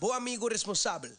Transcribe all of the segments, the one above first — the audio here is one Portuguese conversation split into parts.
Bom amigo responsável.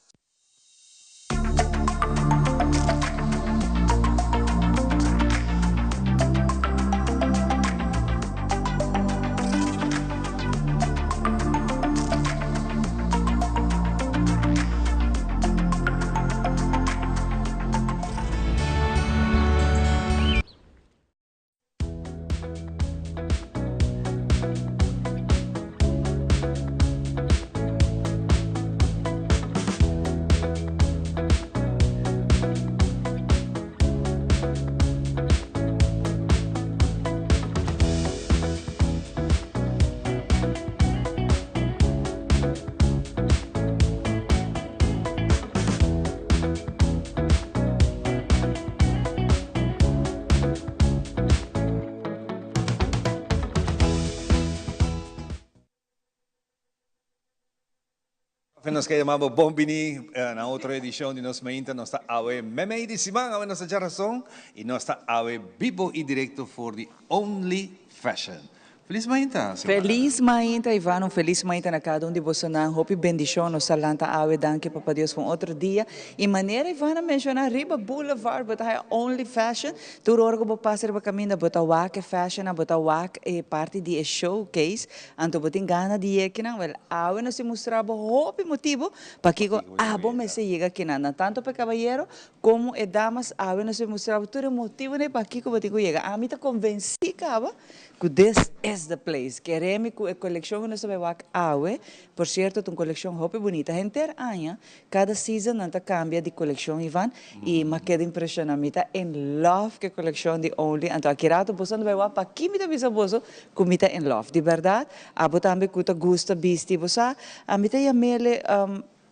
Nos que llamamos Bombini en otra edición de Nos Mainta, nos está Awe Meme de Simán, Awe Nos Razón, y nos está Awe vivo y directo for the Only Fashion. Feliz Mainta, Simán. Feliz Mainta, Ivano, feliz Mainta na cada de vocês. Hope bendição, nos salanta Awe, danke Papa Deus por outro dia. E maneira Ivana mencionar Riba Boulevard, bota aí Only Fashion, tu orgo bo passar ba caminho, bota wak fashion, bota wak parte de showcase, anto botin gana de ekina, well Awe nos mostrava hope motivo para que abo me se llega aqui na tanto para caballero como e damas Awe nos mostrava todo motivo né para que botico llega. A mim tá convenci caba que this is the place. Queremos que a coleção não se vai Awe, por certo, uma coleção hope bonita. Enter año, cada season nanta cambia de coleção Ivan e me queda impressionante. Tá in love que a coleção de Only. Então aqui rato você não vai lá para que me dá visa você, como tá in love. De verdade, abo também que tu gosta bisti você, a mim tá mele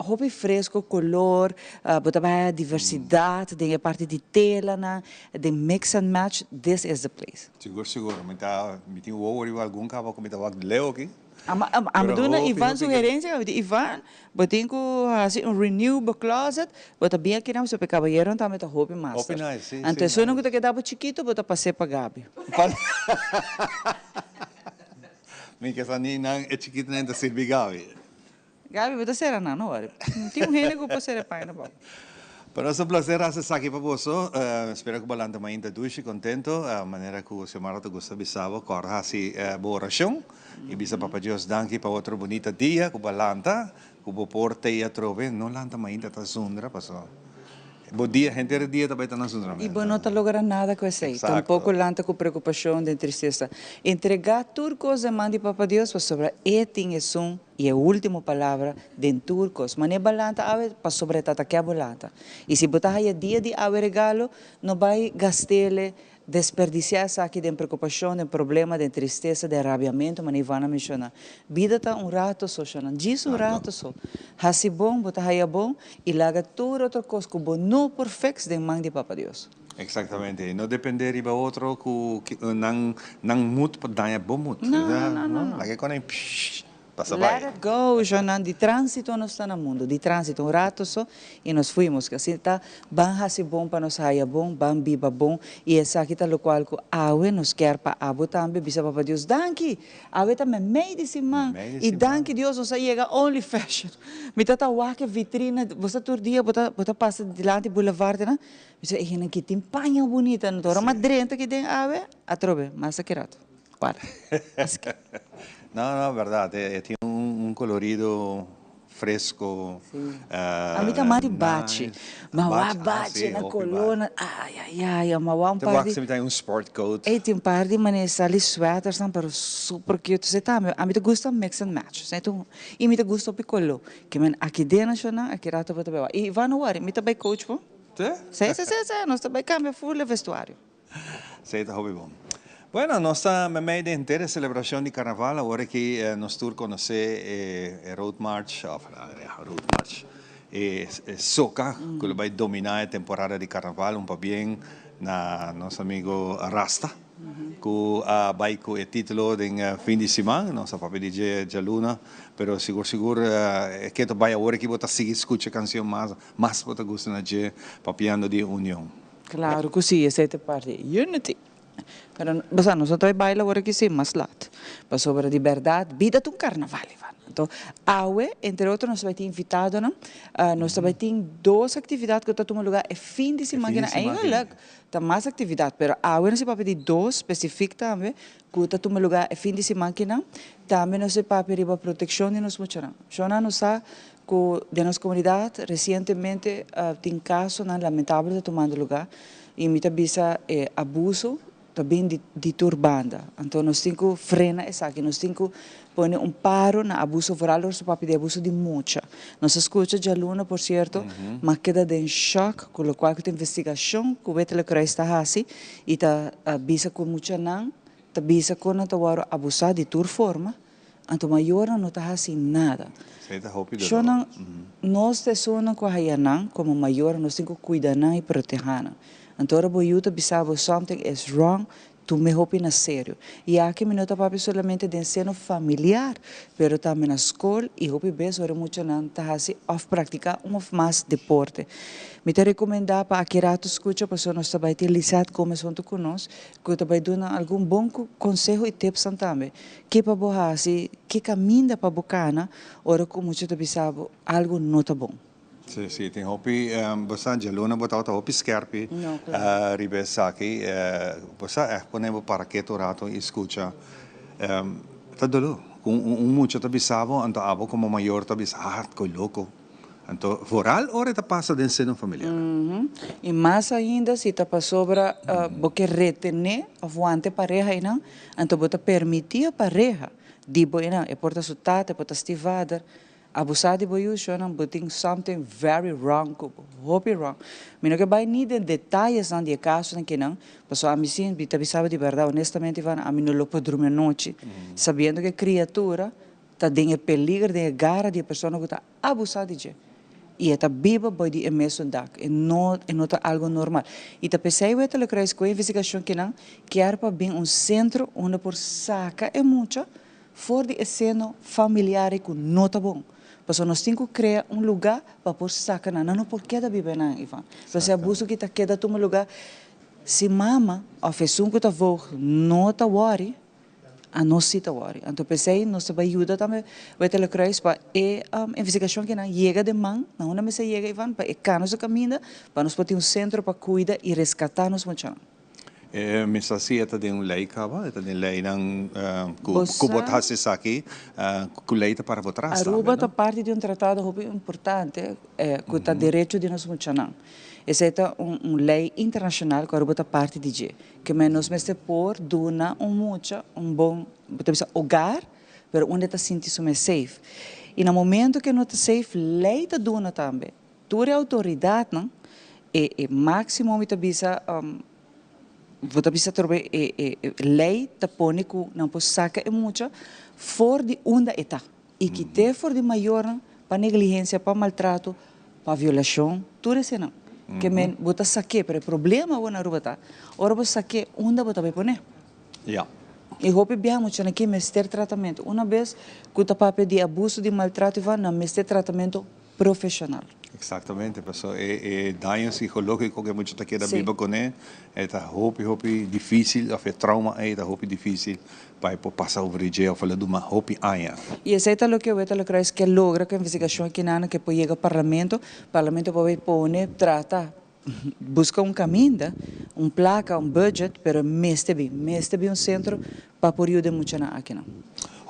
hobby fresco, color, botava diversidade, tem a parte de tela, de mix and match. This is the place. Seguro. Me tem o ouro algum cabo como estava Leo aqui. Amaduna Ivan sugerência, Ivan, botem com assim renewable closet, bota bem aqui não, se o caballero também tá hobby master. Open nice, sim. Então se não que quedava chiquito, bota passei para Gabi. Me que essa nina é chiquita nem da Silvia Gabi. Gabi, você será não hora. Tem rene que você é pai na boca. Para nós é um prazer estar aqui para você. Espero que o balante ainda duche contento. A maneira que o seu marido gosta de saber, corra assim boa oração. E bisa Papa Deus danke para outro bonito dia, que o balante, que o porta e a trove, não lanta ainda tá sundra, passou. Bom dia, gente de dia também está na sundra. E bom não está logrando nada com isso aí. Tampouco lanta com preocupação, de tristeza. Entregar turcos e mande Papa Deus para sobre eting e som e a última palavra de turcos. Mas não balanta para sobre tata que a bolanta. E se botar aí dia de ave regalo, não vai gastele desperdiciar essa aqui de preocupação, de problema, de tristeza, de arrabiamento, mas Ivana menciona. Vida está rato só, diz rato só. Hasi bom, botar aí bom, e laga tudo outra coisa que bom, não perfeito de mão de Papa Deus. Exatamente. Não depender de outro que não muito para dar bom muito. Não. Lagi ko na yung Let it go, Jonan. De trânsito não está no mundo. De trânsito, rato só, e nós fomos. Que assim está, bem hasi bom para nós saia bom, bem biba bom, e essa aqui está o qual que Awe nos quer para abo também, bisa Papa Deus, danke. Awe também meio de cima, e danke Deus, nós chega Only Fashion. Me tá wake vitrina, você todo dia, bota passa delante boulevard, né? Bisa ihina que tem panha bonita, não tora madrenta que tem Awe, atrobe, mas aqui rato. Para. Não, verdade. Tem colorido fresco. A mim também bate. Mas bate na coluna. Ai, mas tem parte... Tem sport coat. E tem parte de maneira ali sweaters, pero super cute. Você tá, a mim gosta mix and match. E me gosta piccolo. Que men aqui dentro, aqui rato para beber. E vai no worry, me também coach, pô? Sim. Nós também cambia full vestuário. Sim, tá hobby bom. Bueno, nossa meia inteira celebração de carnaval, agora que nós tour conhecer Road March, Soca, que vai dominar a temporada de carnaval, pouco bem na nosso amigo Rasta, que vai com o título de fim de semana, nossa papel de Jaluna, pero seguro que tu vai agora que você seguir escuta a canção mais você gosta de papiando de união. Claro que sim, essa é a parte. Unity. Pero, basta, nosotros bailamos ahora que sí, más lat. Pero sobre liberdade, vida de um carnaval, Ivan. Então, aue, entre outros, nós vamos ter invitado, né? Nós também temos duas atividades que estão no lugar. É fim de semana, fim de semana. legal. Tem mais atividades, mas aue não se pode pedir duas específicas também, que estão no lugar. É fim de semana, também não se pode pedir a proteção de nós muitos. Já não sabe que de nossa comunidade, recentemente, tem casos lamentáveis de tomando lugar. E muitas vezes abuso também de turbanda. Então, nós temos que frenar isso aqui, nós temos que pôr paro na abuso moral ou papo de abuso de mucha. Nós escuta de aluno, por certo, mas queda em choque com o qual a investigação que o Betel está assim e está bisa com mucha não, está bisa com não está abusar de tur forma, então maior não está assim nada. Só nós temos com a não, como maior, nós temos que cuidar e proteger. Então, a boiuta bisava something is wrong, tu me hopi na sério. E aqui me nota papi solamente de ensino familiar, pero também na escola e hopi bem sobre muito não tá assim of praticar mais deporte. Me te recomendar para aqui rato escuta para nós também ter lisado como junto conosco, que também dá algum bom conselho e tips também. Que para boa assim, que caminha para bocana, ora como muito te bisava algo não tá bom. Sì, tem hopi bastante luna botata hopi scherpi ribesaki bosa ponevo paraketo rato e scucha tadolo mucho tabisavo anto abo como mayor tabis co louco anto foral ora ta passa den seno familiar E mais ainda se tá para sobra porque retener aguante pareja ainda anto bota permitir a pareja de boina e porta sutate porta stivada abusar de boiu não boting something very wrong, hope wrong. Mas que vai nem de detalhes não de caso não que não, pessoal a mim sim, bita sabe de verdade, honestamente van a mim não pode dormir noite, sabendo que criatura está em peligro de garra de pessoa que está abusar de je. E está viva boi de emesso dak, e não tá algo normal. E tá pensei eu te creio com a investigação que não, que era para bem centro onde por saca é muito fora de escena familiar que não tá bom. Porque nós temos que criar lugar para pôr saca não por queda viver não, Ivan. Porque abuso que está queda no lugar, se mama, a pessoa que está vou não está worry, a nós se está worry. Então pensei, nós vai ajudar também, vai ter creio para a investigação que não chega de mão, não é se chega Ivan, para canos caminho, para nós ter centro para cuidar e resgatar nos muito. Misa siya din lei kaba, ito din lei ng kubot hasi saki, kulei ta para votar. Aruba está parte de tratado importante, que está direito de nós funcionar. Essa é lei internacional que Aruba está parte de que menos mestre por duna bom, hogar, pero onde está sentindo safe. E no momento que não está safe, lei está duna também. Toda autoridade, não? E máximo me bisa vota bisa trobe lei ta pone ku não pode saca é muito for de onda eta e que te for de maior para negligência para maltrato para violação tudo isso não que men bota saque para problema o na rubata ora bota saque onda bota be pone e hope bem muito aqui mestre tratamento uma vez que ta papel de abuso de maltrato vai na mestre tratamento profissional. Exatamente, pessoal. Daño psicológico que muitos queda viva com ele, é hope difícil, é trauma, é hope difícil para passar over dia, ou falar de uma hope aia. E esse é o que eu creio que logra que a investigação aqui na que pode chegar ao parlamento pode pôr, trata, busca caminho, placa, budget, pero mestre bem centro para por de muito na aqui não.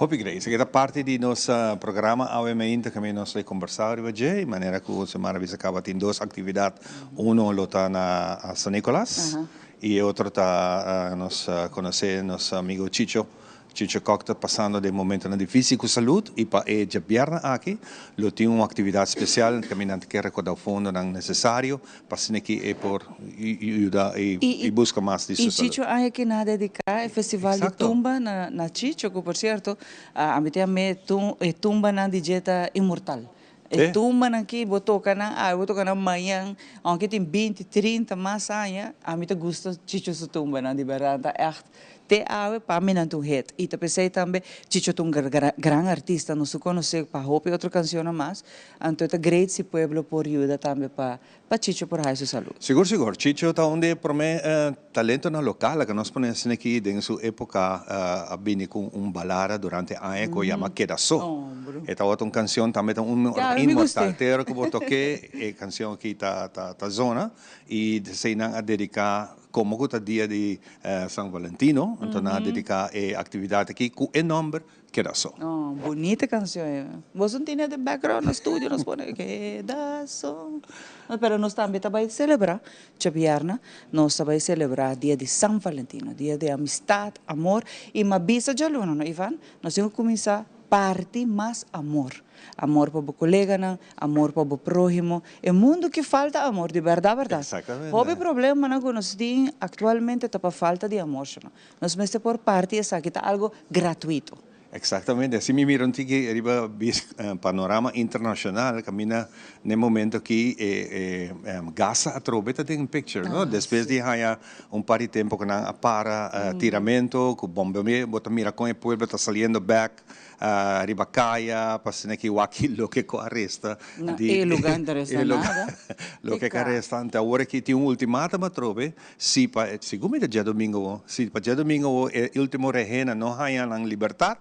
Hope Grace, que é parte do nosso programa AWM que nós vamos conversar hoje, de maneira que o semana visa acaba tem duas atividades, uma está na São Nicolás e outra está nós conhecer nosso amigo Chicho Koch está passando de momento difícil com saúde e para ele viernes aqui, ele tem uma atividade especial que não quer recordar o fundo necessário para que é por ajudar e buscar mais de sua saúde. E Chicho aí que na dedicar o festival de tumba na Chicho, que por certo, a mim também tumba na dieta imortal. Tumba aqui, botou na manhã, aunque tem 20, 30 mais anos, a mim gosta Chicho su tumba na de verdade, echt te awe pa minan tu hit. E te pensei também, chicho tu gran artista, não se conhece para hope outra canção mais, então é great se pueblo por ajuda também para chicho por aí sua saúde. Seguro, seguro. Chicho está onde para mim talento na local, que nós ponemos aqui em sua época abini com balada durante a época chama Queda Só. Esta outra canção também tem imortal teiro que eu toquei, a canção aqui tá zona e se não a dedicar como que dia de São Valentino, então a dedicar a atividade aqui com o nome Queda Só. Oh, bonita canção. Você não tem de background no estúdio, nós põe Queda Só. Pero nós também vai celebrar, Chapiarna, nós vai celebrar dia de São Valentino, dia de amistade, amor e uma bisa de aluno, não, Ivan? Nós temos que começar parte mais amor. Amor para o colega, amor para o próximo. É mundo que falta amor, de verdade, verdade. Exatamente. O problema que nós temos atualmente é a falta de amor. Nós temos por parte essa que está algo gratuito. Exatamente, assim me miram que arriba panorama internacional, camina no momento que Gaza a trobeta tem picture, no? Depois de há par de tempo que não para tiramento, que bombeamento, bota mira com o pueblo está saliendo back, arriba caia, passando aqui o aquilo que arresta. E lugar interessa nada. Lo que arresta, então agora que tem ultimatum a trobe, se para segundo dia domingo, se para dia domingo o último rehena não há em liberdade,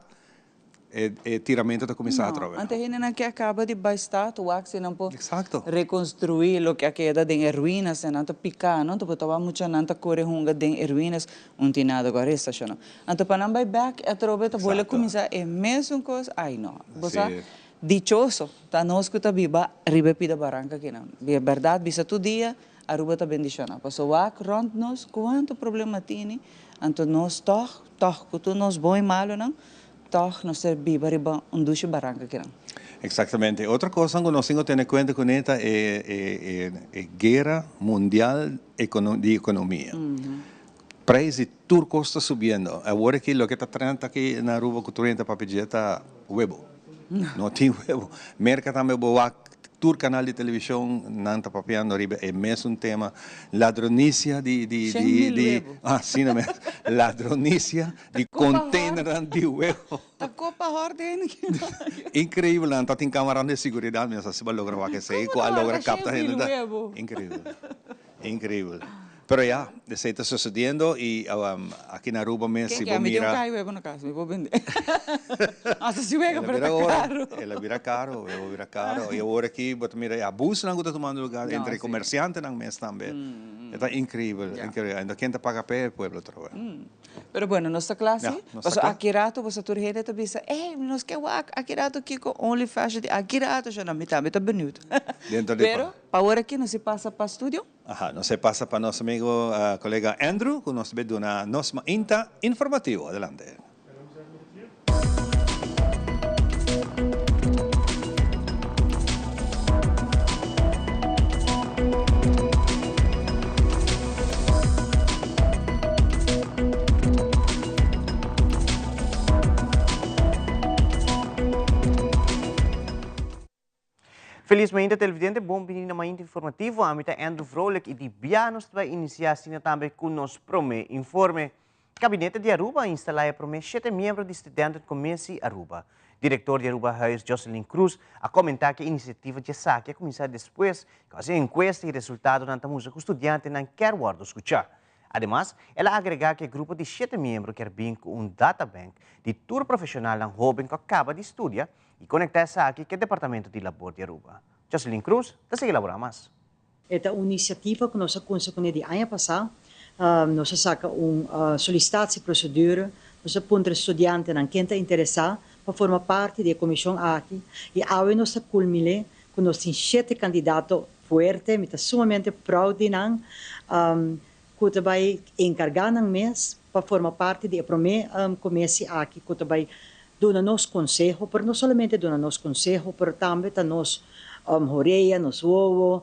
tiramento está começando a trabalhar. Antes ainda que acaba de bastar, o axi não pode Exacto. reconstruir o que queda em ruínas, não te picar, não te botava muito não te corre hunga em ruínas, não tem nada agora esta chama. Então para não vai back a trobeta vou começar é mesmo coisa, ai não, você dichoso, tá nós que tá viva ribe pida barranca aqui não. É verdade, bisa tu dia a ruba tá bendição. Passou ac rond nós quanto problema tem, então nós toh que tu nós bom e malo não. Toch não ser viva riba duche barranca que não. Exatamente. Outra coisa que nós temos que ter em conta com esta é guerra mundial de economia. Preço de tudo está subindo. Agora que o que está treinando aqui na rua que tu para pedir está huevo. Não tem huevo. Merca também boa. Tur canal de televisão não está papiando riba é mesmo tema ladronícia sim mesmo ladronícia de container de huevo a copa ordem incrível não tá tem câmera de segurança mesmo se vai lograr que sei qual logra captar incrível pero ya está sucediendo y aquí en Aruba me si vos mira que huevo na casa me vou vender hasta se huevo para caro ela vira caro e agora aqui bota mira abuso não está tomando lugar entre comerciantes não mês também está incrível ainda quem tá paga pé pueblo trabalha pero bueno nossa classe passo aqui rato você turhede tá bisa nós que aqui rato que com only fashion aqui rato já não me tá bonito pero para agora aqui não se passa para estúdio não se passa para nosso amigo colega Andrew que nos vê na nossa INTA informativo adelante. Felizmente, televidente, bom menino mais informativo. A mita Andrew Vrolijk e de Bianos vai iniciar também com nos prome informe. Gabinete de Aruba instala prome 7 membros de estudantes com Messi Aruba. Diretor de Aruba Huis, Jocelyn Cruz, a comentar que a iniciativa de saque a começar depois, com a encuesta e resultado na música estudante não quer guardar escutar. Además, ela agrega que o grupo de 7 membros quer vir com databank de tour profissional ng jovem que acaba de estudar e conectar essa aqui com o Departamento de Labor de Aruba. Jocelyn Cruz, está elaborar mais. Esta iniciativa que nós conseguimos de ano passado, nós saca solicitação-procedura, nós aponta estudante que quem está interessado para formar parte da comissão aqui e agora nós culmine que nós temos 7 candidatos fortes, que estamos sumamente proud de nós, que vai encargar ng mês para formar parte da primeira comissão aqui, que vai dar nos conselho, mas não somente dar nos conselho, mas também nos horeia, nos ovo,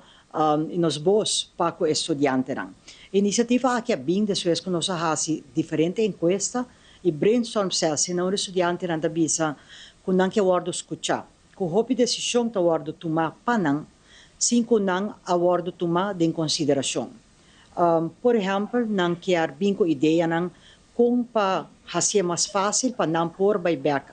e nos bons para o estudante. A iniciativa aqui é bem depois que nós fazemos diferentes encuestas e brainstorm sessions na estudante na bisa com não que awardo escutar. Com a decisão que awardo tomar panang, sem que não awardo tomar em consideração. Por exemplo, não quer bem com ideia não kung pa hasia mas fácil pa nampor by back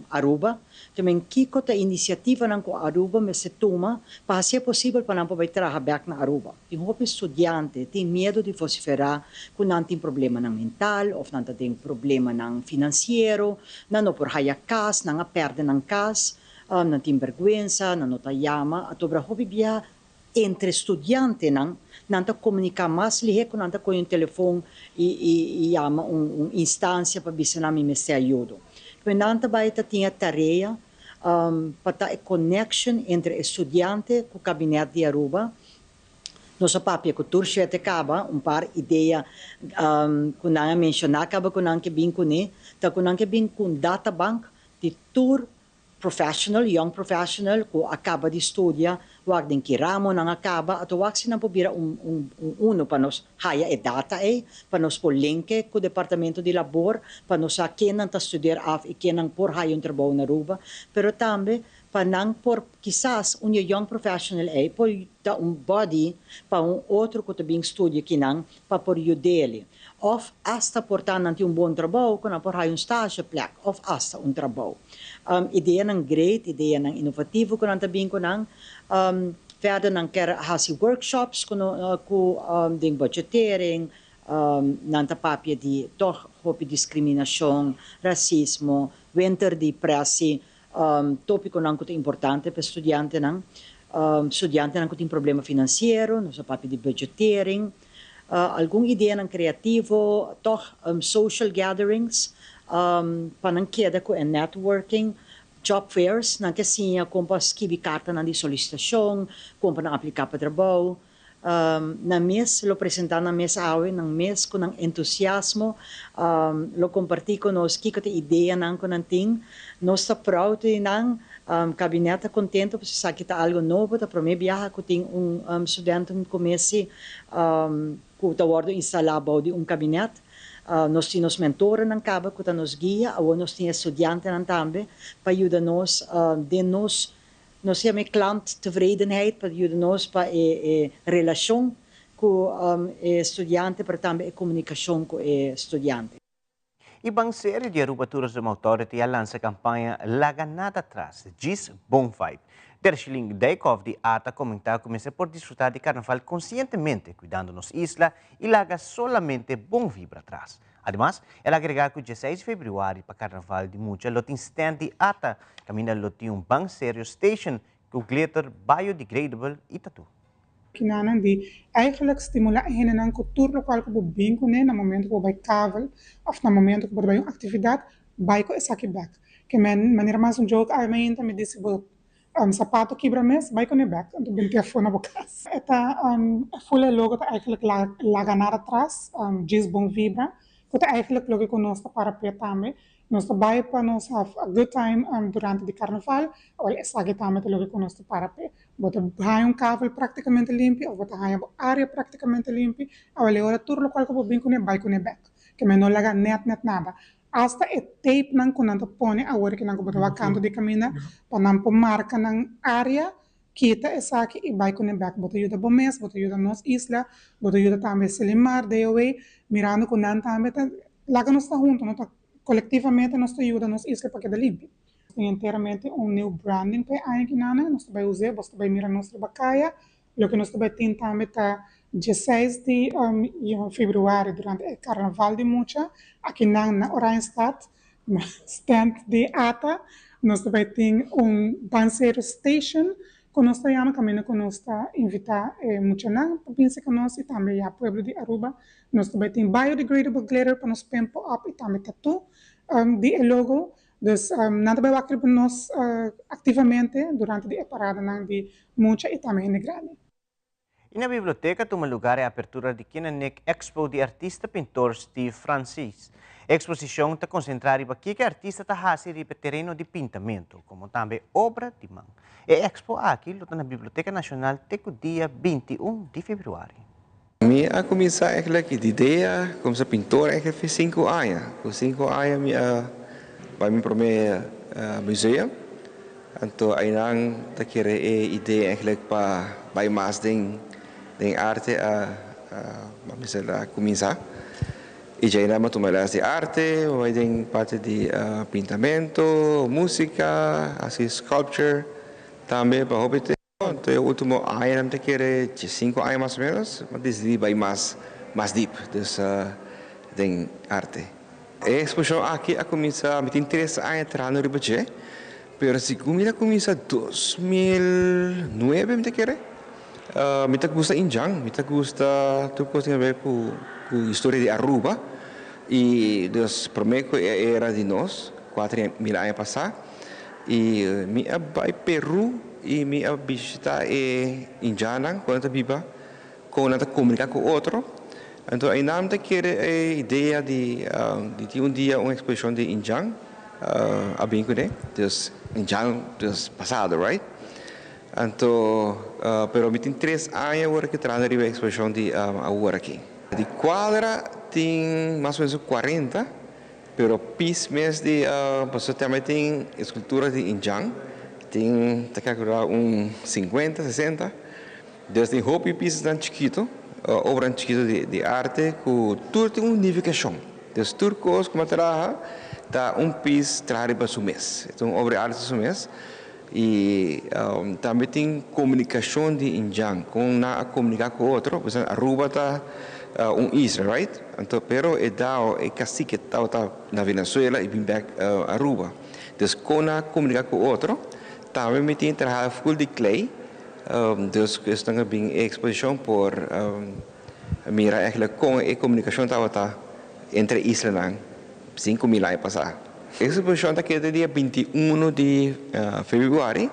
Aruba, também kiko ta inisiativa ng ko Aruba me se toma pa hasia possível pa nampor by traha back na Aruba. Tem hope estudiante tem medo de vociferar kung nanting problema ng mental, of nanting problema ng finansiero, nano por haya kas, nanga perde ng kas, nanting vergüenza, nano tayama, at obra hope biya entre estudiante nanta comunicar mais lihe com nanta com um telefone e ama instância para bisa nami me se ajuda. Então nanta baita tinha tarefa para ter connection entre estudante com o gabinete de Aruba. Nossa papia com tur sete acaba par ideia com nanga mencionar acaba com nanga bin com ne, tá com nanga bin com data bank de tur professional, young professional, ko acaba de estudar, wag din kiramo nang acaba, at wag sinang pobira uno panos haya e data panos po linke ko departamento de labor, panos sa kenang ta studiar af e kenang por haya yung trabaho na Aruba, pero tambe panang por quizás young professional por da body pa outro ko tabing studio kinang pa por dele. Of hasta portar nanti bom trabalho, quando por haya stage plek, of hasta trabalho. Ideia ng great, ideia ng inovativo, kung nantabing ko ng verder ng hasi workshops, kung ding budgetering, nantapapya di toch hopi diskriminasyon, rasismo, winter depressi, topiko ng kuto importante para estudyante ng kuting problema finansiero, no sa papi di budgetering, algung ideia ng kreativo, toch social gatherings, panangkeda ko and networking, job fairs, nang kasinya kung pa skibi karta ng di solicitasyon, kung pa nang aplika pa trabaho, na mes, lo presentar na mes awe, ng mes ko ng entusiasmo, lo comparti ko nos kikate ideia ng ko ng ting, nos ta proud ng kabineta contento sa kita algo novo, ta prome biyaha ko ting studente comece ko tawardo instalabo di kabinet, nos tinos mentora ng kaba ko ta nos guia, awo nos tinha estudiante ng tambe, pa ayuda nos de nos chama klanttevredenheid, pa ayuda nos pa relasyon ko estudiante, para também komunikasyon ko estudiante. Ibang série de Aruba Tourism Authority lança a campanha Laganada Atrás, Gis Bom Vibe. Dershiling Daikov de ATA comentar começa por desfrutar de carnaval conscientemente, cuidando nos isla e larga solamente bom vibra atrás. Además, ela agregar que o 16 de fevereiro para carnaval de Mucha, lotin stand de ATA, camina lotin bang serio station, com glitter biodegradable e tatu. Kinanan di eigenlijk stimuleren ng cultuur lokal ko bubing ko na momento ko by travel of na momento ko by yung aktividad by ko isaki back. Kemen manira mas joke ay may inta medisibo sapato kibra mes by ko ne back ando bin telefone na bukas. Eta full logo ta eigenlijk Laganada Atrás, Gis Bom Vibra. Ko ta eigenlijk logo ko nos para pretame. Nos trabalho para nós have a good time durante o carnaval, ou exatamente logo que nós para pe. Bota um carro praticamente limpo, ou bota uma área praticamente limpa, ou ele ora tudo local que vou bem com vai com back, que me não laga net nada. Hasta e tape nang kunanta pone a hora que nang bota vacando de caminha, para não pôr marca nang área kita essa aqui e vai com back. Bota ajuda bomes, bota ajuda nos isla, bota ajuda também selimar de away, mirando com nan também laga nós tá junto, não tá colectivamente nós ajuda nos isla para que dá limpo. Tem inteiramente new branding para aí que nana, nós vai usar, nós vai mirar nossa bacaya, lo que nós vai ter também tá 16 de fevereiro durante o Carnaval de Mucha, aqui na Oranjestad, na stand de ATA, nós vai ter banseiro station, que nós estamos caminhando, que nós está invitar Mucha na, pensa que nós e também a Pueblo de Aruba, nós vai ter biodegradable glitter para nós pempo up e também tatu de logo. Dus nada vai acreditar nós ativamente durante a parada de Mucha e também de Grande. E na biblioteca toma lugar a apertura de Kinanek Expo de artista pintor Steve Francis. A exposição está concentrada em que artista está fazendo terreno de pintamento, como também obra de mão. A expo aqui na Biblioteca Nacional até o dia 21 de fevereiro. Eu comecei a ideia como pintor faz 5 anos. Com 5 anos vai me primeiro museu. Então aí não tá querendo ideia para vai mais den arte a começar. Y ya iremos a tomar las de arte, o hay parte de pintamento, música, así sculpture, también para hobby. Entonces, el último año te quiere 5 años más o menos, pero decidí ir más deep, dus de arte. La exposición aquí comienza, me interesa años entrando en el pero si comienza 2009, me quiere. Me gusta Injang, me gusta todo cosa que ver con la historia de Aruba. Y dus primero era de nos, 4.000 años pasados. Y me voy a Perú y me visita Injang, cuando viva, con la comunicar con otro. Entonces, ahí nada te quiere idea de un día una exposición de Injang, a Bincune, dus Injang, dus pasado, right? Entonces, pero me tiene 3 años ahora que trae la exposición de ahora aquí. De cuadra tem mais ou menos 40, pero pis mes de você também tem esculturas de Injang, tem um 50, 60, desde roupa e pisos tão chiquito, obra chiquito de arte, que tudo tem unificação. Desde turcos como trabalha, tá pis trabalha para o mês, então obra de arte para o mês. E também tem comunicação de Injang, com na comunicar com outro, por exemplo, Aruba está isla, right? Então, pero é cacique está na Venezuela e vem back Aruba. Então, com na comunicar com outro, também me tem trabalho full de clay. Então, estão bem exposição por mira eigenlijk com a comunicação está entre islas 5.000 anos passados. A exposição está aqui dia 21 de fevereiro.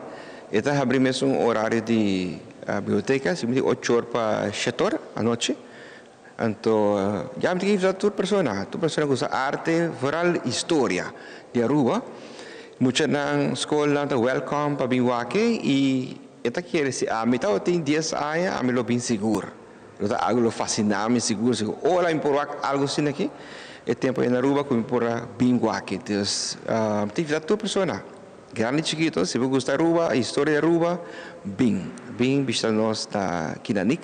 Esta abrimos horário de biblioteca, 8 horas para 7 horas à noite. Então, já me digo que tu persona usa arte, vooral história de Aruba. Muitas na escola estão welcome para vir aqui e esta quer dizer, a mitad tem 10 anos, a mim lo bem seguro. Algo fascinante, seguro, olha importar algo assim aqui. É tempo em Aruba como por bingo aqui. Então, tem que tu persona, grande chiquito, se você gosta de Aruba, a história de Aruba, bem visita-nos aqui na NIC,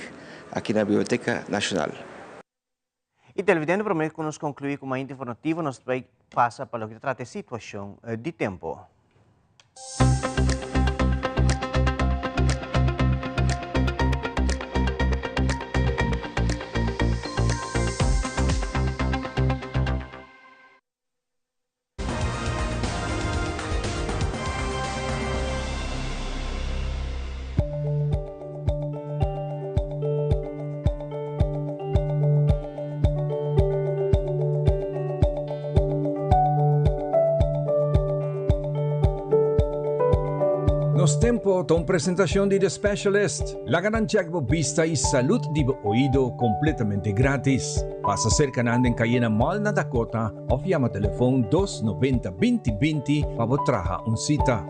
aqui na Biblioteca Nacional. E televidente, prometo que nos concluir com uma informativa, nós vai passar para o que trata a situação de tempo. Nos tempo de presentación de The Specialist, la garantía que vista y salud de oído completamente gratis. Pasa cerca na en Cayena Mall na Dakota o llama teléfono 290-2020 para traja un cita.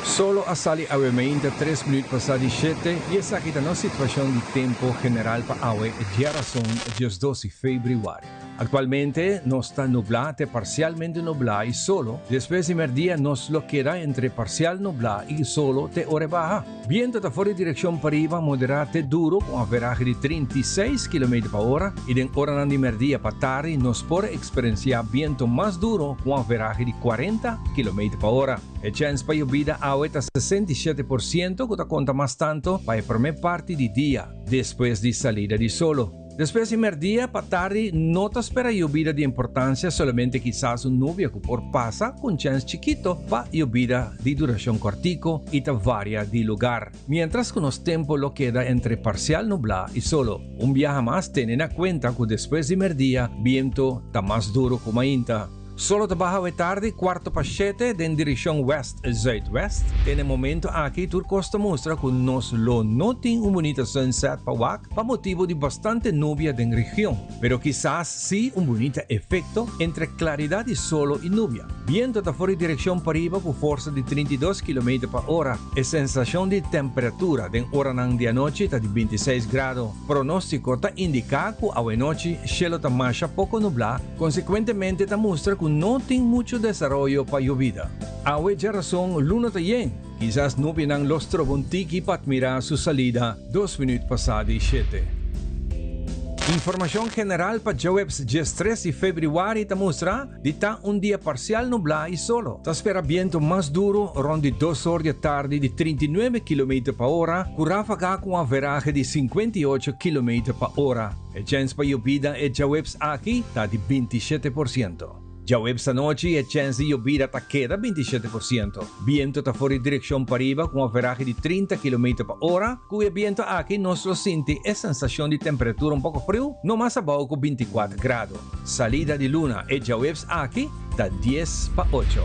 Solo a sali a 3 minutos pasadi 7 y esa aquí la situación de tiempo general para awe de razón de 12 de febrero. Actualmente no está nublado, parcialmente nublado y solo. Después de mediodía nos lo queda entre parcial nublado y solo de hora baja. Viento está fuera de dirección para arriba, moderado duro con averaje de 36 km por hora. Y de hora de mediodía para tarde nos puede experienciar viento más duro con averaje de 40 km por hora. El chance para lluvia ahora está 67%, que conta más tanto para la primera parte del día, después de salida de solo. Después de mediodía para tarde no te espera lluvia de importancia, solamente quizás un nubia que por pasa con chance chiquito para lluvia de duración cortico y te varia de lugar. Mientras que los tiempos lo queda entre parcial nublado y solo. Un viaje más ten en cuenta que después de mediodía viento está más duro como ainda. Solo de baja de tarde, 6:15 en dirección west-zuidwest. En el momento aquí, Turcosta muestra que nos lo noten un bonito sunset para motivo de bastante nubia en región. Pero quizás sí un bonito efecto entre claridad y solo y nubia. Viento está fuera de dirección para arriba con fuerza de 32 km por hora. La sensación de temperatura de hora de anoche está de 26 grados. Pronóstico está indica que a noche cielo está más poco nublado. Consecuentemente está muestra que no tiene mucho desarrollo para lluvia. A esa razón, luna también. Quizás no vienen los trobontiki para mirar su salida 2 minutos pasados 7. Informação general para Jawebs dias 13 de fevereiro ta mostra de tá dia parcial nublado e solo. Ta espera viento mais duro, rond de 2 horas da tarde de 39 km per hora, com ráfaga com a veragem de 58 km per hora. A chance para llovida é Jawebs aqui tá de 27%. Jawebs sa noche a chance de llovida ta queda 27%. Viento ta fuori direção para riba com a veragem de 30 km per hora, cuyo viento aqui nós lo sente é sensação de temperatura pouco frio, no mais abaixo com 24 graus. Salida de luna e Jawebs aqui ta 10 para 8.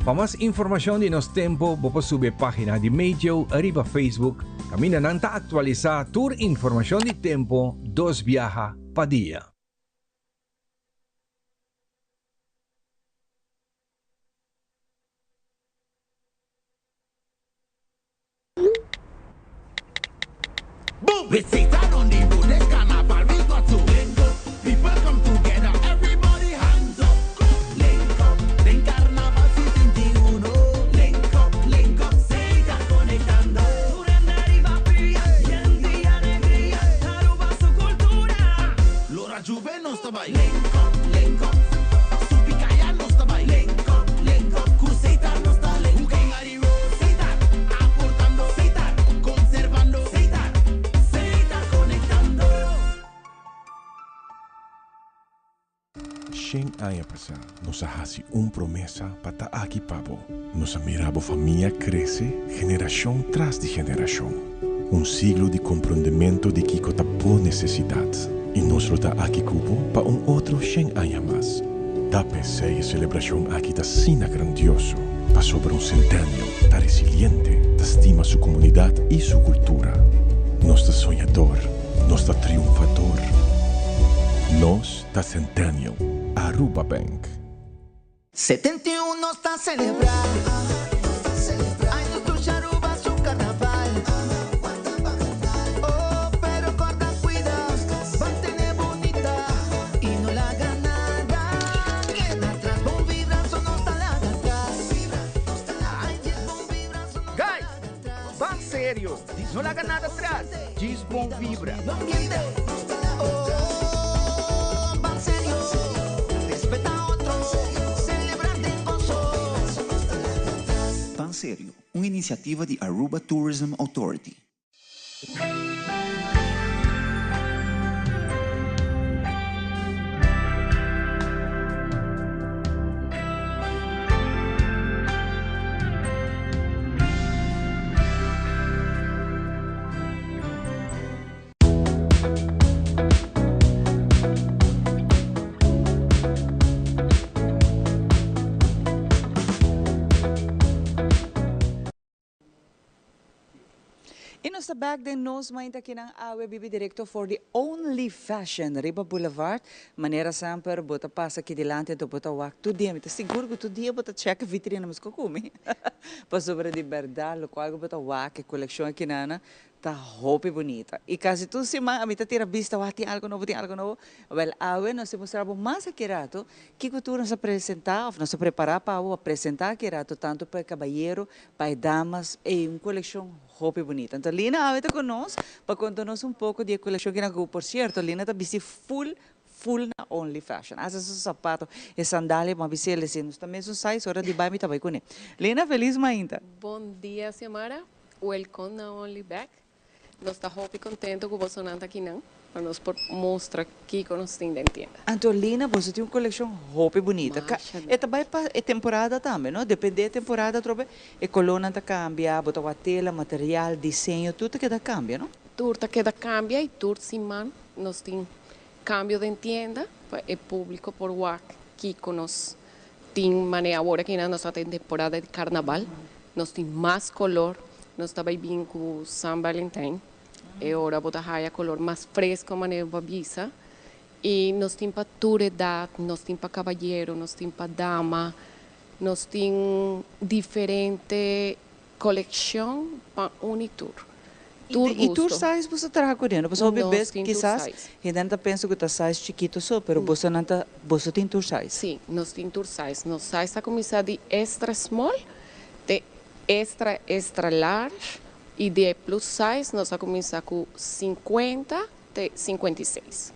Para mais informação de nosso tempo, vou subir a página de Meteo, arriba Facebook. Camina nanta atualizar tour informação de tempo, 2 viaja pa dia. We sit down on the road, there's carnival, we got to link up. People come together, everybody hands up. Link up, link carnaval, si 21. Link up, se está conectando. Durante arriba pia, y el día alegría, Aruba su cultura. Lora Juve no está by. Link up, su picaya no está by. Link up, Cruzeita no está link. Juguén Arivo, se está aportando, se está conservando, se está Shen aya pasa, nos hace promesa para aquí pavo. Nos mirabo familia crece, generación tras de generación. Siglo de comprendimiento de que por necesidad. Y nos lo da aquí cubo para otro Shen aya más. Da pensé y celebración aquí da sina grandioso. Pa sobre centenio, da resiliente, da estima su comunidad y su cultura. Nos da soñador, nos da triunfador. Nos da centenio. Aruba Bank. 71 está celebrando. Ay, tu Aruba su carnaval. Oh, pero corta cuidado, mantener bonita y no la haga nada. Queda atrás, bom vibrazo, no está la atrás. Ay, bom vibrazo, no está la atrás. Van serio, no la haga nada atrás. Diz bom vibra. Serio, uma iniciativa de Aruba Tourism Authority. Sa back din nos mainta kinang awe bibi director for the Only Fashion Riba Boulevard. Manera samper bota passa aqui delante do bota wak tu dia mita seguro que tu dia bota check vitrina mas kokumi. Pa sobre de verdade lo qual bota wak coleção aqui nana tá hope bonita. E caso tu se ma amita tira vista wati algo novo, tem algo novo. Well, awe nós se mostrava mais aqui rato que cultura nos apresentar, ou nos preparar para apresentar aqui rato tanto para caballeiro, para damas e coleção hope bonita. Então Lina awe tá conosco para contar-nos pouco de coleção que na por certo, Lina tá vesti full na Only Fashion. Asa sa sapato e sandália, mga bisele, sinus também são size, hora de baile, tabay ko ne. Lina, feliz mainta. Bom dia, Xiomara. Welcome na Only Back. Nós estamos muito contentes com você aqui, não? Para nós mostrar aqui que nós temos dentro. Antolina, você tem uma coleção hope bonita. E também é temporada também, não? Depende da temporada, trobe. E coluna tá cambia, bota a tela, material, desenho, tudo que dá cambia, não? Tudo que dá cambia e tudo semana nós temos cambio de tienda, é público por WAC, que nós temos maneira agora que nós estamos em temporada de carnaval, nós temos mais color, nós estamos bem com São Valentim. E agora botar a color mais fresco, maneira babisa. E nós temos para toda idade, nós temos para cavalheiro, nós temos para dama, nós temos diferente coleção para Unitur. E tour size você traga correndo, você ouve bem quizás, e não pensa que tá size chiquito só, pero você não tá, você tem tour size. Sim, nós temos tour size. Nós size está começando de extra small, de extra large. E de plus size, nós vamos começar com 50 de 56.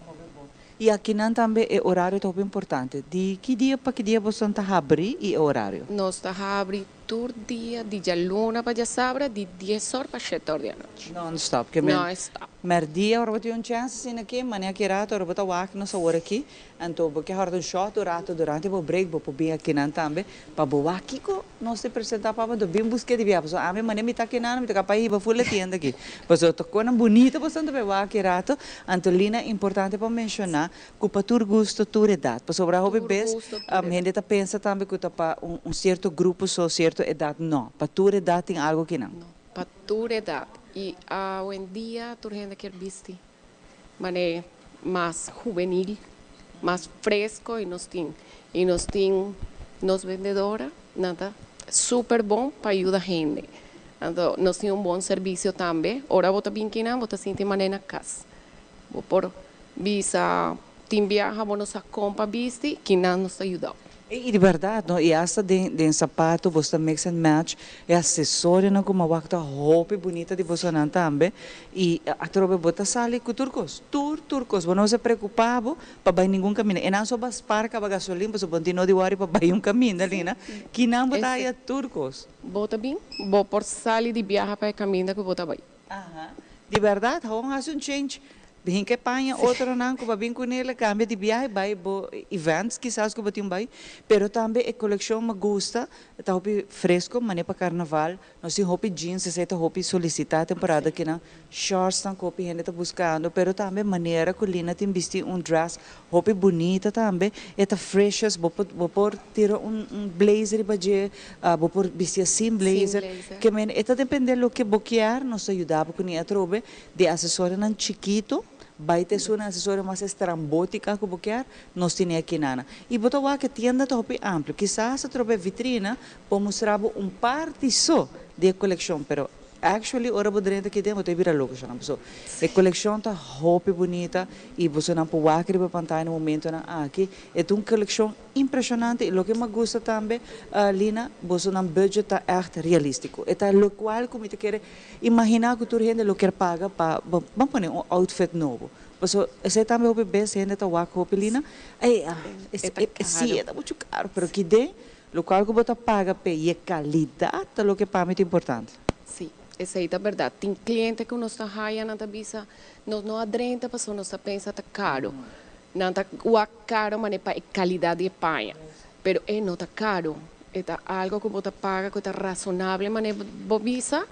E aqui não também é horário tão importante. De que dia para que dia você está abrir e horário? Nós estamos abrindo todo dia, de luna para sábado, de 10 horas para 7 horas da noite. Non-stop. Que Não está. Mer dia ora bote um chance sin aqui, mania que rato ora bote wak na sa hora aqui. Então, porque hora um shot durante o break, bo bem aqui nan também, para bo wak ko nós se apresentar para do bem busque de via, so ame mania mi tá aqui nan, mi tá para ir para full tienda aqui. Pois eu tô com uma bonita bastante para wak rato, Antolina importante para mencionar que para tu gosto, tu idade. Pois sobre hobby best, gente tá pensa também que tá para certo grupo só certa idade, não. Para tu idade tem algo que não. Para tu idade. E hoje em dia, a gente quer vestir maneira mais juvenil, mais fresco, e nós temos vendedora, nada, super bom para ajudar a gente. Então, nós temos bom serviço também. Ora, você vem aqui, você sente maneira na casa. Por visa, tem viaja, você compra vestir, que não nos ajuda. E de verdade, não? E essa de sapato, você mix and match, é acessório não como uma roupa bonita de você não também. E a tropa bota sali com turcos, turcos, você não se preocupava para ir nenhum caminho. E não só para parcar para gasolina, você continua de worry para ir caminho ali, né? Que não botar aí turcos. Bota bem, vou por salir de viaje para o caminho que bota bem. De verdade, vamos fazer change. Bem que panha, outro não, que vai vir com ele, cambia de viagem, vai eventos, quizás que vai vai, pero também a coleção me gusta, está hopi fresco, mas para carnaval, nós temos hopi jeans, se está hopi solicitar a temporada que não, shorts não hopi gente está buscando, pero também maneira que Lina tem vestir dress hopi bonita também, está freshes, vou por tirar blazer para je, vou por vestir assim blazer, que men, está dependendo do que vou querer, nos ajudava com a trobe de acessório não chiquito. Vai ter uma assessora mais estrambótica que quer, nós temos aqui nana. E botar lá que tienda está amplo. Quizás a trobe vitrina para mostrar parte só da coleção, pero actually ora bodrenta que dentro tem vira louco já não pessoa. A coleção está roupa bonita e você não pode aqui para pantai no momento na aqui. É uma coleção impressionante e o que me gusta também, Lina, você não budget está echt realístico. É o qual como te quer imaginar que tu gente lo quer paga para vamos pôr outfit novo. Porque esse também o bebê se ainda está roupa Lina, sim, é muito caro, pero que dê o qual que você paga e a qualidade é o que para mim é importante. Sim. Essa aí é verdade. Tem cliente que nós está na visa, nós não adrenta, mas nós pensa que está caro. Não está caro, mas é para a qualidade de panha. Mas não está caro. É algo que você paga, que está razonável, mas é visa,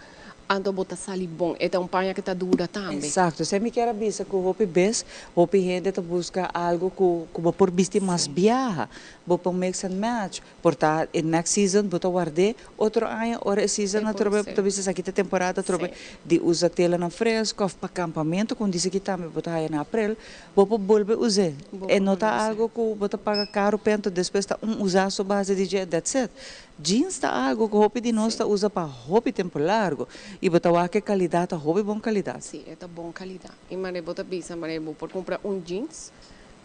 então você sai bom. É panha que está dura também. Exato. Se me quer visa que o hopi bes, hopi gente está busca algo que você por vestir mais viaja, você por mix and match, portar next season você guarde outro ano, outra season na trobe, talvez aqui tem temporada trobe de usar tela na fresco, para acampamento, como disse aqui também, você aí na april, você volve usar. É não tá algo que você paga caro, pento depois está usar sua base de jet, that's it. Jeans está algo que hopi de nós está usa para hopi tempo largo e você vai que qualidade, hopi bom qualidade. Sim, é boa qualidade. E mas você visa, mas vou por comprar jeans,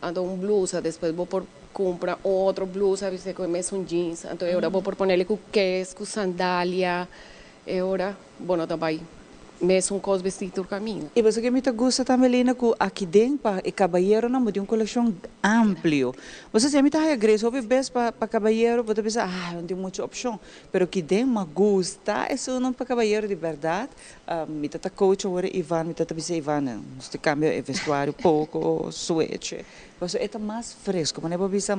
então blusa, depois vou por comprar outro blusa, você começa jeans, então agora vou por ponerle com queijo, com sandália, agora, bueno, também. Mesmo com os vestidos do caminho. E você que me gusta também, Lina, que aqui dentro, e cabalheiro, não tem uma coleção ampla. Você sempre está agressivo, ouve bem para cabalheiro, você pensa, não tem muita opção. Mas aqui dentro, me gusta, isso não para cabalheiro de verdade. Me está coach agora, Ivan, me está dizendo, Ivan, você cambia o vestuário pouco, suete. Você é mais fresco, mas é para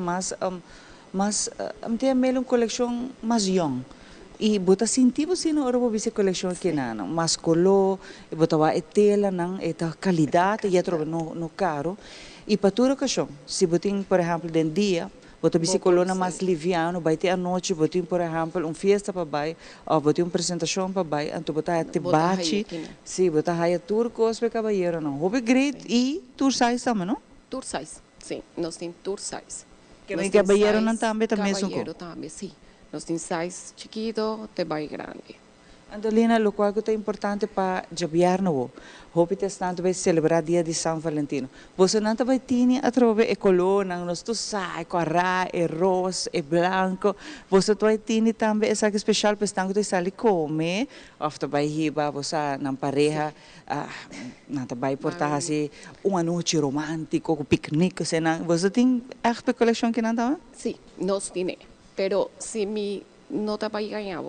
mais, tem uma coleção mais young. E bota sentido se não houve essa coleção aqui não, mas color, e bota a tela não, é da qualidade e é no caro. E para toda ocasião, se botem, por exemplo, de dia, bota a coluna mais liviano, vai ter a noite, botem, por exemplo, uma festa para baixo, ou botem uma apresentação para baixo, então bota a debate, sim, bota a turcos para cabalheiro não. Houve great e tour size também, não? Tour size, sim, nós temos tour size. Que bem cabalheiro não também, cabalheiro também, sim. Nós temos size chiquito, até bem grande. Andolina, lo qual que é importante para governo, hope que tanto vai celebrar dia de São Valentino. Você não vai ter a trove e colona, nós tu sai com a e rosa e branco. Você vai ter também essa especial para tanto tu sai comer, ou tu vai riba, você não pareja, não vai portar assim noite romântica, com piquenique, você tem a coleção que não dá? Sim, nós temos, pero se me não tá para ganhar,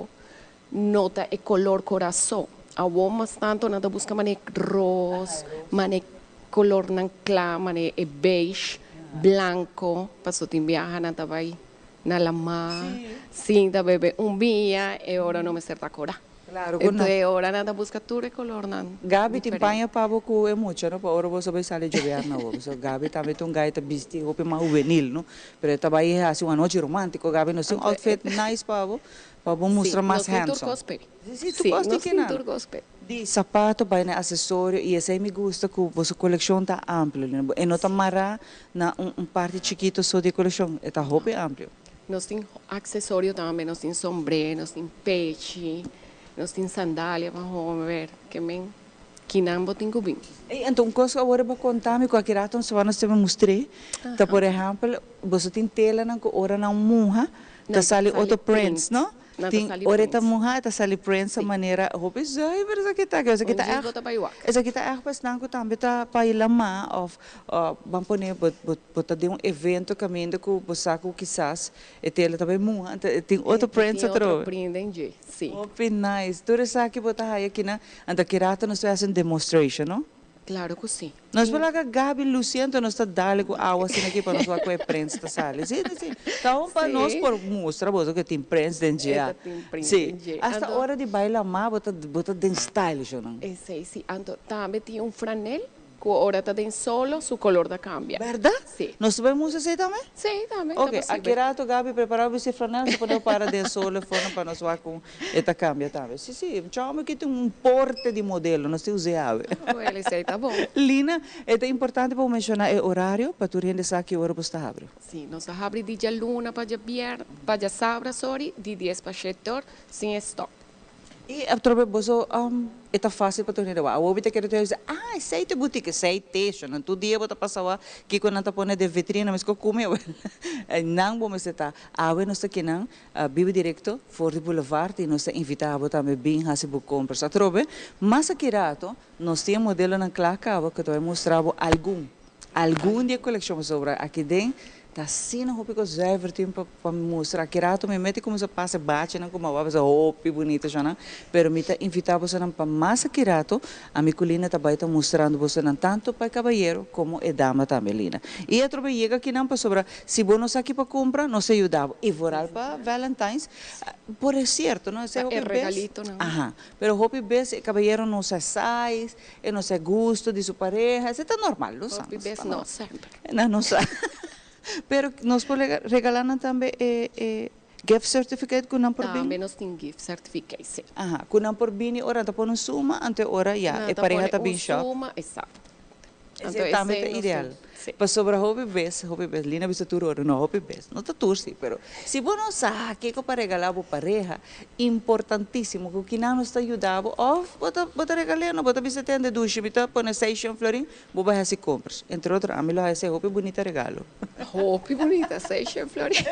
nota e color coração. A mas tanto nada busca mané rosa, mané color nan clá, mané e beige, blanco, passo tem viaja nada vai na lama, sim, da bebê dia e ora não me certa cora. Claro, então ora nada busca tudo color nan. Gabi tem panha para boco é muito, não? Para ora você vai sair de governo, so Gabi também tem gaita vesti, roupa mais juvenil, não? Pero também é assim uma noite romântica, Gabi não tem outfit nice para mostrar mais handsome. Sim, tu gosta que não? De sapato, vai na acessório e esse me gusta que você coleção tá amplo, e não tá mará na parte chiquito só de coleção, é tá roupa amplo. Nós tem acessório também, nós tem sombrero, nós tem peixe, nós tem sandália, vamos ver, que não tem bem. Então, coisa agora para contar-me com aquele rato, se nós temos mostrei, tá por exemplo, você tem tela na hora na munha, tá sali outro prints, não? Tem ora tá munha, tá sali prints a maneira, roupa zai, mas aqui tá, essa aqui tá pas nango também tá para ir lá, of vamos pôr botar de evento caminho com bosaco quizás, e tela também munha, tem outro prints outro. Entendi, sim. Oh, nice. Tu resa aqui botar aí aqui na, anda que rato nós fazemos demonstration, não? Claro que sim. Nós vamos lá Gabi Luciano nós está dando com água assim aqui para nós lá com a prensa da sala. Sim. Então para nós por mostrar você que tem prensa dentro já. Sim. Hasta a hora de bailar mais bota dentro style já não. Sim. Então também tem franel que agora está dentro solo, su color da cambia. Verdade? Sim. Nós vamos assim também? Sim, também. Ok, aqui rato Gabi preparou esse franel, se pode para dentro solo fora para nós lá com esta cambia também. Sim. Chama que tem porte de modelo, nós temos usado. Ele sei, tá bom. Lina, é importante para mencionar o horário para tu render aqui hora para estar abre. Sim, nós abre de dia luna para sábado, de 10 para 7 horas, sem stop. E a tropa você é fácil para tu render. A outra que tu diz, sei te boutique, sei te, não tu dia bota passar que quando anda põe de vitrina, mas que come, não vamos estar. Agora nós aqui não, vive direto for de Boulevard e nós invitamos também bem a se comprar. A tropa, mas aqui rato nós temos modelo na claca que tu vai mostrar algum dia coleção sobre aqui dentro. Tá assim na roupa que eu já para mostrar que rato me mete como se passa bate não como uma roupa bonita já não, pero me tá invitar você não para mais que rato a minha colina tá vai tá mostrando você não tanto para cavalheiro como é dama também Lina. E a tropa chega aqui não para sobrar se você não aqui para comprar não se ajudava e voral para Valentine's por certo não é regalito não. Ajá, pero roupa bes cavalheiro não se size e não se gosto de sua pareja, isso tá normal, não sabe? Roupa bes não sempre. Não sabe. Pero nós podemos regalar também gift certificate com não por bem. Também nós temos gift certificate, sim. Com não por bem, ora tá pondo suma, ante ora já, e pareja tá bem shop. Suma, exato. Exatamente ideal. Para sobre hobby best, Lina bisa turor, no hobby best. Não tá tursi, pero se você não sabe que para regalar para pareja, importantíssimo que não nos está ajudando, ou bota regalando, bota bisa tende duche, bota põe 6 florin, boba assim compras. Entre outros, a mim lá esse hobby bonita regalo. Hobby bonita, 6 florin.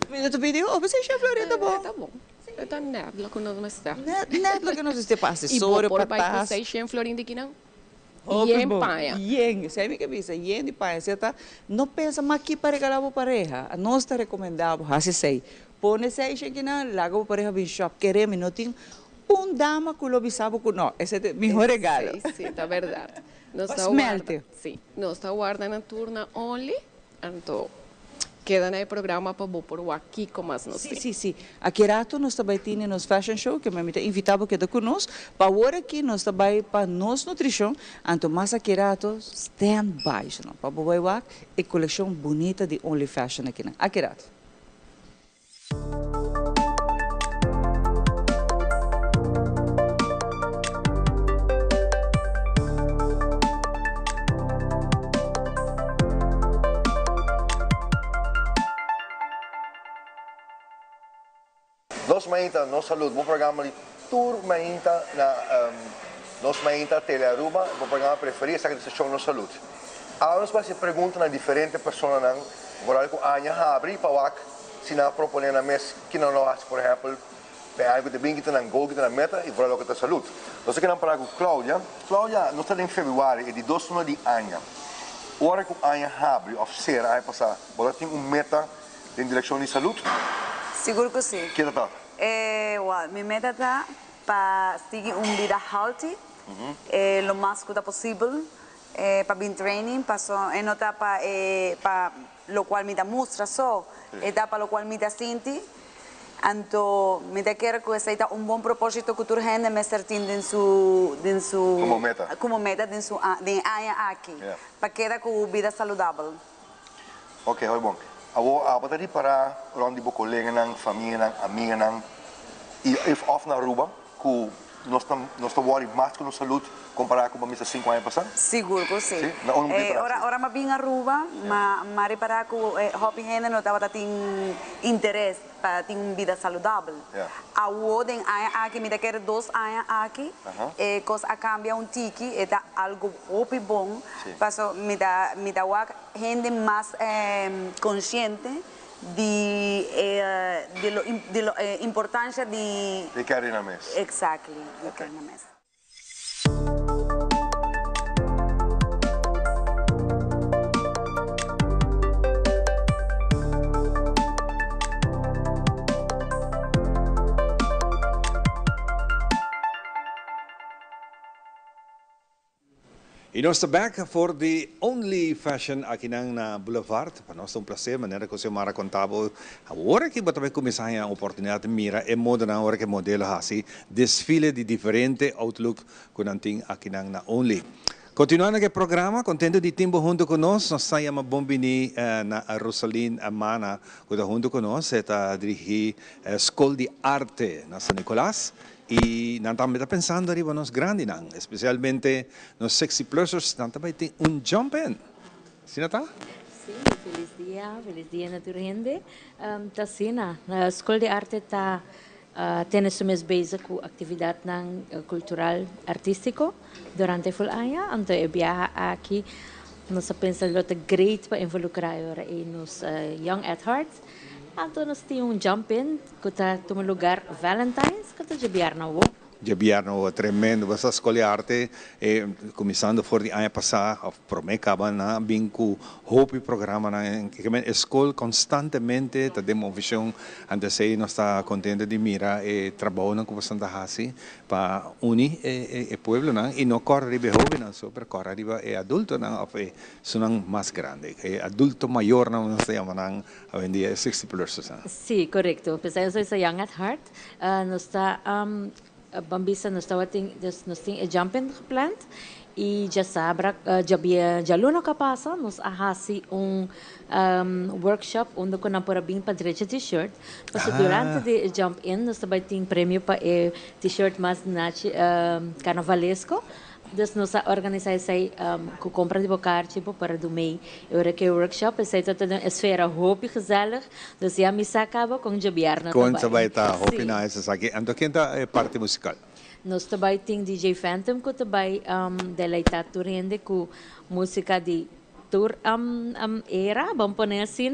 Mas tu pediu, 6 florin tá bom. Tá bom. Tá nada, que nós não está. Nada que nós está acessório, patas. E por 6 florin de que não? Yen paia. Yen, sabe que pensa? Yen de paia. Você tá, não pensa mais que para regalar para pareja. Nós está recomendado, assim sei. Põe 6 aqui na, larga para pareja bem shop. Queremos, não tem dama que lo bisabo que não. Esse é o melhor regalo. Sim, tá verdade. Nós está guardando. Sim, nós está guardando a turna only, então queda no programa para por aqui como as nós. Sim. Aqui rato nós também temos nos fashion show que me invitava que conosco. Para agora aqui nós também para nos nutrição, então mais aqui rato stand by, não? Para boa e coleção bonita de only fashion aqui, não? Aqui rato. Nós, mainta, nós saúde, bom programa ali. tour mainta na nos mainta tele Aruba, o programa preferido é a estação no saúde. A nós vai se pergunta na diferente pessoas nan, moral com anya abri para wak, se na proponer na mes que não nós, por exemplo, pe algo de bem que na gol que na meta e moral com a saúde. Nós aqui na para com Cláudia, nós estamos em fevereiro e de 2 de anya. Ora com anya abri, of ser, aí passar, moral tem meta em direção de saúde? Seguro que sim. Que tá? Mi meta está para seguir uma vida healthy, lo mais que possível, para bem training, para em etapa para lo cual me da mostra só, etapa lo cual me da sinti, então me da quero que essa é bom propósito que tu rende me certinho dentro como meta dentro de aqui, para quedar com vida saudável. Ok, é bom. A bateria para onde o colega nang, família nang, amiga nang, e off na Aruba, que nós estamos worried mais com a saúde comparado com a missa 5 anos passado? Seguro que sim. Ora mas bem Aruba, mas reparar que hobby gente não estava tendo interesse para ter uma vida saudável. A outra aqui me dá quer 2 anos aqui, e coisa a cambia tiki, é algo hobby bom, para me dá gente mais consciente de la importancia de carne na mesa. Exactly, de carne na mesa. E nós estamos back for the only fashion aqui na Boulevard. Para nós é um prazer, maneira que o senhor Mara contava. Agora que também começar a oportunidade de mira, é moda na hora que modelo assim, desfile de diferente outlook que nós temos aqui na Only. Continuando aqui o programa, contente de tempo junto conosco, nós saímos bombini na Rosaline Amana, que está junto conosco, está dirigir a Escola de Arte na San Nicolás. E nós estamos pensando arriba nos grandes, especialmente nos sexy plusers, nós também tem jump in. Sim, tá? Sim, feliz dia naturalmente. Tá sim, a Escola de Arte está tem esse mês base com atividade cultural artístico durante o ano, então eu viajo aqui, nós pensamos que é great para involucrar nos young at heart. Então nós temos jump-in, que está no lugar Valentine's, que está de Bierna. De Bierna, tremendo. Essa escola de arte, começando por o ano passado, promete na bem com o programa na escola constantemente, está de uma visão, antes aí nós está contente de mirar e trabalhando com bastante assim para unir o povo, e não corre de jovem, não, super corre de adulto, não, são mais grande, adulto maior, não se chama, não, hoje em dia 60 plus. Sim, correto. Apesar de eu ser young at heart, nós está Bambisa nós temos jumping plant e já sabe já luna que passa nós ahasi workshop onde nós por bem para direito t-shirt mas durante o jump in nós também tem prêmio para t-shirt mais carnavalesco. Dus nós organizamos com compra de bocar tipo para do mês. Eu que workshop, essa é toda uma esfera hobby gezellig. Dus já me acaba com o Bierna. Com o baita hobby na essa aqui. Então quem tá é parte musical? Nós também tem DJ Phantom que também deleitar turende com música de tour era, vamos pôr assim,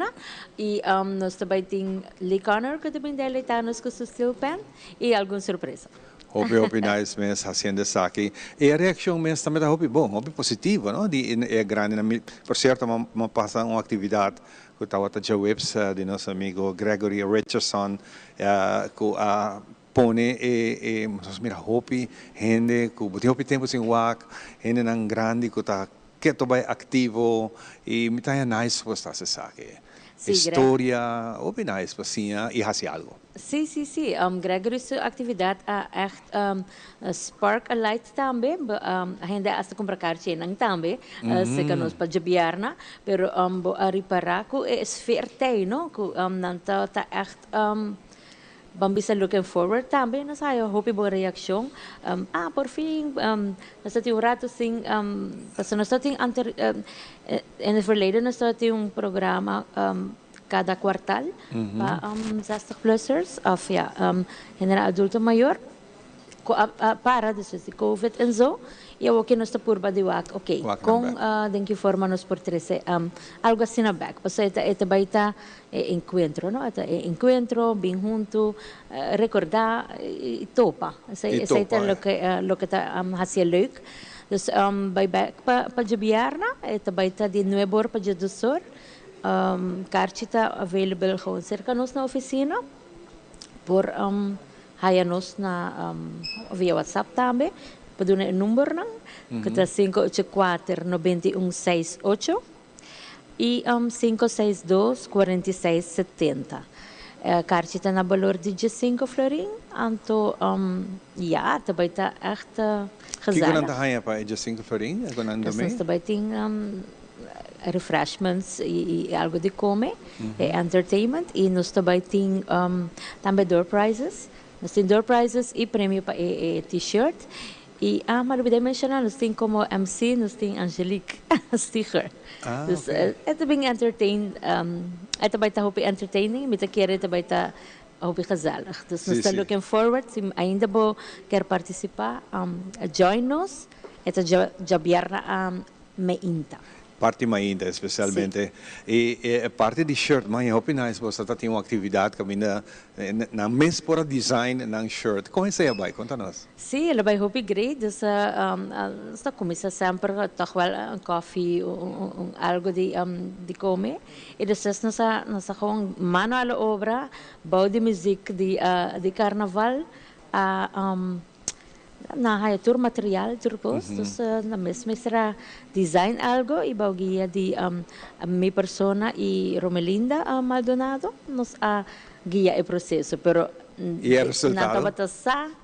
e nós também tem Lee Connor que também deleitar nos com o Steel Pen e alguma surpresa. Hobby nice mes fazendo isso aqui. E a reação mes também é hobby bom, hobby positivo, não? É grande. Por certo, uma passa uma atividade que estava a webs de nosso amigo Gregory Richardson, que pone mira hobby, gente que hobby tempo sem wak, gente nan grande que está que também ativo e me tá nice postar isso aqui. História, hobby nice pasinha e hace algo. Sim. Gregory's atividade é spark a light também. A gente hasta comprar cartão também, se que nós para Bierna, pero a reparar que é esferte, não? Que não tá echt vamos looking forward também, nós hope boa reação. Por fim, nós temos rato sim, nós temos em verleden nós temos programa cada quartal para 60 plusers of general adulto maior para después de COVID en zo, y ahora que nos está por badiwak, ok, con de que forma nos por 13, algo así na back, pues esta baita encuentro, ¿no? Encuentro, bien junto, recordar y topa, esa lo que está hacía leuk. Dus bij pa Jabiarna, esta baita de nuevo pa Jadusor, kaartje está available gewoon cerca nos na oficina, por hayanos na via WhatsApp também, para dar um número não, que está 584-9168 e 562-4670. Kaartje está na valor de 5 florin, então ja, também está echt gezellig. Kiko nanta haya pa 5 florin, ako nando me. Dus também tem refreshments e algo de comer, entertainment, e nós também tem também door prizes. Nós temos door prizes e prêmio para t-shirt. E mas eu mencionar, nós temos como MC, nós temos Angelique Sticker. Dus het bem entertain, het também está hopi entertaining, met quer também está hopi gezellig. Dus nós estamos looking forward, se ainda quer participar, join nos, het Jabiarna Mainta. Parte mainda, especialmente. E parte de shirt, mas eu opinião, você tem uma atividade que ainda na mês por design ng shirt. Como é que vai? Conta-nos. Sim, ela vai hopi great. Dus sta começa sempre toch wel een coffee, algo de comer. E depois nós gewoon manual obra, bouw de muziek de carnaval. Na tour material turcos, dus na mesma será design algo e baugia de mi persona e Romelinda Maldonado nos guia o processo, pero resultado? Na tabata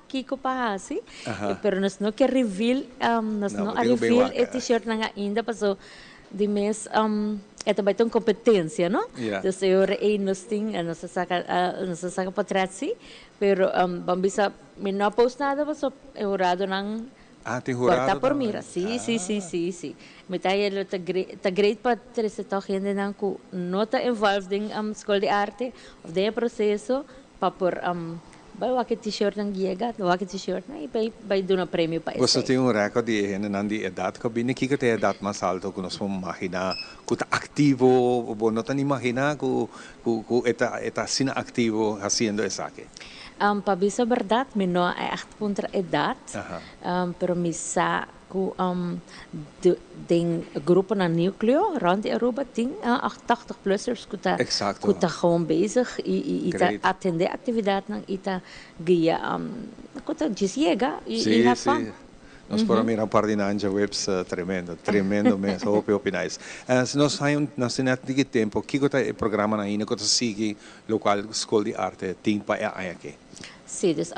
Kiko Pahasi, pero nos no que reveal nos no reveal e t-shirt na ainda passou de mês ito ba itong kompetensya, no? Dus eu nos ting, nos saca patratsi, pero bambisa minna post nada ba so eurado ng jurado por mira. Sí. Metaya ta great pa trese to gente nang ku nota involved in school de arte of de proceso pa por Bakit t-shirt ng Giega, bakit t-shirt na by doon na premyo pa. Você tem recorde de nandi edad ko binikika te edad mas alto kuno smo mahina kuta aktivo bo nota ni mahina ku eta sina aktivo haciendo esake. Pabisa verdad mino ay echt contra edad. Pero misa ku ding grupo na nucleo rond Aruba ting 80-plussers kuta gewoon bezig ita atende actividad ng ita guia kuta gisiega e have fun. Nós por mim par de nanja webs tremendo mesmo hope nice. Nós temos de tempo que kuta programa na ina kuta sigi local school de arte ting pa aqui. Sim, nós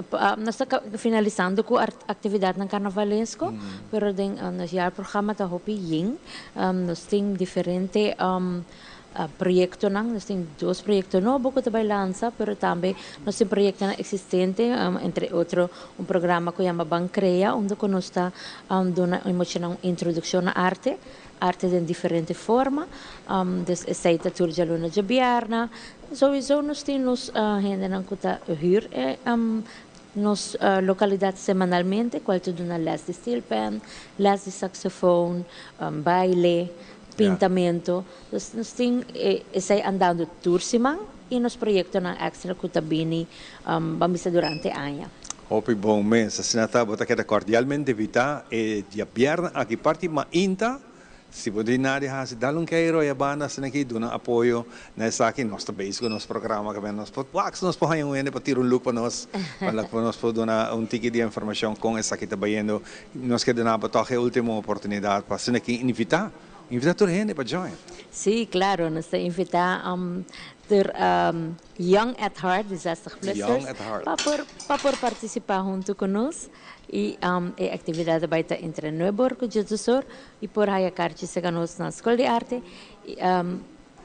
estamos finalizando com a atividade na Carnavalesco, pero no programa está hopi ying, nós temos diferente proyecto nós temos dois proyectos novos que também lança, pero também nós temos proyecto existente, entre outros programa que chama Bancreia, onde nós está dando uma introdução à arte de diferente forma, essa turja luna Jabiarna, sowieso nós temos gente que huur nos localidade semanalmente, qual tudo na les de steel pen, les de saxofoon, baile, pintamento, nós temos essa andando tursimang e nos proyecto na extra kutabini bamisa durante año. Hopi bom mês, assinata bota que cordialmente invita e Jabiarna aqui parte mainta. Se você não há se dar queiro e a banda se aqui dona apoio nessa aqui nós também isso nosso programa que nós podemos nós podemos ir para tirar look para nós para nós podemos dar ticket de informação com essa aqui também nós queremos dar para a última oportunidade para se aqui invitar toda a gente para join. Sim, claro, nós invitar Young at Heart, de 60-plussers, para participar junto conosco. E a atividade vai estar entre Nuevo e Jadusor e por aí a carta se ganhou na Escola de Arte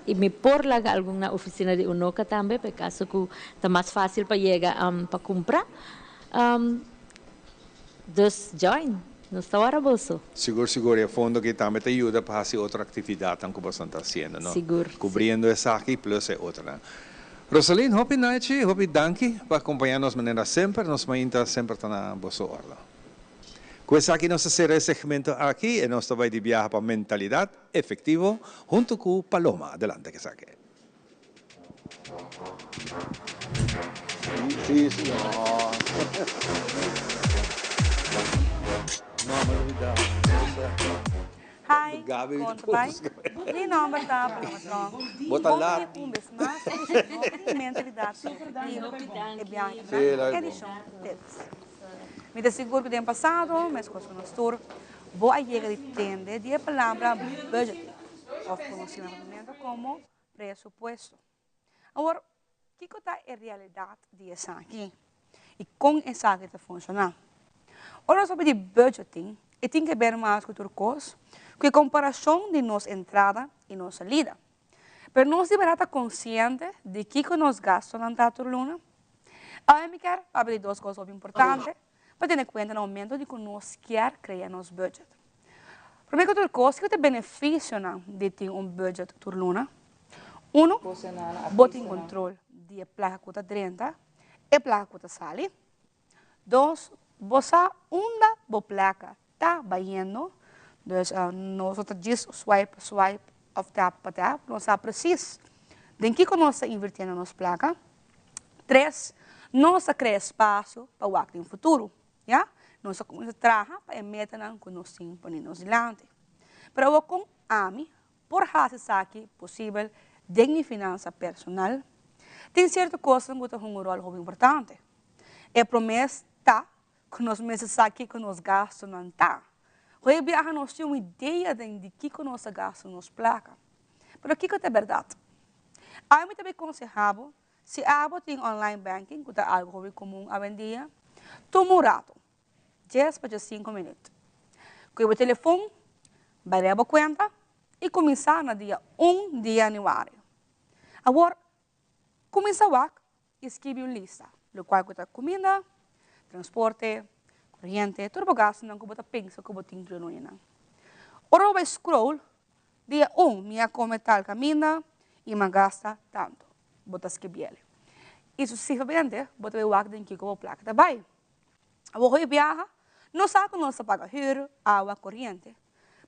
e me por lá alguma oficina de Unoca também, por caso que está mais fácil para chegar para comprar. Dus join, não está hora bolso. Seguro, e a fundo que também te ajuda para fazer outra atividade que você está fazendo, não? Seguro. Cobrindo essa aqui plus outra. Rosalyn, hopi naichi, hopi danki, para acompanhar-nos maneira sempre, nos mainta sempre está na boa orla. Coisa aqui nossa série segmento aqui, e nós vai de viajar para mentalidade efetivo, junto com Paloma. Adelante, que saque. Sim, senhor. Não, mas Hi, Gabi, conta bem? Di nomor tá, promoção. Bota lá. Vez mais, mentalidade. E bianca. Sim, lá. Edição deles. Me te seguro que tem passado, mas com o tour, vou a chegar de tende de palavra budget, ou conhecimento como presupuesto. Agora, o que é a realidade dessa aqui? E como essa aqui está funcionando? Ora, sobre de budgeting, e tem que ver mais com outras coisas, que a comparação de nossa entrada e nossa saída. Mas nós devemos estar conscientes de que nós gastamos na luna. A mim quer abrir duas coisas importantes, para ter em conta no momento de que nós queremos criar nosso budget. Primeiro, outra coisa que te beneficia de ter budget por luna. Uno, botar em controle de placa que está dentro e placa que está sali. Dois, você unda a placa está batendo. Dus nós diz swipe, of tap para tap, nós sabemos preciso de que nós estamos invertindo na nossa placa. 3, nós criamos espaço para o no futuro. Ja? Nós trabalhamos para meter que nós temos para nós adiante. Mas com AMI, por fazer isso aqui possível, de minha finança personal, tem certas coisas que têm um rol muito importante. A promessa está que nós meses aqui que nós gastamos não está. Hoje viaja nós temos uma ideia de que nós gastamos nas placas. Mas o que é verdade? A mim também aconselhava, se a tem online banking, que é algo comum hoje em dia, toma um rato, 10 para 5 minutos. Com o telefone, vai abrir a conta e começar no dia 1 de janeiro. Agora, começa a escrever uma lista, no qual está comida, transporte, corrente, tudo o gasto que você pensa que você tem que fazer. Ora, vai scroll, dia 1, minha come tal caminha e me gasta tanto. Você escreve. E sucessivamente, você vai ver que você placa também. Agora, viaja, não sabe que não se paga hyra, água, corrente.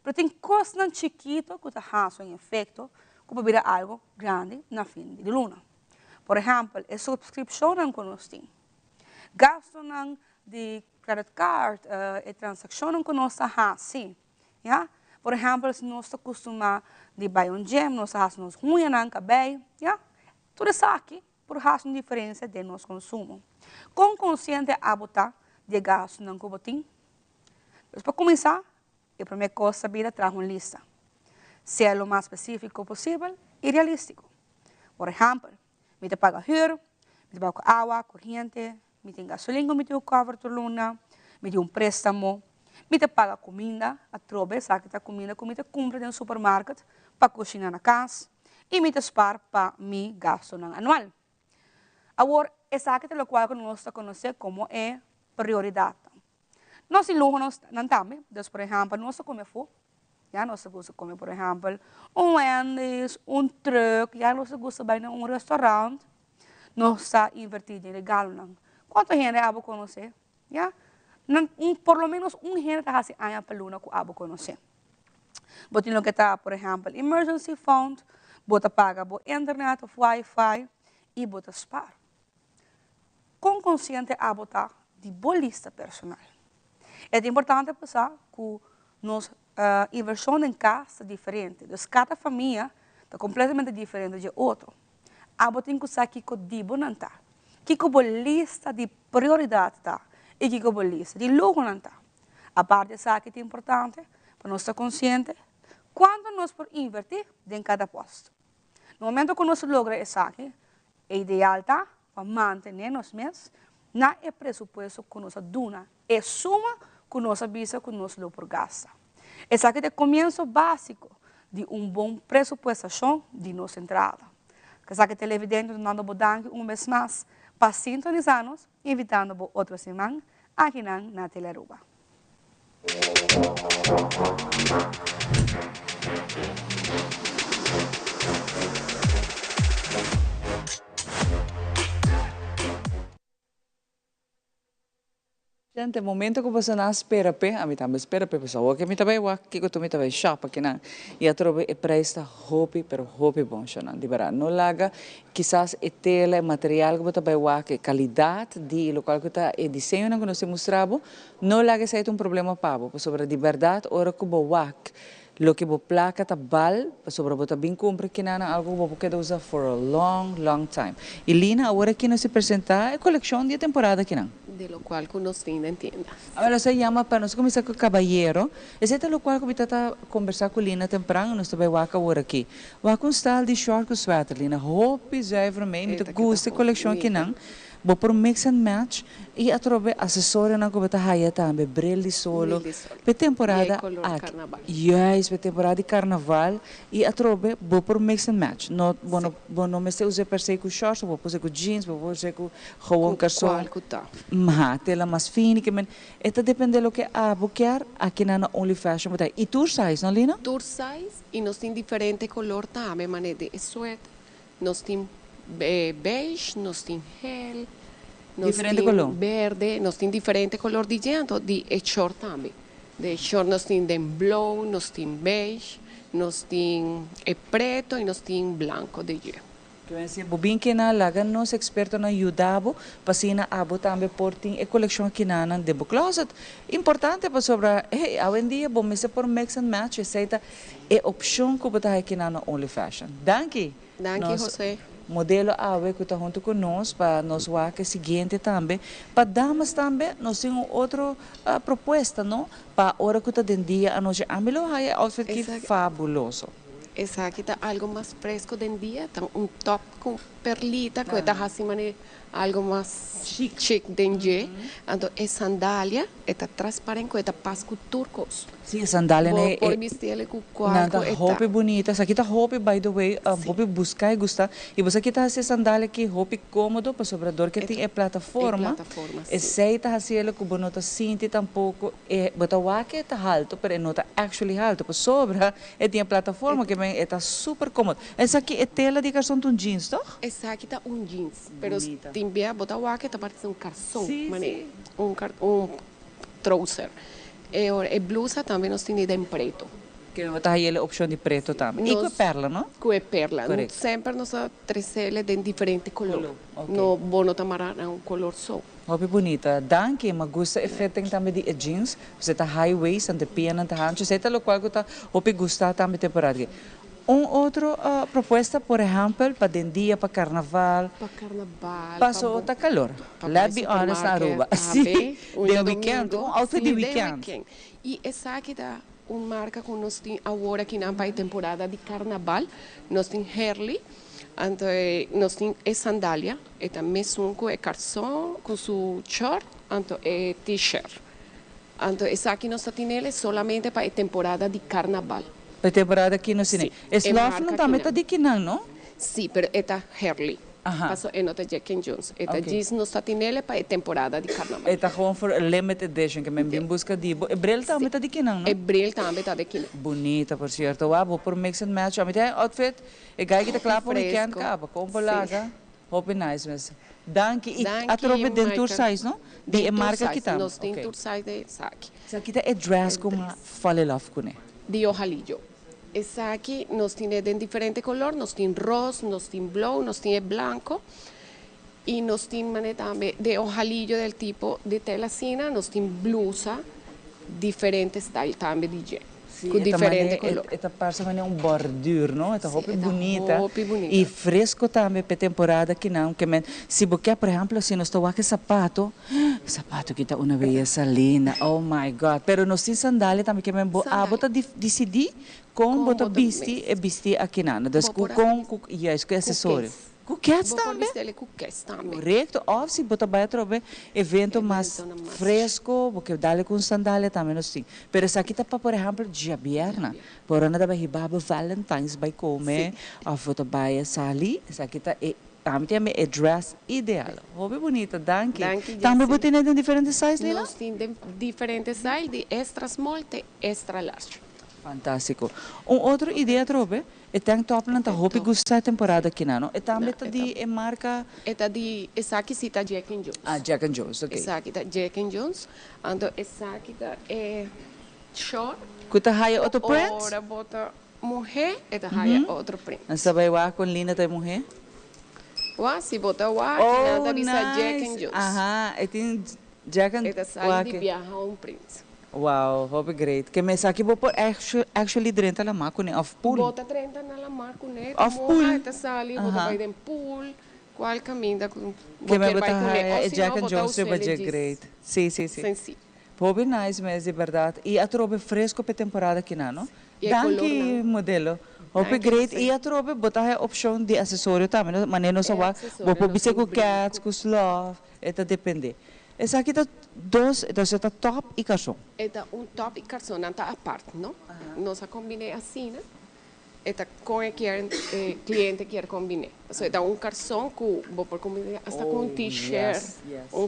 Mas tem coisas chiquitas que fazem um efeito que pode virar algo grande na fim de luna. Por exemplo, a subscrição que nós temos. Gasto de credit card, a transação que nós fazemos. Ja? Por exemplo, se nós acostumamos a comprar gem, nós fazemos unha na cabelo. Ja? Tudo isso aqui por fazer uma diferença de nosso consumo. Com consciente a botar de gasto que você tem. Para começar, a primeira coisa é trazer uma lista. Ser o mais específico possível e realístico. Por exemplo, me te paga hyra, me te paga água, corrente, me tem gasolina, me tem cover por luna, me tem préstamo, me te paga comida, a trobe, sabe que a comida que me te compra no supermercado para cozinhar na casa e me te spar para mi gasto anual. Agora, essa é o qual nós conhecemos como prioridade. Nós ilumos não também, por exemplo, nós comemos food, já nós comemos, por exemplo, Wendy's, truck, já nós gostamos de restaurante, nós invertimos em regalo. Quanto gente abo conhecer? Já? Por lo menos gente está fazendo anos para luna que abo conhecer. Você tem que estar, por exemplo, emergency fund, você paga por internet, Wi-Fi e você spara. Com consciente abo tá de boa lista personal. É importante pensar que nossa inversão em casa é diferente. Então, cada família está completamente diferente de outra. Abo tem que saber que o dibo não está. Que a lista de prioridade está e que a lista de luxo não está. A parte dessa que é importante para nós estar conscientes quando nós podemos invertir em cada posto. No momento que nós logramos isso aqui, é ideal tá, para manter nos meses na presupuesto que nós damos e suma que nós avisa que nós lo por gasta. Esse aqui é o começo básico de bom presupuestação de nossa entrada. Que sabe que televidente dando bodangue vez mais para sintonizar-nos, invitando outra semana aqui na Telearuba. Tante momento que você não espera pe, a mim também espera pe, pessoal, que me também wa, que tu me também shop aqui não. E a trobe é preço hopi, pero hopi bom chana, de verdade. Não laga, quizás é tela, é material que você também wa, que qualidade de local que tá, é desenho não que nós mostramos, não laga se é problema pabo, sobre de verdade, ora que bo wa, lo que bo placa tá bal, sobre bo tá bem compra que nana algo bo que usa for a long time. E Lina, agora que nós se apresentar é coleção de temporada que não. De lo cual que nos tiene en tienda. Agora se chama para nós começar com o caballero. Esse é o qual que eu tá conversar com Lina temprano, nós também waka agora aqui. Waka style de short com sweater, Lina. Hope já é vermelho, me gusta a coleção que não. Vou por mix and match e a trobe acessório na que haia também, brilho solo. Pe temporada yes, pe temporada de carnaval e a trobe vou por mix and match. Não, não me sei usar per se com shorts, vou pôr com jeans, vou pôr com gewoon calção. Mas tela mais fina que men. Eta depende do que a buquear aqui na Only Fashion botai. E tour size, não Lina? Tour size e nós tem diferente color também, mané de sweat. Nós tem beige, nós tem gel, diferente color, verde, nós tem diferente color de gento de short também. De short nós tem de blue, nós tem beige, nós tem preto e nós tem branco de gel. Se bobin que na laga nos experto na ayudabo pasina abo também porting e coleção que na de book closet importante para sobre hey hoje em dia bom me se por mix and match aceita é opção que botar aqui na Only Fashion. Danke José. Modelo AWE que está junto conosco para nós o seguinte também para damas também nós temos outra proposta não para hora que está dentro dia a nós amelo é outfit que fabuloso. Essa aqui está algo mais fresco de dia, tá top com perlita, que está assim algo mais chic de dia. Então é sandália, está transparente, que está pasco turcos. Sim, sandália né? Por vestir com quadro. Nada roupa bonita, essa aqui tá roupa by the way, roupa buscar e gostar. E você aqui tá essa sandália aqui roupa cômodo para sobrador que tem plataforma. Essa tá assim ela com bonota cinta tampouco é bota waque tá alto, pero não tá actually alto, para sobra é tem plataforma que bem está super cômodo. Essa aqui é tela de calção de jeans, tá? Essa aqui tá jeans, pero tem bem bota waque tá parecendo calção, mané, trouser. E blusa também nós temos em preto. Que não está aí a opção de preto também. E com perla, não? Com perla. Sempre nós trazemos de diferente color. Não vamos tomar color só. Roupa bonita. Danke, mas gosta efeito também de jeans. Você está high waist, ante piano, ante hancho. Você está o qual está roupa gostar também temporada. Outra proposta, por exemplo, para den dia, para carnaval. Para carnaval. Passou outra calor. Let's be honest, na Aruba. Sim, de weekend, outfit de weekend. E essa aqui dá uma marca que nós temos agora aqui na temporada de carnaval. Nós temos Hurley, então nós temos sandália, e também com calção, com seu short, então é t-shirt. Então essa aqui nós temos solamente para a temporada de carnaval. A temporada aqui no cinema. Esse loft não também está de Kinan, não? Sim, mas é Hurley. Passou é nota Jack Jones. É jeans não está nele para a temporada de carnaval. É gewoon for limited edition que me bem busca de. E Bril também está de Kinan, não? E Bril também está de Kinan. Bonita, por certo. Vou por mix and match. A minha outfit é gai que está claro para o weekend capa. Como laga. Hope nice mesmo. Danke. E a tropa de tour size, não? De marca que está. Nós temos tour size de saque. Essa aqui é dress como fall in love com ele. De ojalillo. Essa aqui nós temos de diferente color, nós temos rosa, nós temos blue, nós temos branco e nós temos também de ojalillo del tipo de tela sina, nós temos blusa, diferente style também de gel, com diferente color. Esta parte é bordure, não? Esta roupa bonita e fresco também para temporada que não, que se você, por exemplo, se nós estamos aqui sapato que está uma beleza linda, oh my God, pero nós temos sandália também que bota decidir com bota vestir aqui não, com acessórios. Cuquetes também. Correto. Ou se botar vai trocar evento mais fresco, porque dá com sandália também nós temos. Mas essa aqui está para, por exemplo, dia vierna. Por ano da barribaba Valentine's vai comer, ou botar vai sair. Essa aqui está também é dress ideal. Roupa bonita, danke. Também botar em diferentes sizes, Lila? Nós temos diferentes sizes, de extra small e extra large. Fantástico. Outra ideia, trobe, é tank top na hopi gusta temporada aqui, não? É também de marca... Essa aqui está Jack and Jones. Ah, Jack and Jones, ok. Essa aqui está Jack and Jones. Então, essa aqui é short. Kuta haya outro print? Ora, bota mulher, esta haya outro print. Ang sabay wa com linda tayo mulher? Wa, se bota wa, Oh, nada bisa nice. Jack and Jones. Aha, ito yung Jack and Esta sai de viajar um print. Wow, hope great. Que me aqui vou por actually dentro da máquina of pool. Bota 30 na máquina. Of pool. Esta sali, bota vai dentro pool. Qual caminho da com Que me bota é Jack and Jones, é budget great. Sim, sim, sim. Sensi. Hope nice, mas de verdade. E a trobe fresco para temporada aqui, não? Danke modelo. Hope great. E a trobe bota a opção de acessório também, mas não só vou por bice com cats, com sloth, eta depende. Essa aqui tá então está top e calção. Esta top e calção não tá a parte, não? Nós combinei assim, né? Esta com o cliente quer combinar. So, esta calção que vou por combinar hasta com t-shirt,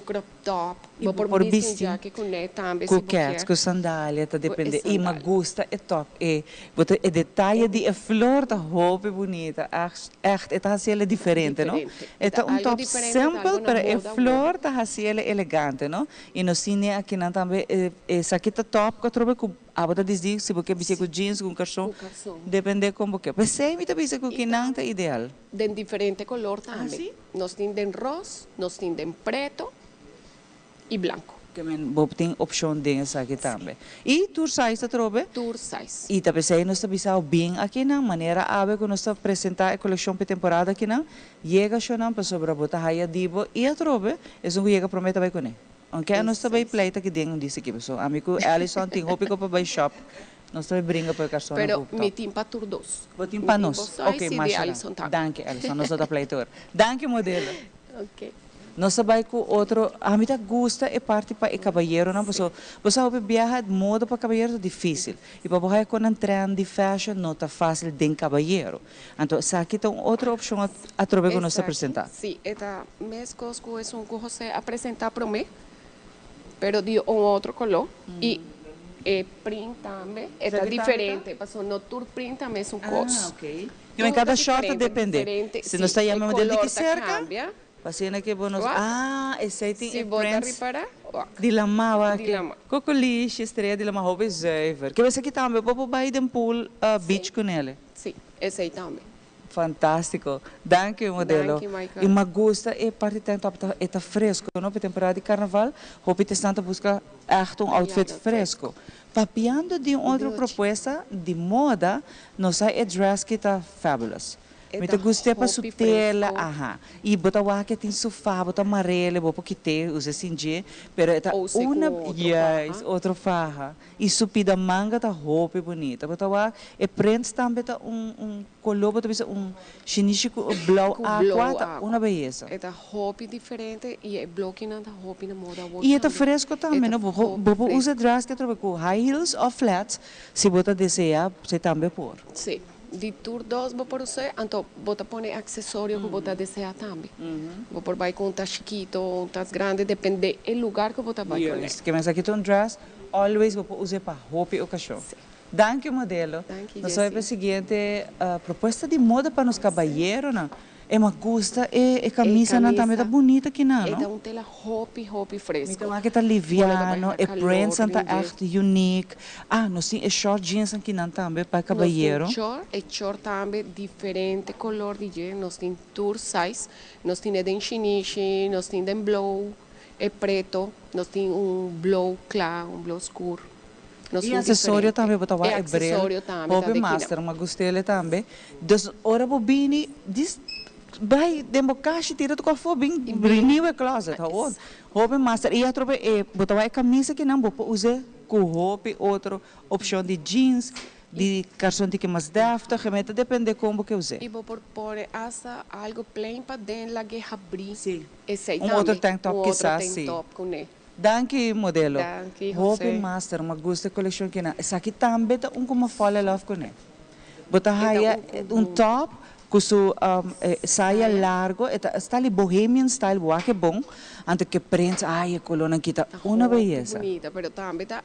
crop top, vou por business jacket com também. Com cats, com sandália, tá depende. E me gusta é top. E detalhe de flor tá roupa bonita. Echt, esta assim é diferente, não? Esta top simple, pero é flor tá assim é elegante, não? E no cine aqui não também essa aqui tá top, que eu trouxe com a bota diz se você bice com jeans, com calção, depende como que. Mas sempre tá bice com que não tá ideal. De diferente color também. Nós temos de rosa, nós temos de preto e branco. Que men tem opção dessa aqui também. E tour size trobe? Tour size. E também sei nós bisa bem aqui na maneira ave que nós apresentar a coleção para temporada aqui na chega chonam para sobre botar haia dibo e a trobe é um chega prometa vai com ele. Aunque nós também pleita que dentro disse aqui pessoal. Amigo Alison tem roupa para vai shop. Nós também brinca para cartão. Pero me tem para tour dos. Vou tem para nós. Ok, mas danke Alison, nós da pleitor. Danke modelo. Ok. Nós sabemos que outro, a mim gosta é parte para o cavalheiro, não? Você sabe viajar de moda para cavalheiro é difícil. E para viajar com um trend de fashion não está fácil de cavalheiro. Então, aqui tem outra opção a trocar que nós apresentar. Sim, esta mesma coisa é um que você apresentar para mim, pero de outro color. E print também, é diferente. Passou no tour print também é um coisa. Ah, ok. E em cada short depende. Se nós está chamando modelo de cerca, pasina que bonus. Ah, esse tem se bota reparar. De lama, cocoliche, estreia de lama, roupa zuiver. Que você aqui também, vou para ir pool beach com ele. Sim, esse aí também. Fantástico. Danke, modelo. E me gusta é parte tanto é fresco, não? Para temporada de carnaval, roupa testando busca echt outfit fresco. Papiando de outra proposta de moda, nós é dress que está fabulous. Me gostei para sutela, aha. E bota que tem sofá, bota amarelo, bota que tem, usa assim dia, pero é outra farra. E supida manga tá roupa bonita. Bota é prende também tá color, bota chinichi com blau aqua, uma beleza. É roupa diferente e é bloco na roupa na moda. E é fresco também, não? Bobo usa dress que troca com high heels ou flats, se bota desejar, você também pôr. Sim. De tour 2 vou por você, então vou pôr acessório que vou desejar também. Vou pôr vai com tá chiquito, um tá grande, depende do lugar que vou vai com ele. Que mas aqui tem dress, always vou usar para roupa e ocasião. Danke modelo. Nós vamos para a seguinte proposta de moda para os cavalheiros, não? É uma custa e camisa não também tá bonita aqui não? É um tela roupa fresca. Então aqui tá liviano, é prints tá echt unique. Ah, nós tem short jeans aqui não também para cavalheiro. Short também diferente color de jeans, nós tem tour size, nós tem de chinichi, nós tem de blow, é preto, nós tem blow claro, blow escuro. E acessório também, botar o acessório também. Hobby master, uma gostei também. Dus ora bobini, vai demo caixa tira do cofre bem renew a closet roupa master e a tropa botar a camisa que não vou usar com roupa outra opção de jeans de calção que mais defta remeta depende como que use e vou pôr essa algo plain para dentro la guerra abrir sim outro tank top que sim Danke modelo roupa master uma gosta coleção que não essa aqui também tá como follow love com ele botar top com su saia largo, está ali bohemian style, que bom, antes que prensa, ai, a coluna kita, uma beleza. Bonita, pero também tá,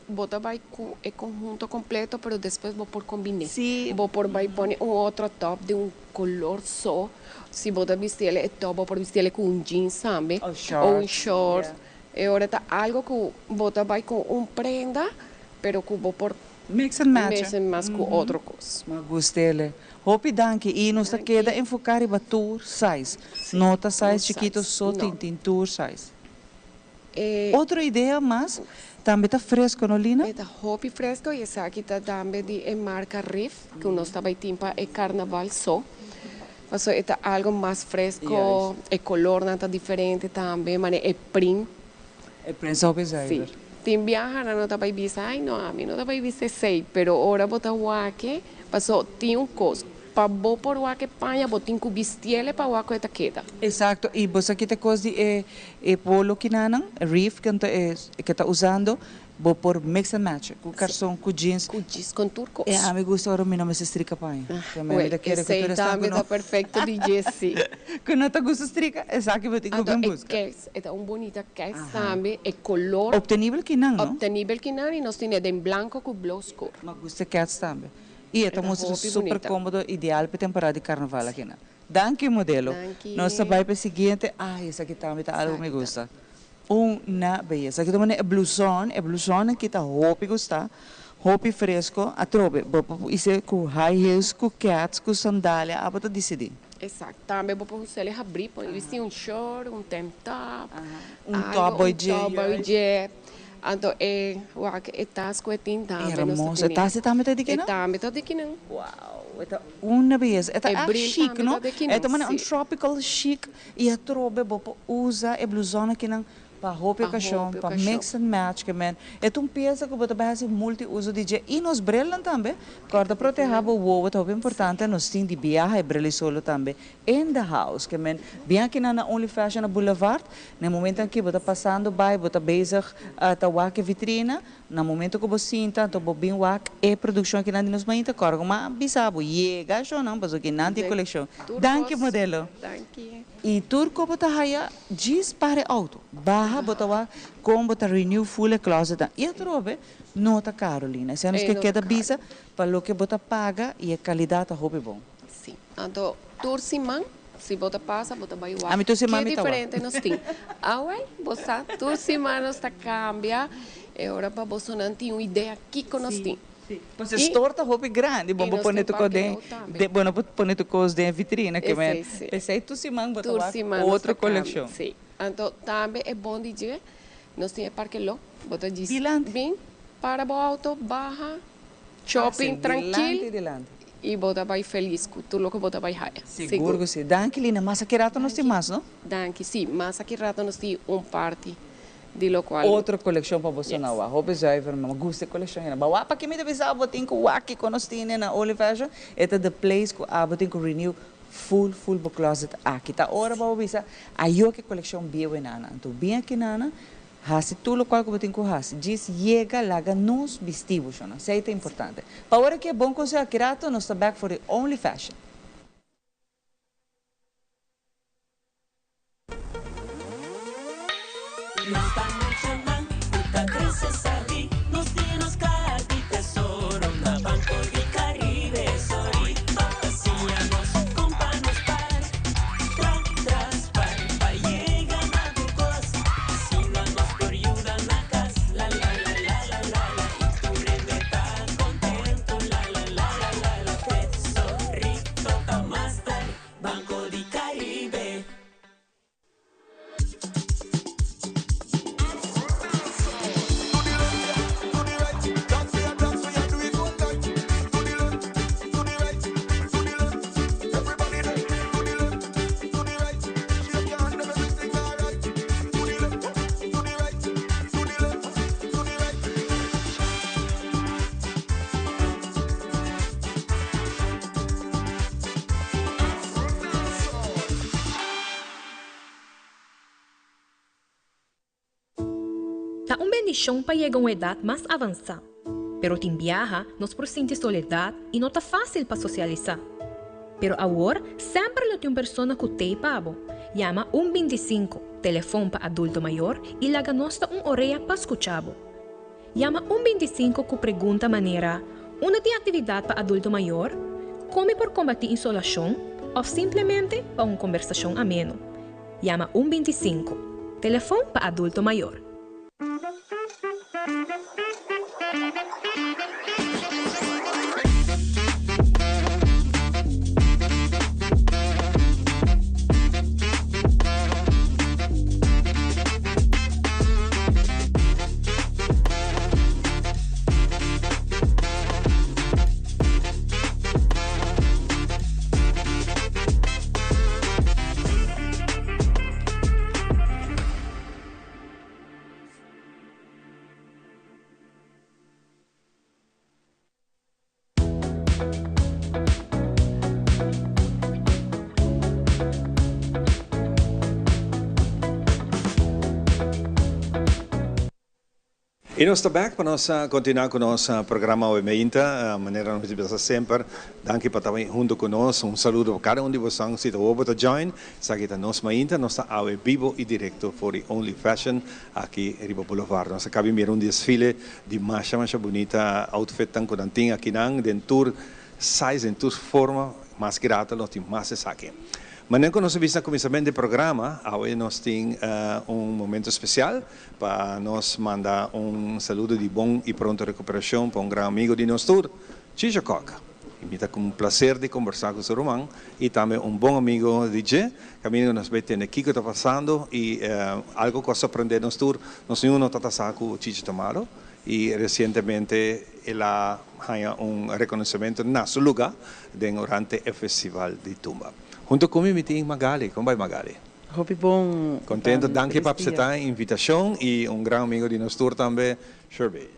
bota vai com é conjunto completo, pero depois vou por combinar. Sim. Vou por vai pôr outro top de color só. Se bota vestir ele top, vou por vestir ele com jeans, sabe? Ou short. E agora tá algo que bota vai com prenda, pero que vou por mix and match. Mix and match com outra coisa. Mas gostei. Hope danke. E nós queda enfocar em tour size. Nota size chiquito só tem tour size. Outra ideia, mas também está fresco, não, Lina? Está hopi fresco e essa aqui está também de marca Riff, que nós estava timpa é carnaval só. Mas é algo mais fresco, é color não está diferente também, mas é print. É print só pesado. Sim. Tem viajar não está para visa, ai não, a mim não está para visa sei, pero ora bota wake, passou tem coisa. Para bo por wake panha, botin ku bistiele para wake eta queda. Exato. E você aqui tem coisa de polo que nanang, Riff que está usando. Vou por mix and match, com calção, com jeans. Com jeans, com turcos. A mim gosta agora, não me se estrica pai. Esse também está perfeito de Jessie. Que não te gosta estrica, é só que eu tenho que buscar. É um bonita case também, é color. Obtenível que não, não? Obtenível que não, e nós temos em branco com blue escuro. Mas gosta cats também. E é uma super cômodo, ideal para temporada de carnaval aqui, né? Danke, modelo. Nós vai para o seguinte, esse aqui também está algo que me gusta. Una beleza. Aqui também é blusão que está roupa gostar, roupa fresco, a trobe, isso é com high heels, com cats, com sandália, a bota decidir. Exato. Também vou usar ele abrir, vestir short, tank top, cowboy jet. Então é tasco também. Hermoso. Tasco também está de que não? Também está de que não. Uau. É uma beleza. É chique, não? É também tropical chic e a trobe usa é blusão que não. Para roupa e caixão, para mix and match, que man. É peça que você vai fazer multi-uso de dia. E nos brilham também. Corda proteger o ovo, é importante. Nós temos de viajar e brilhar solo também. In the house, que man. Bem aqui na Only Fashion Boulevard, no momento em que você está passando, você está bezig, está wak vitrina. No momento que você sinta, então você bem wak, é produção que nós mainta corda. Mas bisabo, chega, já não, mas o que não tem coleção. Danke, modelo. Danke. E turco bota raia jeans para auto. Barra bota wa com bota renew full closet. E a trobe nota Carolina. Se que queda bisa para o que bota paga e a qualidade roupa bom. Sim. Então, turciman, se bota passa, bota vai wa. A mim turciman que diferente nós tem. Ué, você turciman nós tá cambia. É hora para você não ter uma ideia aqui que nós tem. Mas é torta roupa grande, bom para pôr tu coisa de vitrina que vem. Pensei tu se manda botar outra coleção. Sim. Então também é bom dizer, nós temos parque lá, bota diz bem para o auto, barra, shopping tranquilo. E bota vai feliz com tudo que bota vai raia. Seguro que sim. Danke, Lina, mas aqui rato nós temos, não? Danke, sim, mas aqui rato nós temos party. De lo qual outra coleção para você na roupa já ver mas gosta de coleção na bawa para que me deve saber botin com waki que nós temos na Only Fashion é the place que a botin com renew full closet aqui tá hora para você aí que coleção bem nana então bem aqui nana hasi tudo qual que botin com hasi diz chega laga nos vestimos não sei é importante para hora que é bom conseguir aqui rato nós está back for the Only Fashion. Tá uma bendição para chegar a uma idade mais avançada. Pero tem viaja, nos por sentir soledade e não tá fácil para socializar. Pero agora, sempre tem uma pessoa que tem pabo. Llama 125, telefone para adulto maior, e laga nosta orelha para escuchabo. Llama 125 que pergunta maneira, uma tem atividade para adulto maior, come por combater insolação, ou simplesmente para uma conversação ameno. Llama 125, telefone para adulto maior. E nós estamos back para nós continuar com o nosso programa OMEINTA, maneira nós estamos sempre. Danke para estar junto conosco. Um saludo para cada um de vocês que está para join. Sabe que nós OMEINTA, nós estamos ao vivo e direto for the Only Fashion aqui em Riba Boulevard. Nós acabamos de ver desfile de marcha bonita, outfit tão codantinho aqui nang, den tour size, den tour forma, mais grata, nós temos mais aqui. Mas quando nós vimos no começamento do programa, hoje nós temos momento especial para nós mandar saludo de bom e pronta recuperação para grande amigo de nós todos, Chicho Coca. Me dá com prazer de conversar com o seu irmão e também bom amigo DJ, que nós vemos aqui que está passando e algo que surpreende nós todos, nós não está passando com o Chicho Tamaro e recentemente ela ganha reconhecimento na seu lugar durante o Festival de Tumba. Junto comigo tem Magali. Como vai, Magali? Hope bom. Contento, danke para aceitar a invitação e grande amigo de nós também, Shirley.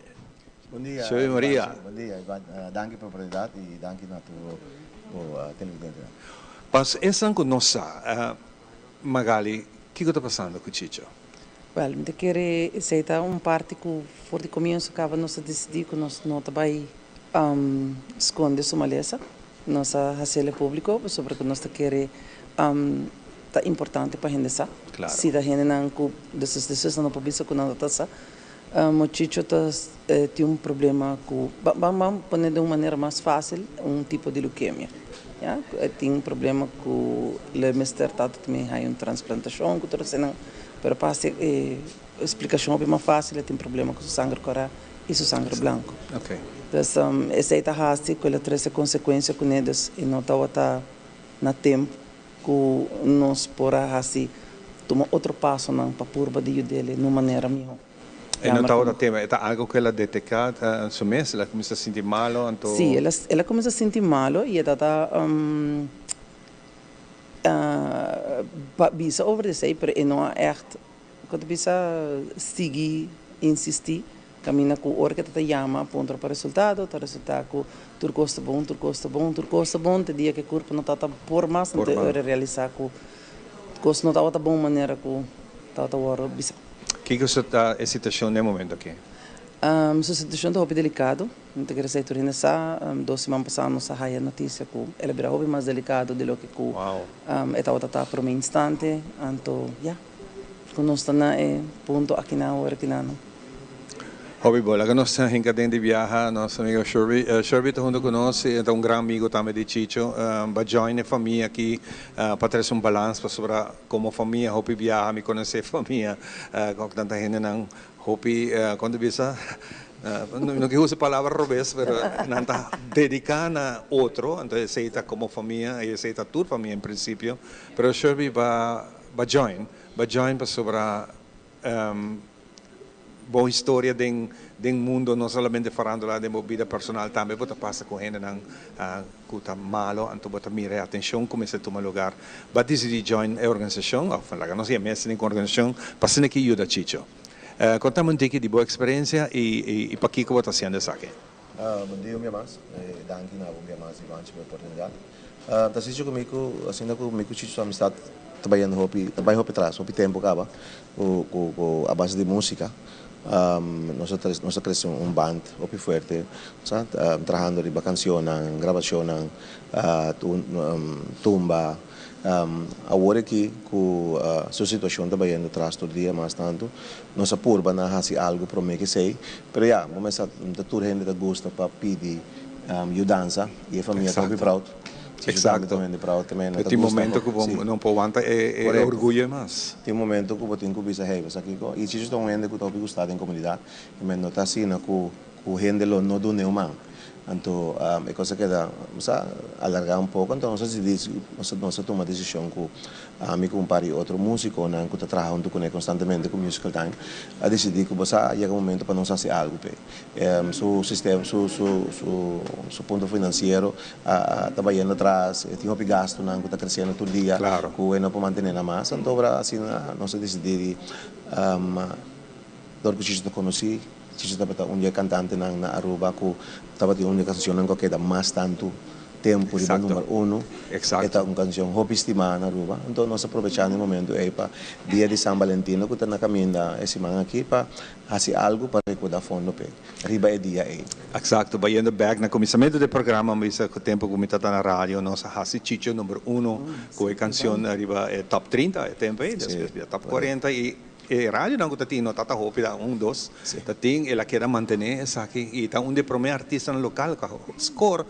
Bom dia. Shirley Maria. Bom dia, Ivan. Danke pela oportunidade e danke na tua televidência. Mas essa com nós, Magali, o que está passando com o Chicho? Well, eu quero aceitar parte que, por de começo, acaba nós decidir que nós não vai esconder sua maleza. Nossa racela público sobre que nós queremos tá importante para a gente saber. Claro. Se a gente não dessas decisões não pode ser que não está o Chicho tem problema com vamos pôr de uma maneira mais fácil tipo de leucemia. Yeah? Tem problema com o mister também tem transplantação que trouxe não, para passar explicação bem mais fácil tem problema com o sangue coral e o sangue branco. Okay. Então, essa é a razão que ela traz consequência com eles e não está na tempo que nós podemos tomar outro passo para pôr de dele de uma maneira melhor. E não está o tema, é algo que ela detecta no mês, ela começa a sentir mal? Então... Sim, ela começa a sentir mal e ela está bisa over de zij, maar não é echt, quando bisa seguir, insistir, caminha com o que te chama, ponto para resultado, tá resultado com tudo custa bom, te dia que o corpo não está por mais, não te realizar com custa não está bom maneira com tá hora bisa. Que está a situação no momento aqui? A situação está bem delicada, não te quero dizer tudo isso, 2 semanas passadas nós a notícia que ela virá bem mais delicado do que o está por um instante, então, já, quando nós estamos no ponto aqui na hora que não. Hobby bola, que nós estamos de viajar, nosso amigo Shirley está junto conosco, é grande amigo também de Chicho, vai join a família aqui, para ter balanço sobre como família, hobby viaja, me conhecer a família, com tanta gente não, hobby, quando bisa, não que use a palavra robês, mas não está dedicada a outro, então aceita como família, e aceita toda a família em princípio, mas Shirley vai join para sobre boa história do mundo, não somente falando lá de vida personal, também você passa com gente que está malo, então você mira a atenção, começa a tomar lugar. Mas decidi join a organização, ou falar, não sei, mas em organização, para que ajuda Chicho. Contamos um pouco de boa experiência e para que você está fazendo isso aqui. Bom dia, minha mas, danke na minha mas Ivan pela oportunidade. Tá assistindo comigo, assim comigo Chicho amistade trabalhando hopi atrás, hopi tempo acaba, com a base de música. nós crescemos um band opi fuerte, sabe? Trabajando riba canción, grabación, tumba. Agora aqui com a sua situação também indo atrás todo dia mais tanto, nossa purba na fazer algo para mim que sei, mas já, vamos a toda gente que gosta para pedir ajudança e a família está bem proud. Exacto. Tem momento que não pode aguentar é orgulho mais. Tem momento que tem que bisa hey, aqui e se estão gente que está gostado em comunidade, e me nota assim na que gente lo não do neuman. Então, é coisa que dá, alargar um pouco, então nós toma a decisão que me compare outro músico, não que está trabalhando constantemente com musical time, a decidir que você chega um momento para nós fazer algo, seu sistema, seu ponto financeiro está indo atrás, tem um gasto não que está crescendo todo dia, que não pode manter na massa, então assim nós decidir do que eu conheci. Cici dapat dia cantante na Aruba ku dapat yung canción que queda mais tanto tempo di número 1. Esta uma canção hobbyísima na Aruba. Então nós aproveitamos o momento aí para dia de São Valentino que está na caminho esse manhã aqui para fazer algo para recordar fundo pe. Riba é dia aí. Exacto, bayendo back na começamento do programa, mas o tempo que está na rádio, nós hasi Chicho número 1 com a canção riba top 30, é tempo aí, depois top 40 e rádio não está tendo tata hopi da 1, 2 tating ela quer manter essa aqui e tá onde primeiro artista no local que score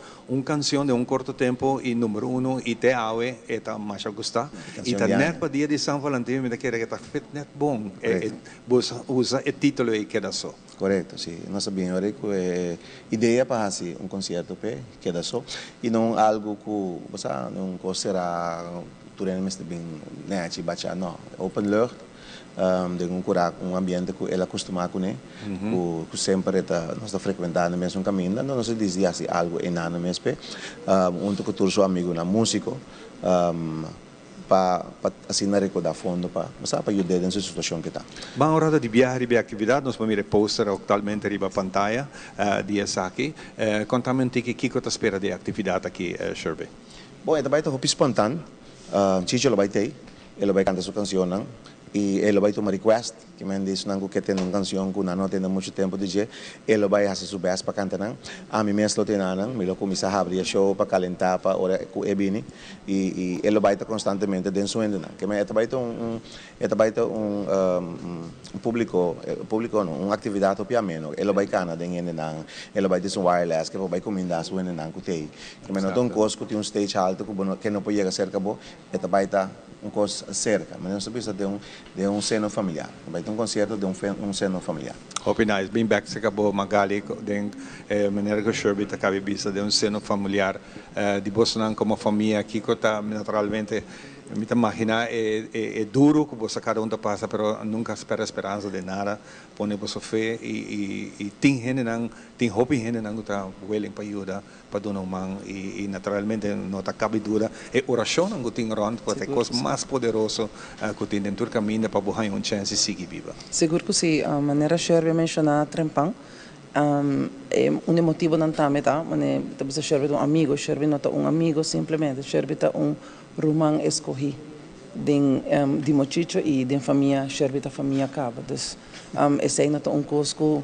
canção de curto tempo e número 1 e te awe eta mais gusta e tá net para dia de São Valentim me quer que tá fit net bom usa o título e queda só. Correto, sim. Nós sabemos que ideia para fazer concerto pe queda só e não algo que você não considera turene mesmo bem né te bacha não open lucht de um ambiente que ela costuma com né que sempre está nós está frequentando mesmo caminho não nós dizia assim algo enano mesmo onde que todo seu amigo na músico para assim na recordar fundo para ajudar nessa situação que está. Bang hora de viajar e atividade nós vamos poster actualmente riba pantalla dia aqui contame que Kiko está espera de atividade aqui Sherby. Bom, é também hopi espontâneo Chicho lo vai ter ele vai cantar sua canção e ele vai tomar request que me diz não que tem uma canção que não tem muito tempo de dizer ele vai fazer seu best para cantar não a mim mesmo tem não me lo começa a abrir show para calentar para hora com ebini e ele vai estar constantemente dentro do não que me vai ter público não uma atividade para menos ele vai cantar dentro não ele vai ter um wireless que vai comandar sua não que tem que me não tem coisa que tem um stage alto que não pode chegar cerca bo ele vai estar coisa cerca mas não se precisa de seno familiar vai ter concerto de seno familiar. Hope nice, bem back se acabou Magali de maneira que Sherby está cabeça de seno familiar de Bosnan como família aqui que está naturalmente me imagina é duro que você cada passa, pero nunca espera esperança de nada, põe você fé e tem gente não tem hope gente não está willing para ajudar para donar mão e naturalmente não está cabe dura é oração não tem rond porque é coisa mais poderosa que tem dentro do caminho para buscar uma chance de seguir viva. Seguro que sim, a maneira Sherby mencionar trempang é motivo não tá meta, mas talvez Sherby é amigo, Sherby não tá amigo simplesmente, Sherby tá rumang escolhi de mochicho e de família Sherby da família Cava, dus esse aí não tá coisa que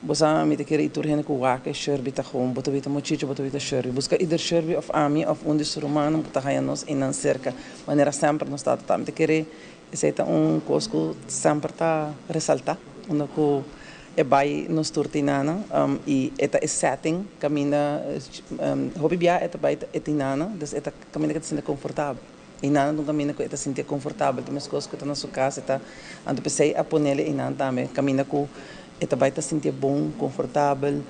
você me te quer ir turhene com o que Sherby tá com, boto vita mochicho, boto vita Sherby, busca either Sherby of ami of undis rumano que tá nos e não cerca, maneira sempre não está tá me te querer esse aí tá coisa que sempre tá ressalta, onde que é vai nos turtinana e eta setting camina hobby bia eta vai etinana dus eta camina que te sente confortável e nada não camina que te sente confortável mas coisas que tá na sua casa eta ando pensei a ponele e nada também camina que eta vai te sentir bom confortável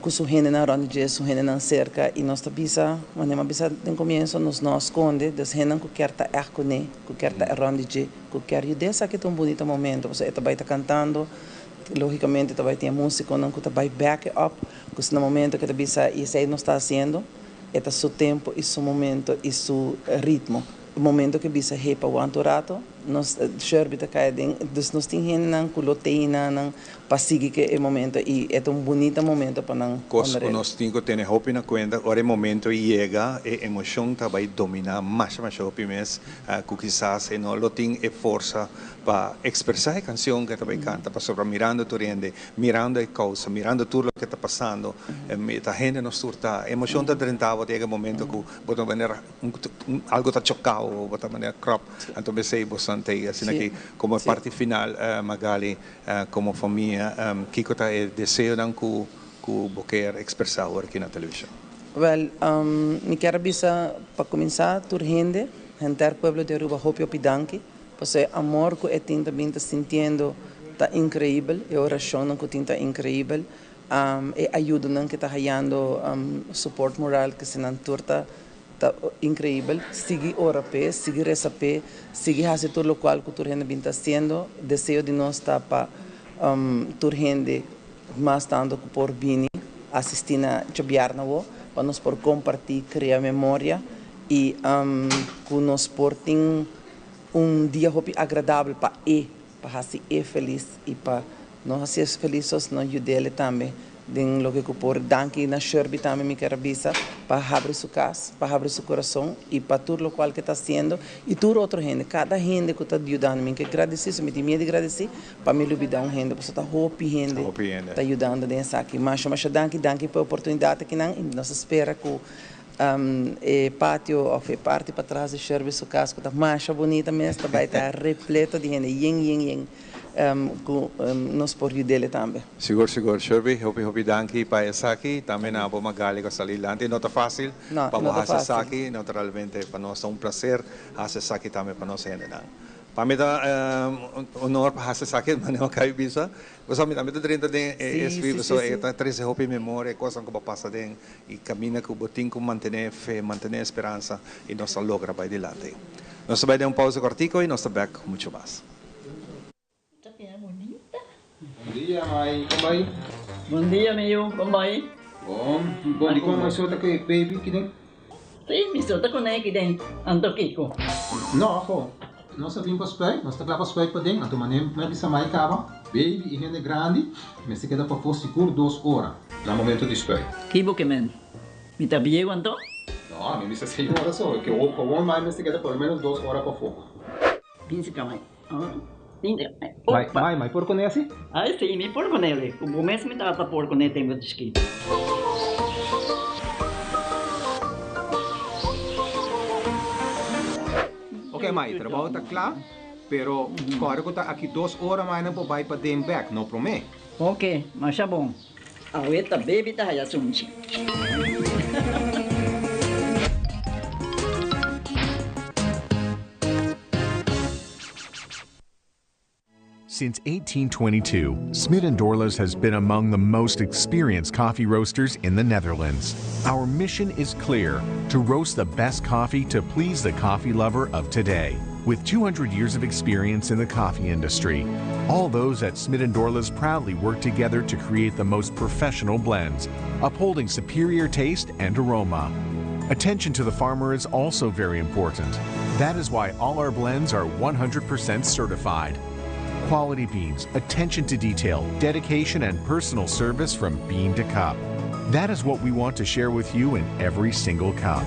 com sua renda na ronde sua renda na cerca e nós tabisa mas nem bisa no começo nos esconde dus renda que quer tá ercone que quer tá ronde que quer ajudar sa que tão bonito momento você eta vai tá cantando logicamente também tem música não que também back up que no momento que também isso aí não está fazendo é seu tempo e seu momento e seu ritmo o momento que bisa repa o anturato nós sherbita kaya din, dus nós tinha nang kuloteina nang pasigi que é momento e é um bonito momento para nang Coisa que nós temos que ter hope na conta, ora momento chega, a emoção tá vai dominar mais hope mês, que quizás não lo tem força para expressar a canção que tá vai canta, para sobre mirando tu rende, mirando a causa, mirando tudo o que está passando, a gente nos surta, a emoção tá drentava chega momento que bota maneira algo tá chocado, bota maneira crop, então pensei bastante assim aqui como parte final, Magali, como família Kiko tá desejo não que quer expressar aqui na televisão. Well, me quero bisa para começar tur gente pueblo de Aruba hope opidanki, porque amor que tem também tá sentindo tá incrível, e oração não que tem tá incrível, e ajuda não que tá ganhando support moral que se não turta tá incrível, sigue ora pe, sigue reza pe, sigue fazer tudo o qual que tur gente bem tá sendo, desejo de nós tá para tur gente mais tanto por vir assistir na Jabiarna para nós por compartilhar, criar memória e que nós por ter dia agradável para ser feliz e para nós ser felizes nós ajudar também den lo que por danke na Sherby também me quero avisar para abrir sua casa, para abrir seu coração e para tudo o qual que está sendo e tudo outro gente, cada gente que está ajudando me que agradecer, me tem medo de agradecer para me olvidar gente, porque está hope gente está ajudando nessa aqui, mas danke pela oportunidade que não nós espera que pátio ou parte para trás de Sherby sua casa que está mais bonita mesmo, vai estar repleto de gente, yeng nós por ajudar também. Seguro, Sherby, hope danke para essa aqui, também na boa Magali com salilante, não está fácil, para fazer aqui, naturalmente para nós é prazer fazer essa aqui também para nós ainda não. Para mim é honor para fazer essa aqui, mas não cai bisa, você me também dentro de escrever, só é trazer hope memória, coisa que vai passar dentro e caminha que o botim com manter fé, manter esperança e nós logra para adiante. Nós vai dar pausa cortico e nós back com muito mais. Bom dia, Mai. Como vai? Bom dia, meu. Como vai? Bom. Bom, di ko may suota kay baby kini? Sim, me suota ko na aqui dentro. Ando Kiko. No, ako. Nós vim para spray, nós tá para spray para dentro. Então, manem, me bisa mai kaba. Baby, e rende grande, me se queda para pôr seguro 2 horas. No momento de spray. Kibo que men. Me tá bem quanto? No, me bisa 6 horas só. Que o bom mais me se queda por menos 2 horas para fogo. Pinse ka mai. Mai, por con esse? Ah, sim, me por con ele. O momento me trata por con ele tenho escrito. Ok, Mai, trabalho está claro, pero agora que está aqui 2 horas mais não vai para dem back, não promete? Ok, mas é bom. A ueta baby tá já sunchi. Since 1822, Smit & Dorlas has been among the most experienced coffee roasters in the Netherlands. Our mission is clear: to roast the best coffee to please the coffee lover of today. With 200 years of experience in the coffee industry, all those at Smit & Dorlas proudly work together to create the most professional blends, upholding superior taste and aroma. Attention to the farmer is also very important. That is why all our blends are 100% certified. Quality beans, attention to detail, dedication, and personal service from bean to cup. That is what we want to share with you in every single cup.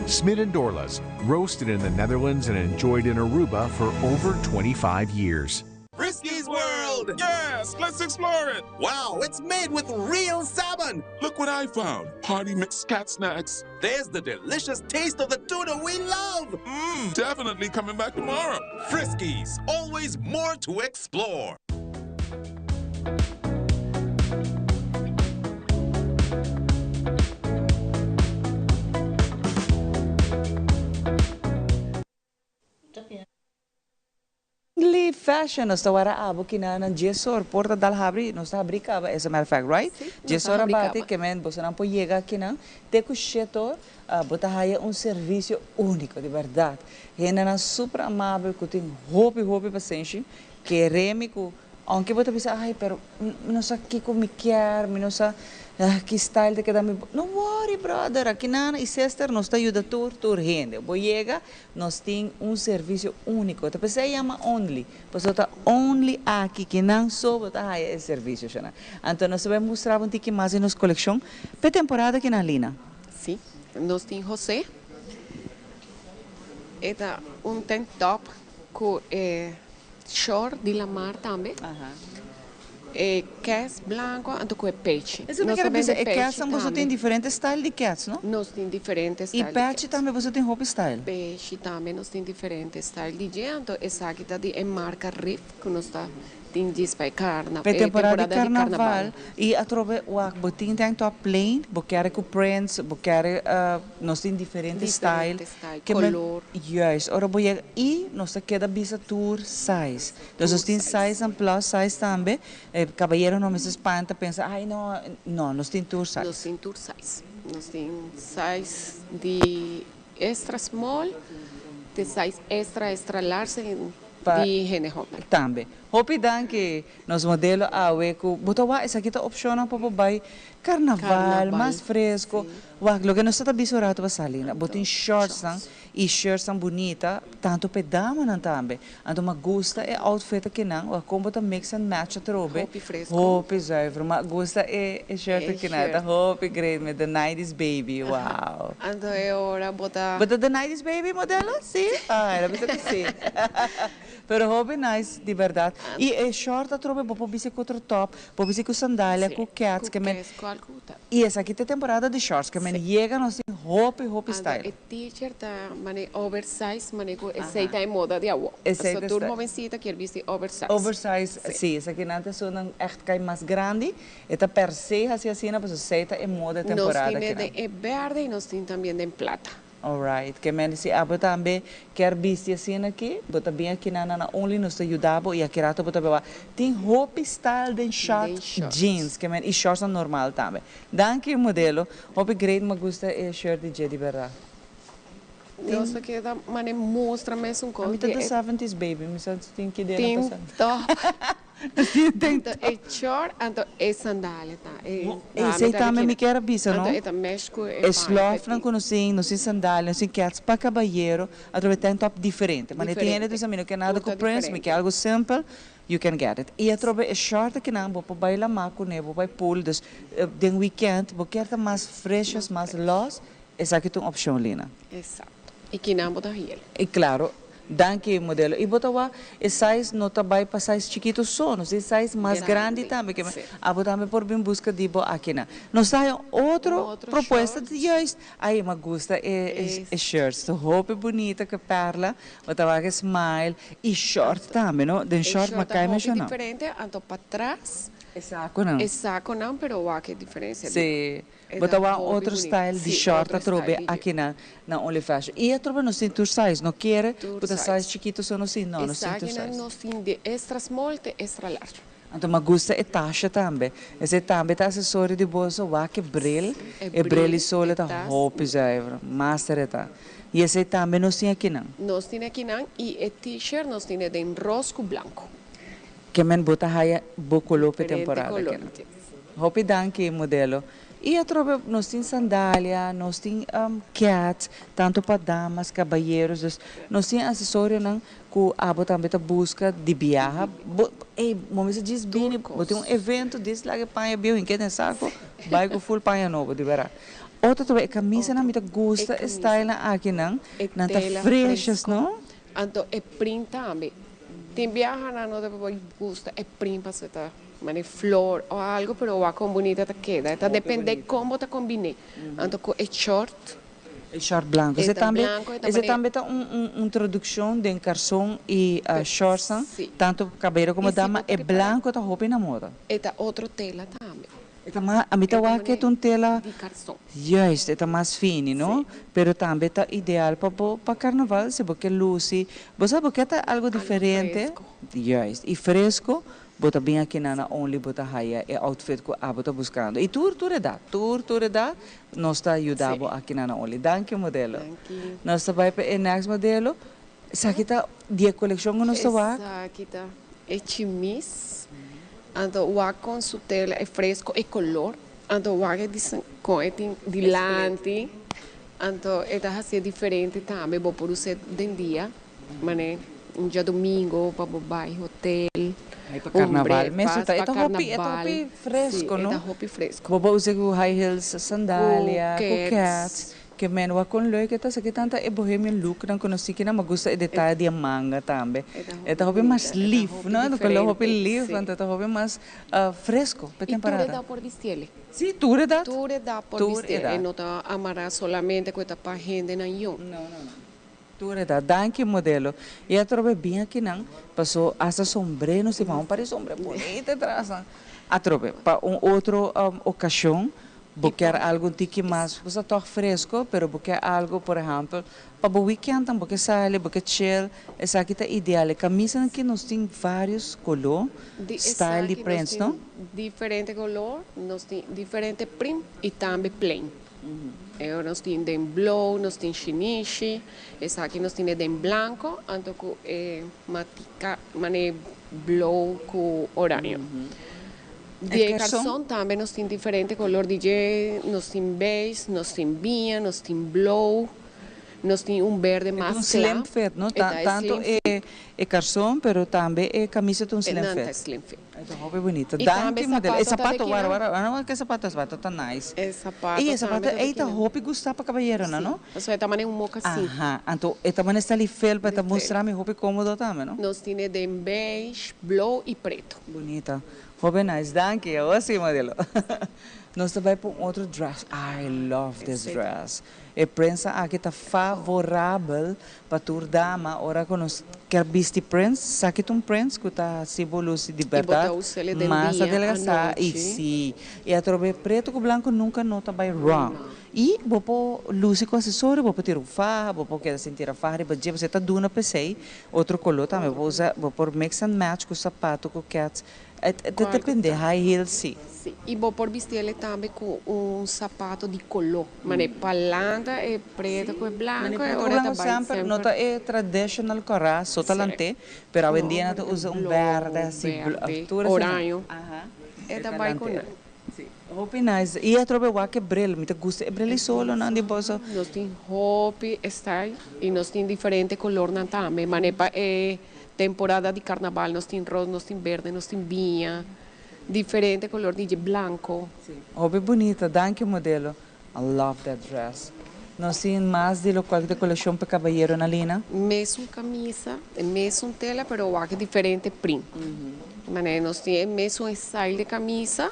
Smit & Dorlas, roasted in the Netherlands and enjoyed in Aruba for over 25 years. Frisky's World! Yes, let's explore it! Wow, it's made with real salmon! Look what I found! Party mixed cat snacks. There's the delicious taste of the tuna we love! Definitely coming back tomorrow. Frisky's, always more to explore. Lee fashion nos tawara abo kina ng Jesor porta dal habri nos abri ka ba as a matter of fact, right? Jesor abate que men bosa não llega kina te kushetor botahaya serviço único de verdade. Hena na super amável que tem hope paciência que remi ku aunque bota bisa ai pero nossa Kiko me quer, nossa que style de queda me... No worry, brother, aqui na Icester nos está ajuda tour gente. Vou chega, nós tem serviço único. Então, você chama only. Você está only aqui, que não só botar esse serviço. Então, nós vamos mostrar um pouquinho mais em nossa coleção. Para temporada aqui na Lina. Sim, nós temos José. É tank top com short de la mar também. Cats branco, então com peixe. Isso não quer dizer, cats você tem diferentes styles de cats, não? Nós temos diferentes styles. E peixe também você tem roupa style? Peixe também nós temos diferentes styles de gente. Essa aqui está de marca Riff, que nós tem diz para carnaval. Para temporada de carnaval. E a trobe o botin tem top plain, boqueira com prints, boqueira nós tem diferentes styles. Color. Yes, ora boia e nós queda bisa tour size. Nós tem size and plus size também. Caballeiro não me se espanta, pensa, ai não, nós tem tour size. Nós tem tour size. Nós tem size de extra small, de size extra large de gênero. Também. Hopi dan que nos modelo awe ku botawa essa aqui tá opcional para bobai carnaval mais fresco. Wa lo que nós está bisurato para salina. Botin shorts e shirts são bonita, tanto pe dama nan também. Então me gusta é outfit que não, wa como bota mix and match atrobe. Hopi fresco. Hopi zuiver, mas gusta é shirt que não, tá hopi great with the 90s baby. Wow. Então é hora botar. Bota the 90s baby modelo? Sim. Ah, era bisa que sim. Pero hopi nice, de verdade. E short a trobe po bisi com outro top, po bisi com sandália, com cats, que men. E essa aqui tem temporada de shorts, que men chega nós tem hopi style. E t-shirt tá mane oversize, mane com essa é moda de agua. Essa turma jovencita quer vestir oversize. Oversize, sim, essa aqui não são echt cai mais grande, eta per se assim na pues aceita é moda temporada. Nós temos de verde e nós temos também de plata. Alright, que men se abo também quer vestir assim aqui, bota bem aqui na only nos ajudava e aqui rato bota beba. Tem roupa style de short jeans, que men e shorts normal também. Danke modelo, roupa great me gusta é shirt de verdade. Nossa, que da mane mostra mesmo coisa. Mita da 70s baby, me sente tem que dela tem top. Então, é short, então é sandália, tá? Esse também me quer bisa, não? Então, é México. É sloth, não conhecem, não sei sandália, não sei cats para caballeiro, através tem top diferente. Mas tem ele dos amigos que nada com prints, me quer algo simple. You can get it. E através é short que não, vou para bailar maco, né? Vou para pool, dus de weekend, vou querer mais frescas, mais loss, essa aqui é uma opção lina. Exato. E que não botar ele. E claro. Danke modelo. E botawa é size não trabalha para size chiquito só, não sei size mais grande também que a botar me por bem busca de bo aqui na. Nós sai outra proposta de hoje. Aí me gusta é shirts, so roupa bonita que perla, botawa que smile e short também, não? Den short mas cai mesmo não. Diferente, então para trás. É saco não. É saco não, pero o que é diferença. Sim. Botawa outro style de short a trobe aqui na Only Fashion. E a trobe não tem tour size, não quer botar size chiquito só não tem, não tem tour size. Não tem de extra small e extra large. Então me gusta é taxa também. Esse também tá acessório de bolso, o que bril, é bril e sole tá roupa já, master tá. E esse também não tem aqui não. Nós tem aqui não e o t-shirt nós tem de rosco branco. Que men bota raia bocolô per temporada. Roupa danke modelo. E a trobe nós tem sandália, nós tem cats, tanto para damas, caballeros, nós tem acessório não que a botar também busca de viagem. E momento diz bem, botar evento diz lá que panha bio em que tem saco, vai com full panha novo de verdade. Outra trobe camisa não me gusta style aqui não tá frescas não. Então é print também. Tem viaja não deve gusta é print para tá mane flor ou algo, pero va com bonita te queda. Então depende de como te combine. Então é short. É short branco. Esse também tá uma tradução de garçom e shorts, tanto cabelo como dama é branco tá roupa na moda. Eta outro tela também. A mim tá que é uma tela. De garçom. Yes, é mais fino, não? Pero também tá ideal para carnaval, se porque luce. Você porque tá algo diferente. Yes, e fresco. Bota bem aqui na only bota raia é outfit que a bota buscando. E tour dá, nós está ajudando aqui na only. Danke modelo. Nós vai para o next modelo. Essa aqui tá de coleção que nós está lá. Essa aqui tá é chimis. Então o com sua tela é fresco, é color. Anto waga coeting dilante. Anto eta assim diferente também, vou por ser den dia, mané um dia domingo para bobai hotel. Aí para carnaval, mesmo tá, eta hopi fresco, sí, não? Eta hopi fresco. Boba usa com high heels, sandália, com cats. Que menua com loi que tá aqui tanta é bohemian look, não conheci que não me gusta o detalhe de manga também. Eta hopi mais leaf, não? Do que o hopi leaf, então eta hopi mais fresco, para temporada. E tudo dá por vestir. Sim, tudo dá. Tudo dá por vestir. E não tá amarrar solamente com esta para gente na yon. Não. Tudo dá. Danke modelo. E a trobe bem aqui não, passou essa sombreiro, se vão para sombra bonita atrás. A trobe para outro ocasião. Buscar algo tique mais, você está fresco, pero buscar algo, por exemplo, para o weekend, porque sale, porque chill, essa aqui está ideal. Camisa que nós tem vários colores, style e prints, não? Diferente color, nós tem diferente print e também plain. Nós temos em blow, nós temos chinichi, essa aqui nós temos em branco, então matica, mané blow com orange. De calção também nós temos diferente color DJ, nós temos beige, nós temos vinha, nós temos blow, nós temos verde mais slim fit, não? Tanto é calção, pero também é camisa de slim fit. Slim fit. Então, roupa bonita. Danke modelo. E sapato, não que sapato tá nice. É sapato. E sapato é da roupa gusta para caballeiro, não? Isso é também mocassim. Então, é também está ali fel para mostrar minha roupa cômoda também, não? Nós temos de beige, blow e preto. Bonita. Roupa nice. Danke. Assim, modelo. Nós também para outro dress. I love this dress. E prensa aqui está favorável para tur dama. Ora que nós quer vestir prince, saque prince que está símbolo de liberdade, massa delgada e sim. E a trobe preto com branco nunca nota by wrong. E vou pôr luz com acessório, vou ter farra, vou querer sentir a farra, e você está dando PC, outro color também, vou pôr mix and match com sapato, com cats. Depende, high heels, sim. E vou por vestir ele também com sapato de color, mas palanda é preto com branco, é branco sempre. Nota é traditional corá, só talante, pero hoje em dia nós usa verde, assim, orange. É também com roupa nice. E a trobe que brilha, me gusta brilha solo, não de bolsa. Nós temos roupa, style e nós temos diferente color também, mas é temporada de carnaval, nós temos rosa, nós temos verde, nós temos vinha, diferente color de branco. Roupa bonita, danke modelo. I love that dress. Nós temos mais de local de coleção para caballeiro na linha? Mesmo camisa, mesmo tela, pero é diferente print. Nós temos mesmo style de camisa,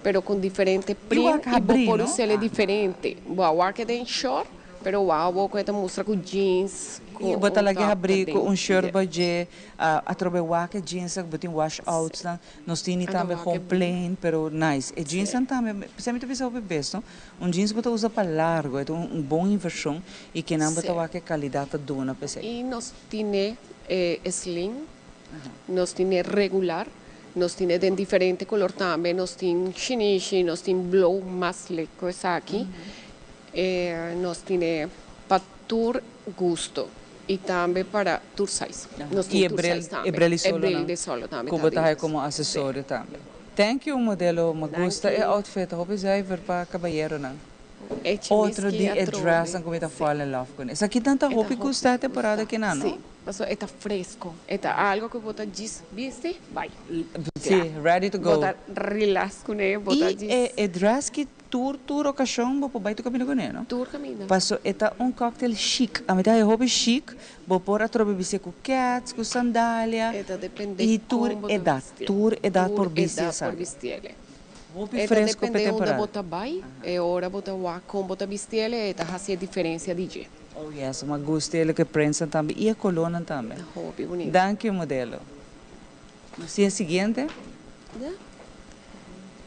pero com diferente print e por isso é diferente. Boa que tem short, pero vou que mostra com jeans. E botar lá que abrir com short budget, a trobe que jeans, botar wash outs, nós temos também home plain, pero nice. E jeans também, principalmente pensar o bebês, jeans botar usa para largo, é bom inversão e que não botar que qualidade dona para E nós temos slim, nós temos regular. Nós temos de diferente color também, nós temos chinichi, nós temos blow mais leco, essa aqui. Nós temos para tour gusto e também para tour size. Nós temos tour size também. E brele solo também. Como botar como acessório também. Thank you, modelo. Me gusta e outfit. Roupa é para caballeiro, não? Outro dia dress, como está fall in love com isso. Aqui tanta roupa gusta a temporada que não, não? Mas está fresco, está algo que você diz, viste, vai. Sim, ready to go. Botar relax com ele, botar diz. E dress que tour ocasião, vou vai tu caminho com ele, não? Tour caminho. Passo, está cocktail chic. A metade é roupa chic, vou pôr a tropa vestir com cats, com sandália. E tour edad por vestir, sabe? Roupa fresco para temporada. Onde bota vai, é hora bota como bota vestir ele, está fazendo a diferença de dia. Oh yes, mas gostei que prensa também e a coluna também. Roupa bonita. Danke modelo. Assim é seguinte.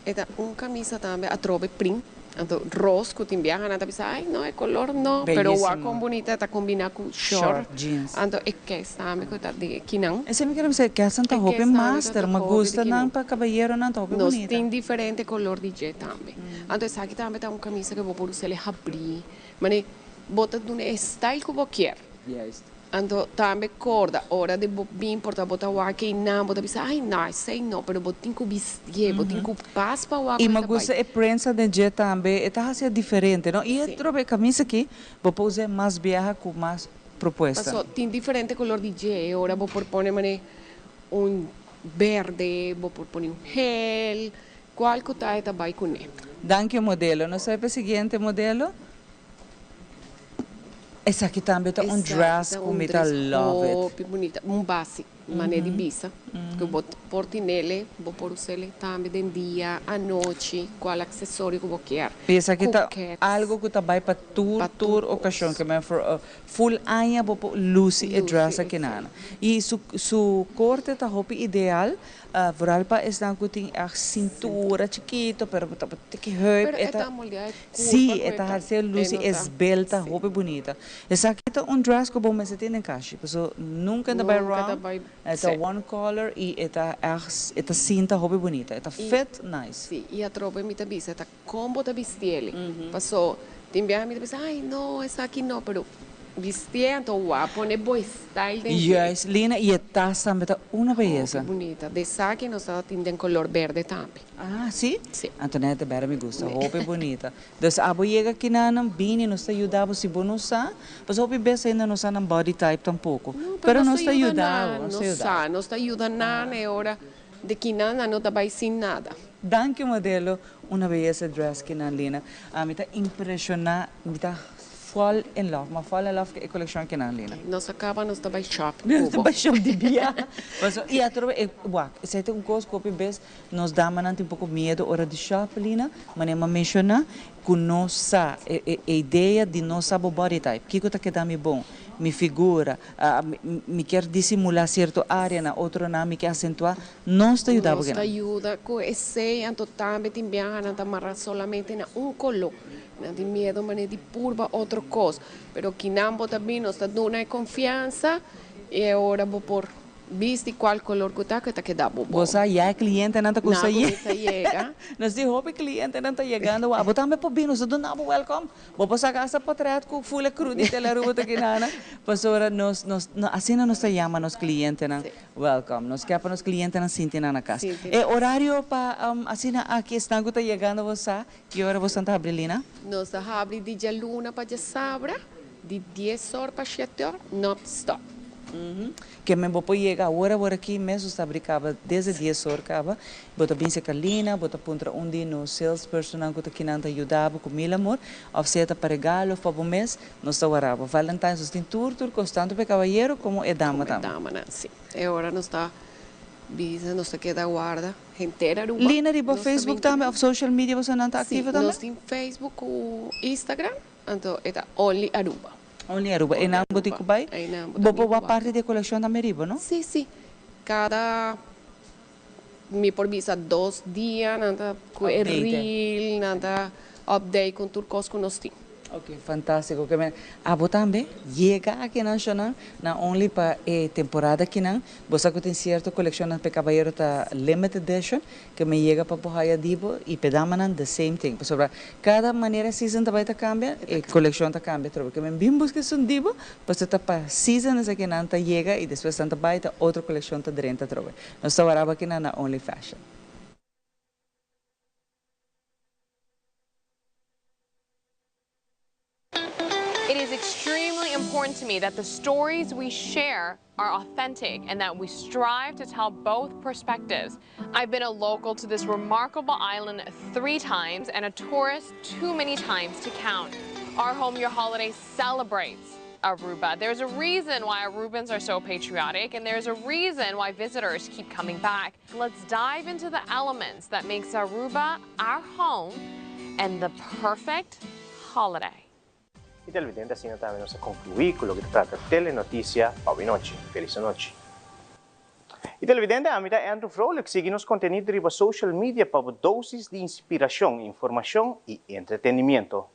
Esta camisa também a trobe print, então rosa que tem viaja nada pensa, ai não é color não, pero com bonita está combina com short jeans. Então é que está me coita de que não. Esse me quero dizer que essa roupa master, mas gosta não para caballeiro não roupa bonita. Nós tem diferente color de jeans também. Então essa aqui também tá camisa que vou por usar ele abrir, mas bota de um style que você quer. Ando também corda, hora de bim porta bota wa que não, bota bisa, ai não, sei não, pero botin ku bistie, botin ku pas pa wa. E me gusta a prensa de jet também, está assim diferente, não? E trobe camisa aqui, vou usar mais vieja com mais proposta. Passou, tem diferente color de jet, hora vou propone mane verde, vou propone gel, qual que tá vai com ele. Danke modelo, não sabe o seguinte modelo? Essa aqui também tá dress com love it. Bonita, básico, mané de bisa, que eu vou pôr nele, vou pôr ele também de dia, à noite, qual acessório que eu vou querer. E essa aqui tá algo que tá vai para tour ocasião, que é full anha, vou pôr Lucy e dress aqui nana. E su corte tá roupa ideal, vooral para esta que tem a cintura chiquito, pero tem que heup. Sim, esta harse Lucy esbelta, roupa bonita. Essa aqui tá dress que vou me sentir em caixa, pessoal nunca tá vai wrong. Esta one color e esta cinta roupa bonita, esta fit nice. Sim, e a tropa me também, esta combo da vestiele. Passou, tem bem me também, ai não, essa aqui não, pero vestiendo guapo, né boa style de yes, Lina, e a taça também tá uma beleza. Bonita, dessa aqui nós tem color verde também. Ah, sim? Sim. Antoneta, bem me gusta, roupa é bonita. Então, a boa chega aqui na bini, nos ajudava se bom usar, mas roupa bem ainda não usa body type tampouco. Pero nos ajudava, nos ajuda nada, é hora de que nada não tá sem nada. Danke modelo, uma beleza dress que na Lina, a mim tá impressionada, me tá fall in love, maar fall in love que é coleção que não Lina. Nós acaba nos tá shop. Nos tá shop de bia. Mas e a troca é, se tem coisa que bes nos dá manante pouco medo hora de shop Lina, mas nem menciona que nossa a ideia de nossa body type, que tá que dá me bom. Mi figura, me quer dissimular certa área na outra não me quer acentuar, nos te ajuda porque nos ajuda com esse anto também tem viajar não amarrar solamente na color, não tem medo mané de purba outra coisa, pero que não também nos dá uma confiança e agora vou por viste qual color que tá dá bom. Você já é cliente não tá com chega. Nós de roupa cliente não tá chegando, ah, botar me por bem, nós do não welcome. Vou passar casa portrait com full cru de telerubo tá nana. Pastora nós assim nós tá chama nos cliente não welcome. Nós quer para nos cliente não sentir na casa. É horário para assim aqui estão que tá chegando você, que hora você tá abrindo? Nós abre de dia luna para dia sábado, de 10 horas para 7 horas, non stop. Que me vou chegar agora aqui mesmo está brincava desde 10 horas cava bota bem se calina bota pontra onde no salesperson que tá querendo ajudar com mil amor oferta para regalo para o mês nós está waraba Valentine's tem tour constante para cavalheiro como é dama também sim é hora nós está bisa nós queda guarda inteira Lina de Facebook também of social media você não está ativa também nós tem Facebook ou Instagram então é only Aruba. Only Aruba. E não botou que vai? Boa parte da coleção também riba, não? Sim, sim. Cada me por visa 2 dias, nada com reel, nada update com turcos que nós temos. Ok, fantástico. A bo também chega aqui na Xanã, na only para a temporada aqui não. Você que tem certa coleção para caballeiro tá limited edition, que me chega para porraia dibo e pedamanan the same thing. Sobre cada maneira season também tá cambia, e coleção tá cambia. Porque me bim busca um dibo, você tá para season essa que não tá chega e depois tá vai tá outra coleção tá dentro trobe. Nós tá waraba aqui na only fashion. It is extremely important to me that the stories we share are authentic and that we strive to tell both perspectives. I've been a local to this remarkable island 3 times and a tourist too many times to count. Our Home Your Holiday celebrates Aruba. There's a reason why Arubans are so patriotic, and there's a reason why visitors keep coming back. Let's dive into the elements that makes Aruba our home and the perfect holiday. E televidente, assim também nós concluímos com o que trata Telenotícia Pau e Noite. Feliz noite. E televidente, a mim é Andrew Froelich. Siga nos conteúdos riba social media para doses de inspiração, informação e entretenimento.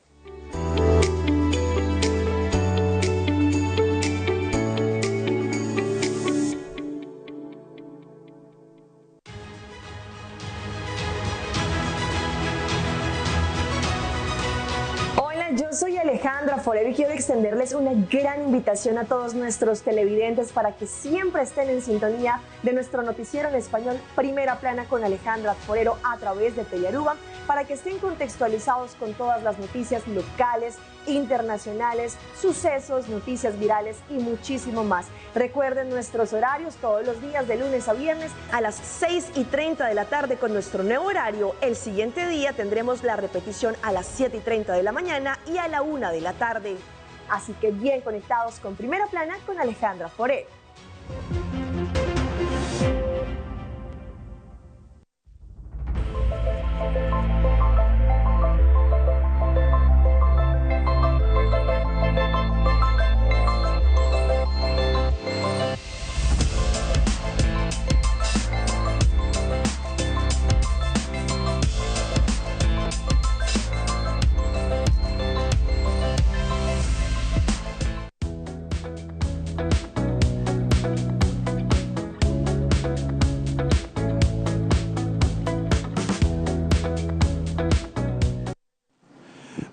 soy Alejandra Forero y quiero extenderles una gran invitación a todos nuestros televidentes para que siempre estén en sintonía de nuestro noticiero en español Primera Plana con Alejandra Forero a través de Telearuba, para que estén contextualizados con todas las noticias locales, internacionales, sucesos, noticias virales y muchísimo más. Recuerden nuestros horarios todos los días de lunes a viernes a las 6:30 de la tarde con nuestro nuevo horario. El siguiente día tendremos la repetición a las 7:30 de la mañana y a la 1 de la tarde. Así que bien conectados con Primera Plana con Alejandra Forero.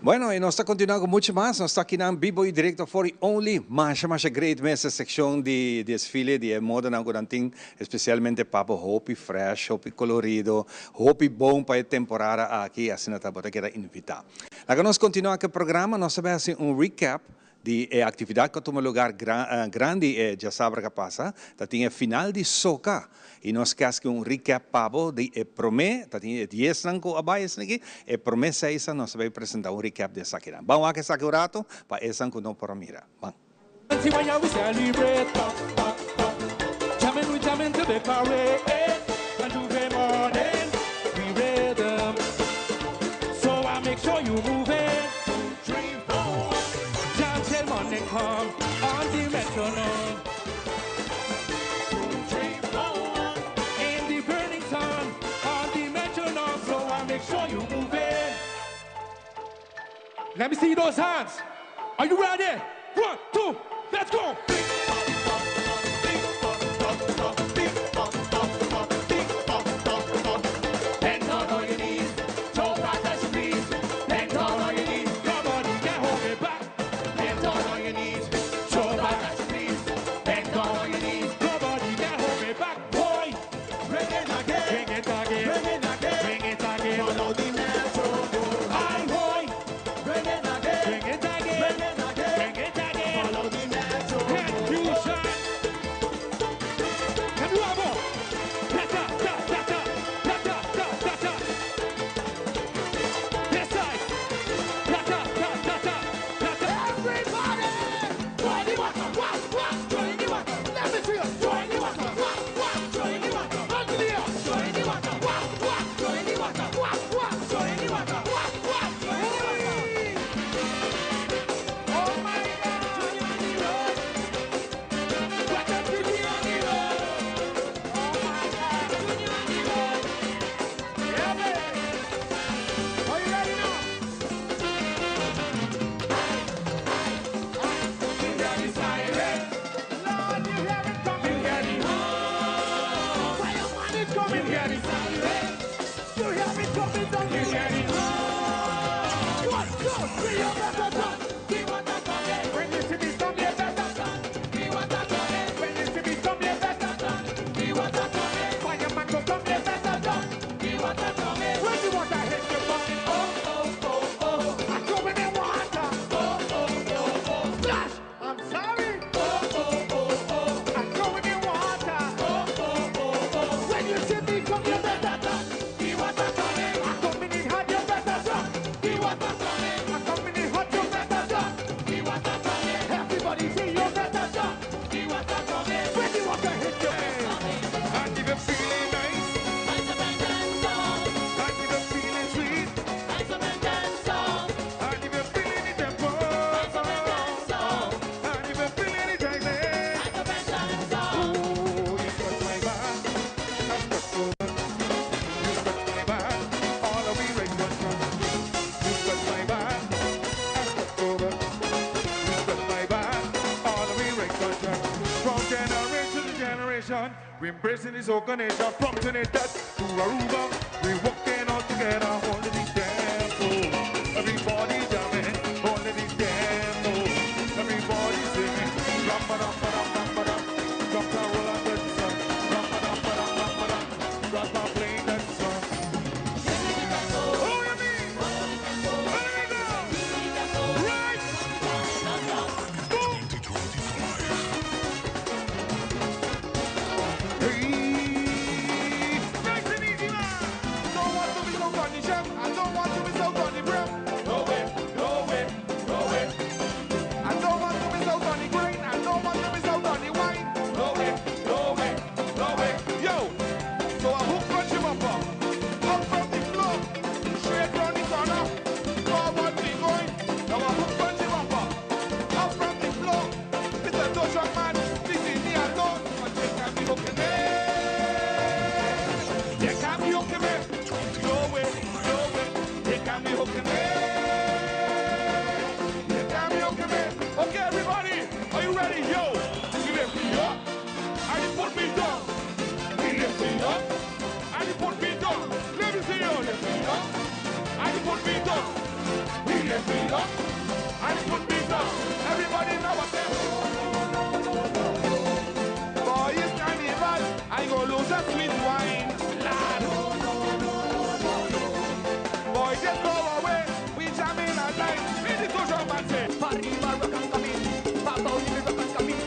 Bueno, e nós está continuando com muito mais. Nós está aqui na vivo e direto for only mais great nessa secção de desfile de moda na Guarantim, especialmente papo hopi fresh, hopi colorido, hopi bom para a temporada aqui, assim tá bota queira invitar. Agora nós continuamos com o programa, nós vamos fazer recap de atividade que toma lugar grande já sabe que passa, tá tinha final de soca. E nós queremos recap pabo de promê, tá tinha 10 nanco abaixo aqui, promessa essa nós vamos apresentar recap dessa aqui. Vamos aqui saque o rato para essa que não para mirar. Vamos. Come on the metronome. In the burning sun, on the metronome, so I make sure you move it. Let me see those hands. Are you ready? 1, 2, let's go. Bend down on your knees, so fast as you please. Bend down on your knees, your body can't hold it back. Bend down on your knees, so fast as you please. Bend down on your knees, your body can't hold it back. Boy, bring it again, bring it again, bring it again, bring it again. Follow the metronome. Aye, boy, bring it again, bring it again, bring it again, bring it again. Follow the metronome. Can you shine? Can you have more? Ta ta ta ta ta ta ta ta ta ta. This side. Ta ta ta ta ta ta ta. Everybody, join the water, walk, walk, join the water. Let me see you. Join the water, walk, walk, join the water. Under the earth, join the water, walk, walk, join the water, walk, walk, join the water, walk, walk, join the water. Oh my God, join you on the road. What a beauty on the road. Oh my God, join you on the road. Yeah, baby. Are you ready now? You hear the siren? Lord, you hear it coming. You hear the fireman is coming. You hear the siren? You hear it coming down. You hear the 1, 2, 3, you better done. We want that coming. When you see me come, you better done. We want that coming. When you see me come, you better done. We want that coming. Fireman go come, you better done. We want that coming. When you want that hit your bum. Oh, oh, oh, oh. I come in the water. Oh, oh, oh, oh. Splash. I'm sorry. Oh, oh, oh, oh. I go in the water. Oh, oh, oh, oh. When you see me come, you better done. We want that coming. I come in the hot, you better done. We want that coming. I come in the hot, you better done. We want that coming. Everybody say you better done. We want that coming. When you want to hit your and if you're feeling nice, and if you're feeling sweet, and if you're feeling the tempo, and if you're feeling the tightness, oh, you touch my back, I touch your back. You touch my back, all of me right control. You touch my back, I touch your back. You touch my back, all of me right control. From generation to generation, we embracing this organization. From Trinidad to Aruba, we walking all together, holding the tempo. Everybody jamming, holding the up. And it would beat up. Everybody know what's up. Boy, it's carnival. I go lose a sweet wine. Lad. Boy, just go away. We jamming at night. Ready to jump and say. Arriba, rock and come in. Papa, only rock and come in.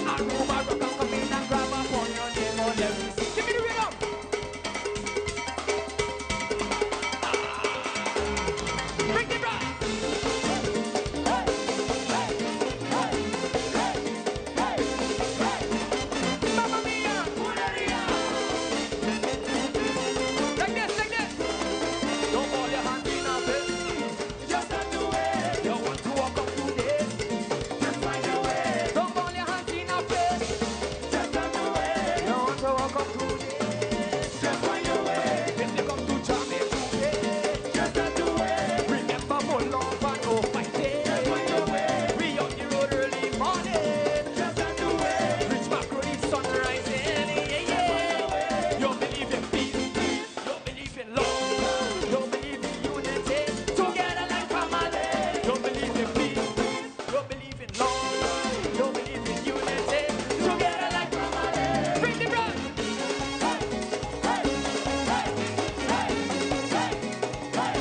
Aruba, rock and come in. And grab up on your name on every. Give me the rhythm. Bring the rock. Mamma mia, Buleria. Like this, like this. Don't hold your hands in a fist. Just not do it. You want to walk up to this. Just find your way. Don't hold your hands in a fist. Just not do it. You want to walk up to this. Just find your way. If you come to Jamaica, just not do it. Remember more love and no fighting. Just find your way. We on the road early morning. Just not do it. Rich mackerel, sun rising. Yeah, yeah. You believe in peace. You believe in love. You believe in unity. Together like family. You believe in peace. You believe in love. You believe in unity. Together like family. Bring the blood.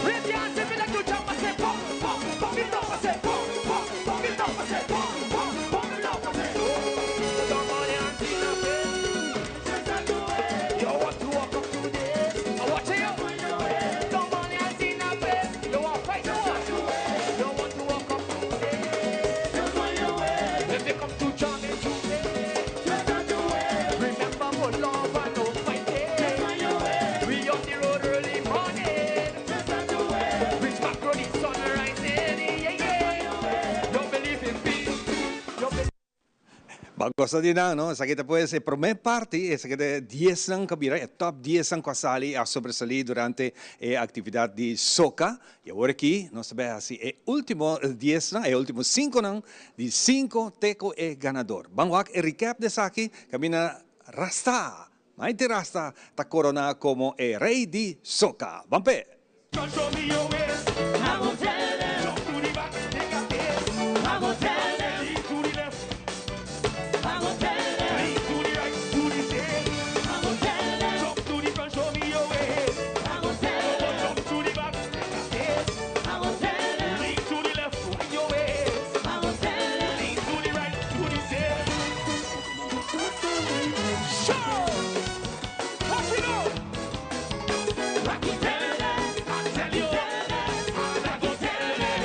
Raise your hands if you like to jump and say pop, pop, pop it up and say pop, pop, pop it up and say pop, pop, pop it up and say don't hold your hands in a fist. Just not do it. You want to walk up to this. Watch it. Don't hold your hands in a fist. You want to fight the war. You want to walk up to this. Just find your way. If they come to Jamaica, just not do it. Remember more love and no fighting. Just find your way. We on the road early morning. Just not do it. Rich mackerel, sun rising. Yeah, yeah. You believe in peace. You believe. Bago sa din na, no? Sa kita po sa primer party, sa kita 10 ng kabira, top 10 ang kasali a sobresali durante a atividad di soca. E agora aqui, nós sabemos assim, é último 10 ng, é último 5 ng, di 5 teco é ganador. Bangwak, e recap de saki, kami na Rasta, Maite Rasta, ta corona como e rei di soca. Vampe! Show me your ways. I will tell them. Jump to the back, take a pace. I will tell them. Lead to the left. I will tell them. Lead to the right, to the side. I will tell them. Jump to the front, show me your ways. I will tell them. Jump to the back, take a pace. I will tell them. Lead to the left, wind your ways. I will tell them. Lead to the right, to the side. Show! What we know? Rock it, tell them. I tell you. And I go tell them.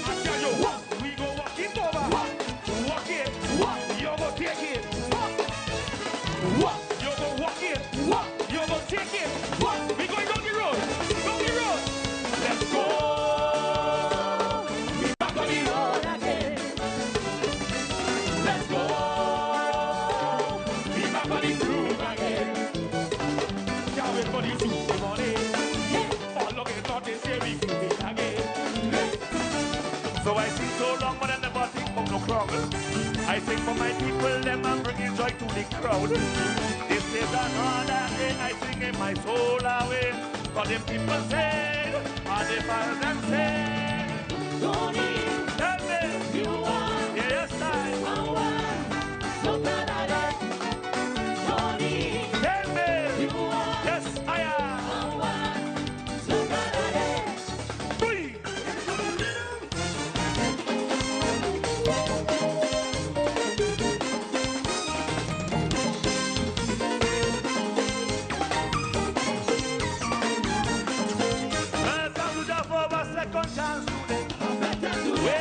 I tell you what. We go walk it over. What? Walk it. What? You go take it. What? What? You go walk it. What? You go take it. What? We going down the road. Down the road. Let's go. We back on the road again. Let's go. We back on the groove again. Can't wait for the Tuesday morning. All of it thought they say we do it again. So I sing so long, but I never think of no crowd. I sing for my people, them and bringing joy to the crowd. This is another day I sing in my soul away. But them people say, and if I them say, Tony, tell me, you are, yes I, so glad I like. Tony, tell me, you are, yes I am, so glad I like. Three. Second chance today.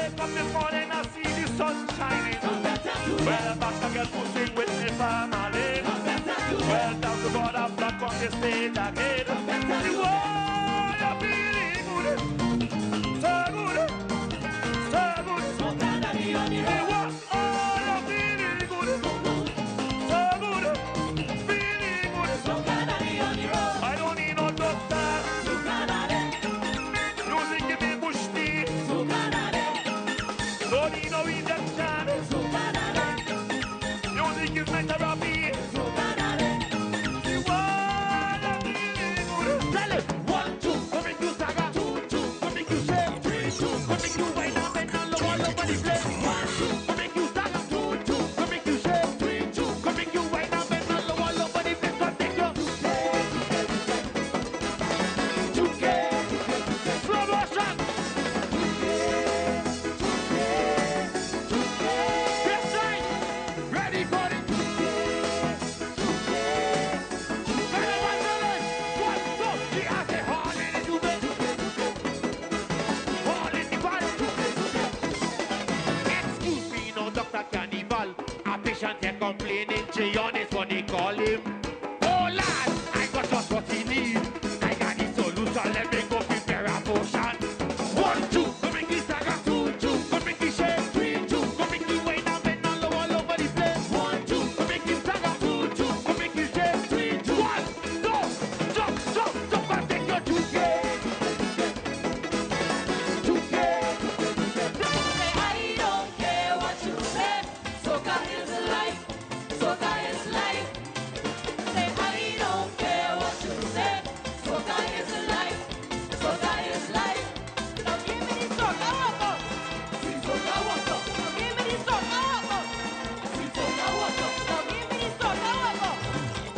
make you wind up and all over the place. 1, 2, come make you stagger. 2, 2, come make you shake. 3, 2, come make you wind up and all over the place. Come take your 2K, slow motion. 2K. Yes, right. Ready for it. 2K. Carnival, a patient here complaining, Jayon is what they call him. Oh lad, I got just what he need. I got the solution, let me go prepare a potion. 1, 2, come make this saga. 2, 2, come make this shake. 3, 2, come make this wind up and all over the place. 1, 2, come make this saga. 2, 2, come make this shake. 3, 2, 1, go, jump, jump, jump and take your 2K. 2K. I don't care what you say. Soca is life. Soca is life. Say I don't care what you say. Soca is life. Soca is life. Now give me the soca waka. Sweet soca waka. Now give me the soca waka. Sweet soca waka. Now give me the soca waka.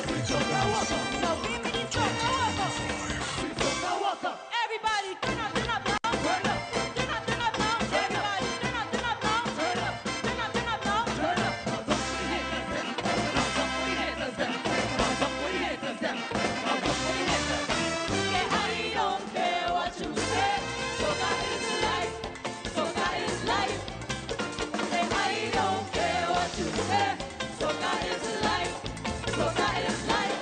Sweet soca waka. Now give me the soca waka. Sweet soca waka. Everybody turn up now. Turn up. Turn up now. Everybody turn up now. Turn up. Turn up now. Turn up. I don't care what you say. Soca is life. Soca is life. Say I don't care what you say. Soca is life. Soca is life.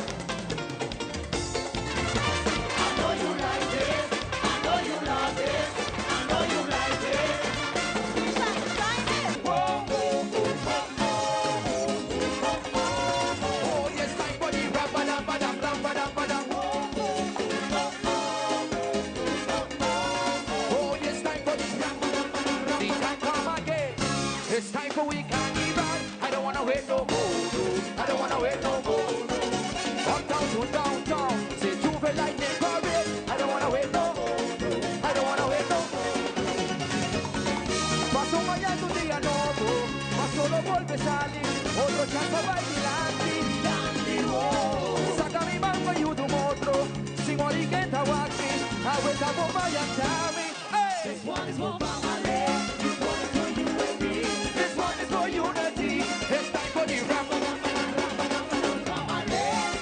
I know you like this. I know you love this. I know you like this. Shine it. Whoa, whoa, whoa, oh, yes, time for the rap-a-dam-ba-dam, rap-a-dam-ba-dam. Oh, yes, time for the rap-a-dam-ba-dam, rap-a-dam. The time come again. It's time for we carnival. I don't wanna wait no more. I don't wanna wait no more. Uptown to downtown. Say Juve Lightning Parade. I don't wanna wait no more. I don't wanna wait no more. Pasó mañana un día nuevo, mas solo vuelve a salir otro chanco bailante. Saca mi mango y un otro, sin oriqueta wakmi, a vuelta bomba y antami. This one is for family, this one is for you and me, this one is for unity. It's time for the rap.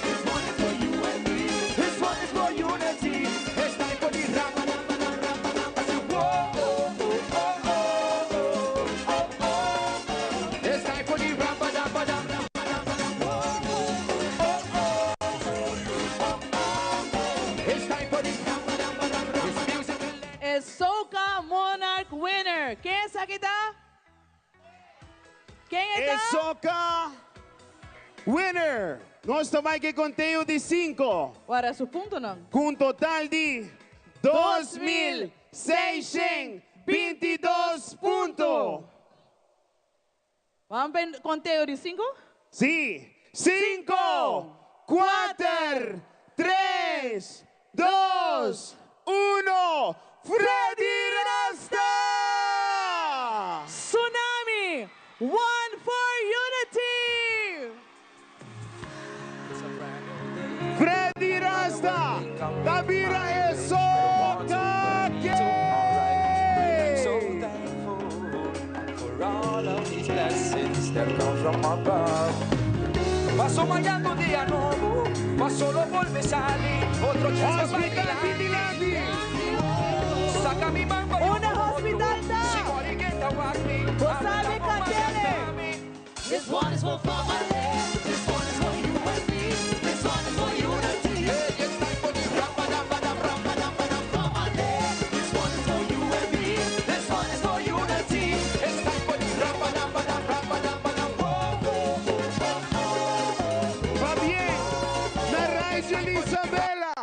This one is for you and me, this one is for unity. It's time for the rap. I said, whoa, oh, oh, oh, oh, oh. It's time for the rap. It's time for the It's music. El Soca Monarch winner. ¿Quién es aquí está? ¿Quién está? El Soca winner. Nosso Mike conteio de 5. Para su punto, não? Com total de 2.622 pontos. Vamos ver conteo de 5? Sim. 5, 4, 3, 2, 1. Freddy Rasta! Tsunami! One for unity! Freddy Rasta! Tabira é Soca So thankful for all of these blessings that come from above. Pasó mañana un día nuevo, mas solo vuelve a salir otro chance bailante. Saca mi mambo y una hospitalidad. Si moriqueta wakmi, Gozame Cachele. This one is for family. This one is for you and me. This one is for unity. It's time for the rap-a-dam-ba-dam, rap-a-dam-ba-dam, family. This one is for you and me. This one is for unity. It's time for the rap-a-dam-ba-dam, rap-a-dam-ba-dam. Va bien. Na Rigel Isabela.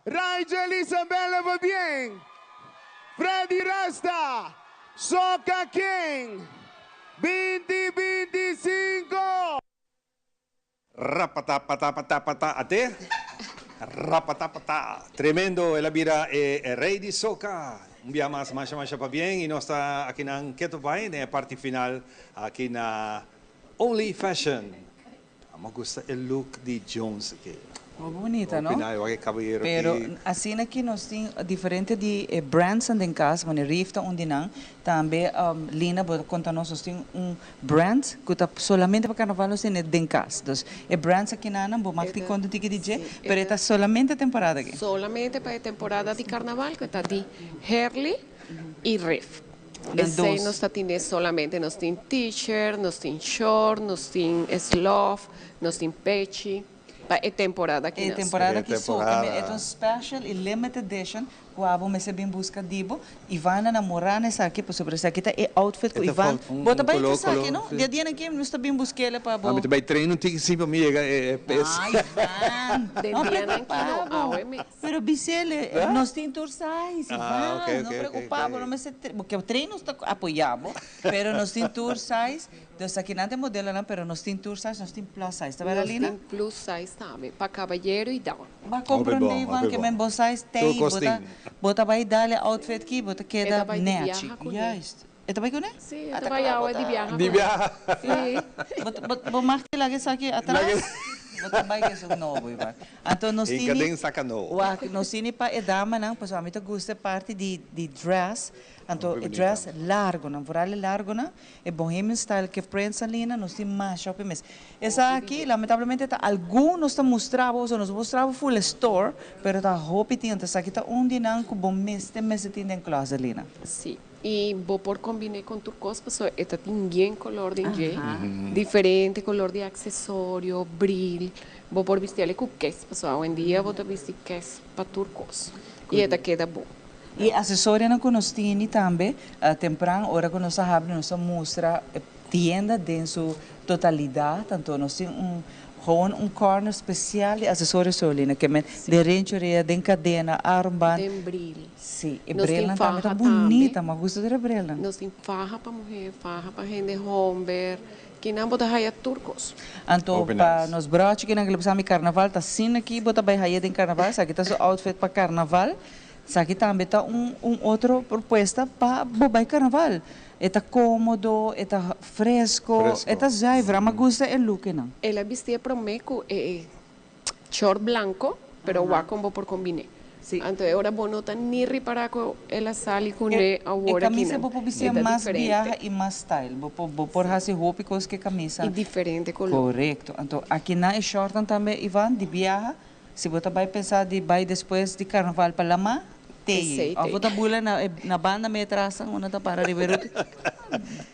Rigel Isabela va bien. Freddy Rasta. Soca King. 2025. Rapatapatapatapata ate. Rapatapata. Tremendo, ela vira rei di soca. um dia mais para bem e nós está aqui na Keto Bay, na parte final aqui na Only Fashion. Me gusta o look de Jones aqui. Muy bonita, ¿no? Pinay, wag caballero Pero aqui. assim aqui nós temos diferente de brands em casa, mas rifta onde não, também Lina pode contar nós tem brand que está solamente para carnaval assim em casa. Então, brands aqui não, vou mais te contar que dizer, pero está solamente temporada aqui. Solamente para a temporada de carnaval, que está de Herley e Riff. Las Esse dos. não está tendo solamente, nós tem t-shirt, nós tem short, nós tem sloth, nós tem pechi. Para a temporada aqui. É temporada que só, é um special e limited edition, que a abo me se bem busca dibo, e vai na namorar nessa aqui, por sobre essa aqui tá é outfit que Ivan, bota bem que essa aqui, não? Dia dia aqui não está bem buscar ela para bo. Mas também treino tem que sim para mim é peso. Ai, Ivan, não preocupado. Pero Bicele, nós tem tour size, Ivan, não preocupado, não me se porque o treino está apoiado, pero nós tem tour size. Então, aqui não tem modelo, não, pero nós tem tour size, nós tem plus size. Tá vendo, Lina? Nós tem plus size também, para cavalheiro e dama. Vai compreender, Ivan, que men bom size tem, bota vai dar outfit aqui, bota queda net. Yes. Ito ba ko na? Sim, ito ba yawa di biyaha? Di biyaha. Sim. Bumaki lagi sa akin atrás. Bota ba que sou novo, Ivan. Então nós tini. Incadem sacano. Nós tini pa edama nang, paso amita gusta parte de dress. Então dress largo, não voral largo na. É bohemian style que prensa lina, nós tini mais shopping mes. Essa aqui, lamentavelmente, tá alguns tá mostrava, ou nos mostrava full store, pero tá roupa tinha, essa aqui tá onde não que bom mês tinha em closet lina. Sim. E vou por combinar com turcos, porque esta tem color de diferente color de acessório, brilho. Vou por vestir com case, porque hoje em dia vou vestir case para turcos. E esta queda bom. E acessório não nós temos também, temprano, hora que nós sabemos, nós mostra tienda em sua totalidade, tanto nós temos gewoon corner especial de acessórios solina, que men de renchoria, de cadena, armband. De brilho. Sim, e brilho também tá bonita, mas gosto de brilho. Nós temos farra para mulher, farra para gente homem, que não bota raia turcos. Então, para nos broches que não levamos carnaval, tá sim aqui, bota bem raia de carnaval, aqui tá seu outfit para carnaval. Aqui também está outra proposta para bobai carnaval. Está cômodo, está fresco, está jaivra, mas gosta é look, não? Ela vestia para mim com short blanco, pero guacombo por combinar. Então, agora vou não nem reparar com ela sale com agora. A camisa vou vestir mais viaja e mais style. Vou por fazer roupa que camisa. E diferente color. Correto. Então, aqui na short também, Ivan, de viaja. Se você vai pensar de vai depois de carnaval para Lama, tem. A outra bula na banda me atrasa, uma tá para Ribeirão.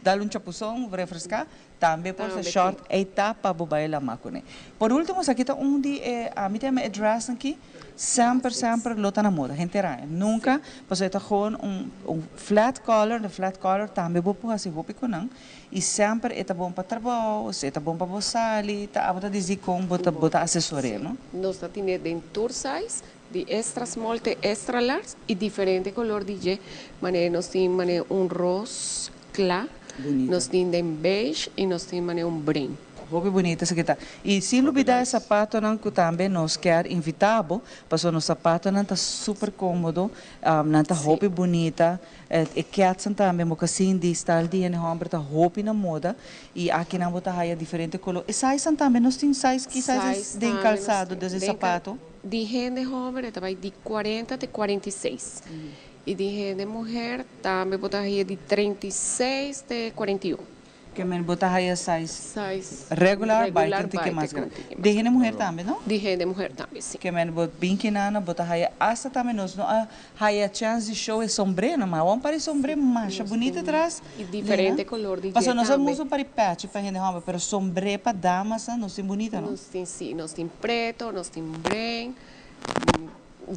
Dá um chapuzão, refrescar. Também por ser short, eita para bobai Lama com ele. Por último, aqui está onde a mim tem uma dress aqui. Sempre lota na moda, gente rara. Nunca, porque está gewoon flat collar, de flat collar também vou pôr assim roupa com não. E sempre está bom para trabalho, está bom para você, está a botar dizer como botar acessório, não? Nós temos de tour size, de extra small, de extra large e diferente color de maneira nós temos rosa claro, nós temos beige e nós temos branco. Roupa bonita essa aqui tá. E sem duvidar, sapato não que também nós quer invitado, porque o sapato não tá super cômodo, não tá roupa bonita, e quer também mocassim de style de homem tá roupa na moda e aqui não botar raia diferente color. E size também nós tem size que size de calçado desse sapato. De gente homem também de 40 até 46. E de gente mulher também botar raia de 36 até 41. Que me botar raia size regular bike que mais grande. De gente mulher também, não? De gente mulher também, sim. Que me bot bem que nana botar raia essa também nós não raia chance de show é sombrero, mas vamos para sombrero macha bonita atrás. E diferente color de Passa nós não usamos para patch para gente homem, pero sombrero para damas, nós tem bonita, não? Nós tem sim, nós tem preto, nós tem branco,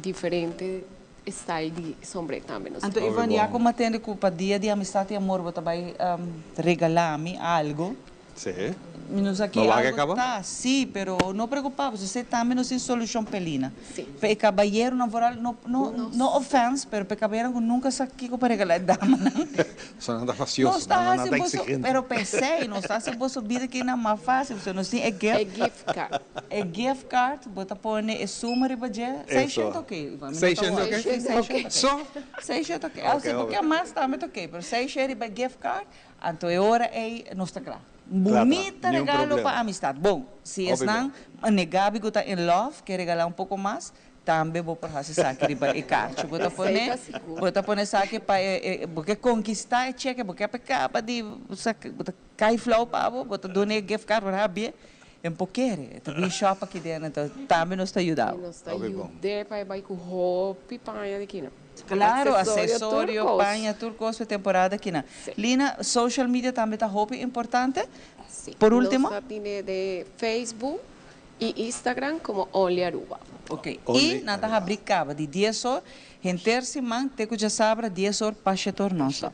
diferente style de sombrero também. Então, Ivan, já como atende com o dia de amistade e amor, você vai regalar-me algo? Sim. Menos aqui Não vai algo acabar? tá, sim, pero não preocupava, você também não tem solução pelina. Sim. Pe caballeiro na moral, não offense, pero pe caballeiro nunca sabe para regalar dama. Só não dá facioso, Não está não está exigente. pero pensei, não está se você vida que não é mais fácil, você não tem gift card. É gift card, bota põe é suma ribaje, 600 ok, Ivan. 600 ok? 600 Só? 600 ok. Ok, Se porque mais também ok, pero 600 riba gift card, então é hora é não está claro. Bonita nenhum regalo problema. para amistade. Bom, se estão negável que está em love, quer regalar um pouco mais, também vou para fazer saque para carte. Vou poner saque para porque conquistar é cheque, porque é para de cai flow para vou donar gift card para abrir. Um pouquinho, também shop aqui dentro, então também nos está ajudando. Nos está ajudando para ir com roupa e panha aqui, não? Claro, acessório, panha, tudo coisa temporada aqui, não? Lina, social media também está roupa importante. Sim. Por último, Nos tiene de Facebook e Instagram como Only Aruba. Ok. E nós estamos brincando de 10 horas, gente semana, te que já sabe, 10 horas para chegar nosso.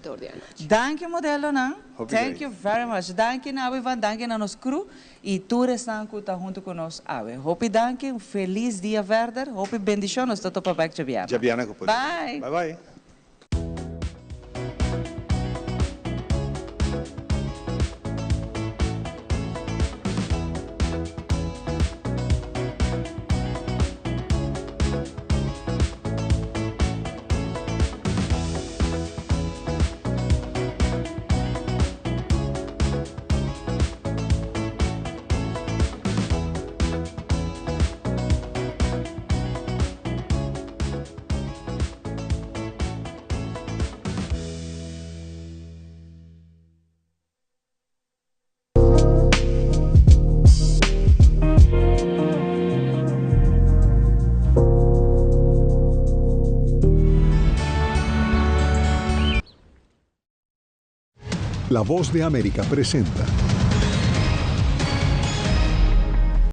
Danke modelo, não? Thank you very much. Danke na Ivan, danke na nosso crew e tu estão junto conosco. Hope danke, um feliz dia verde, hope bendição, nós estamos para back Javiana. Javiana, bye. Bye bye. La Voz de América presenta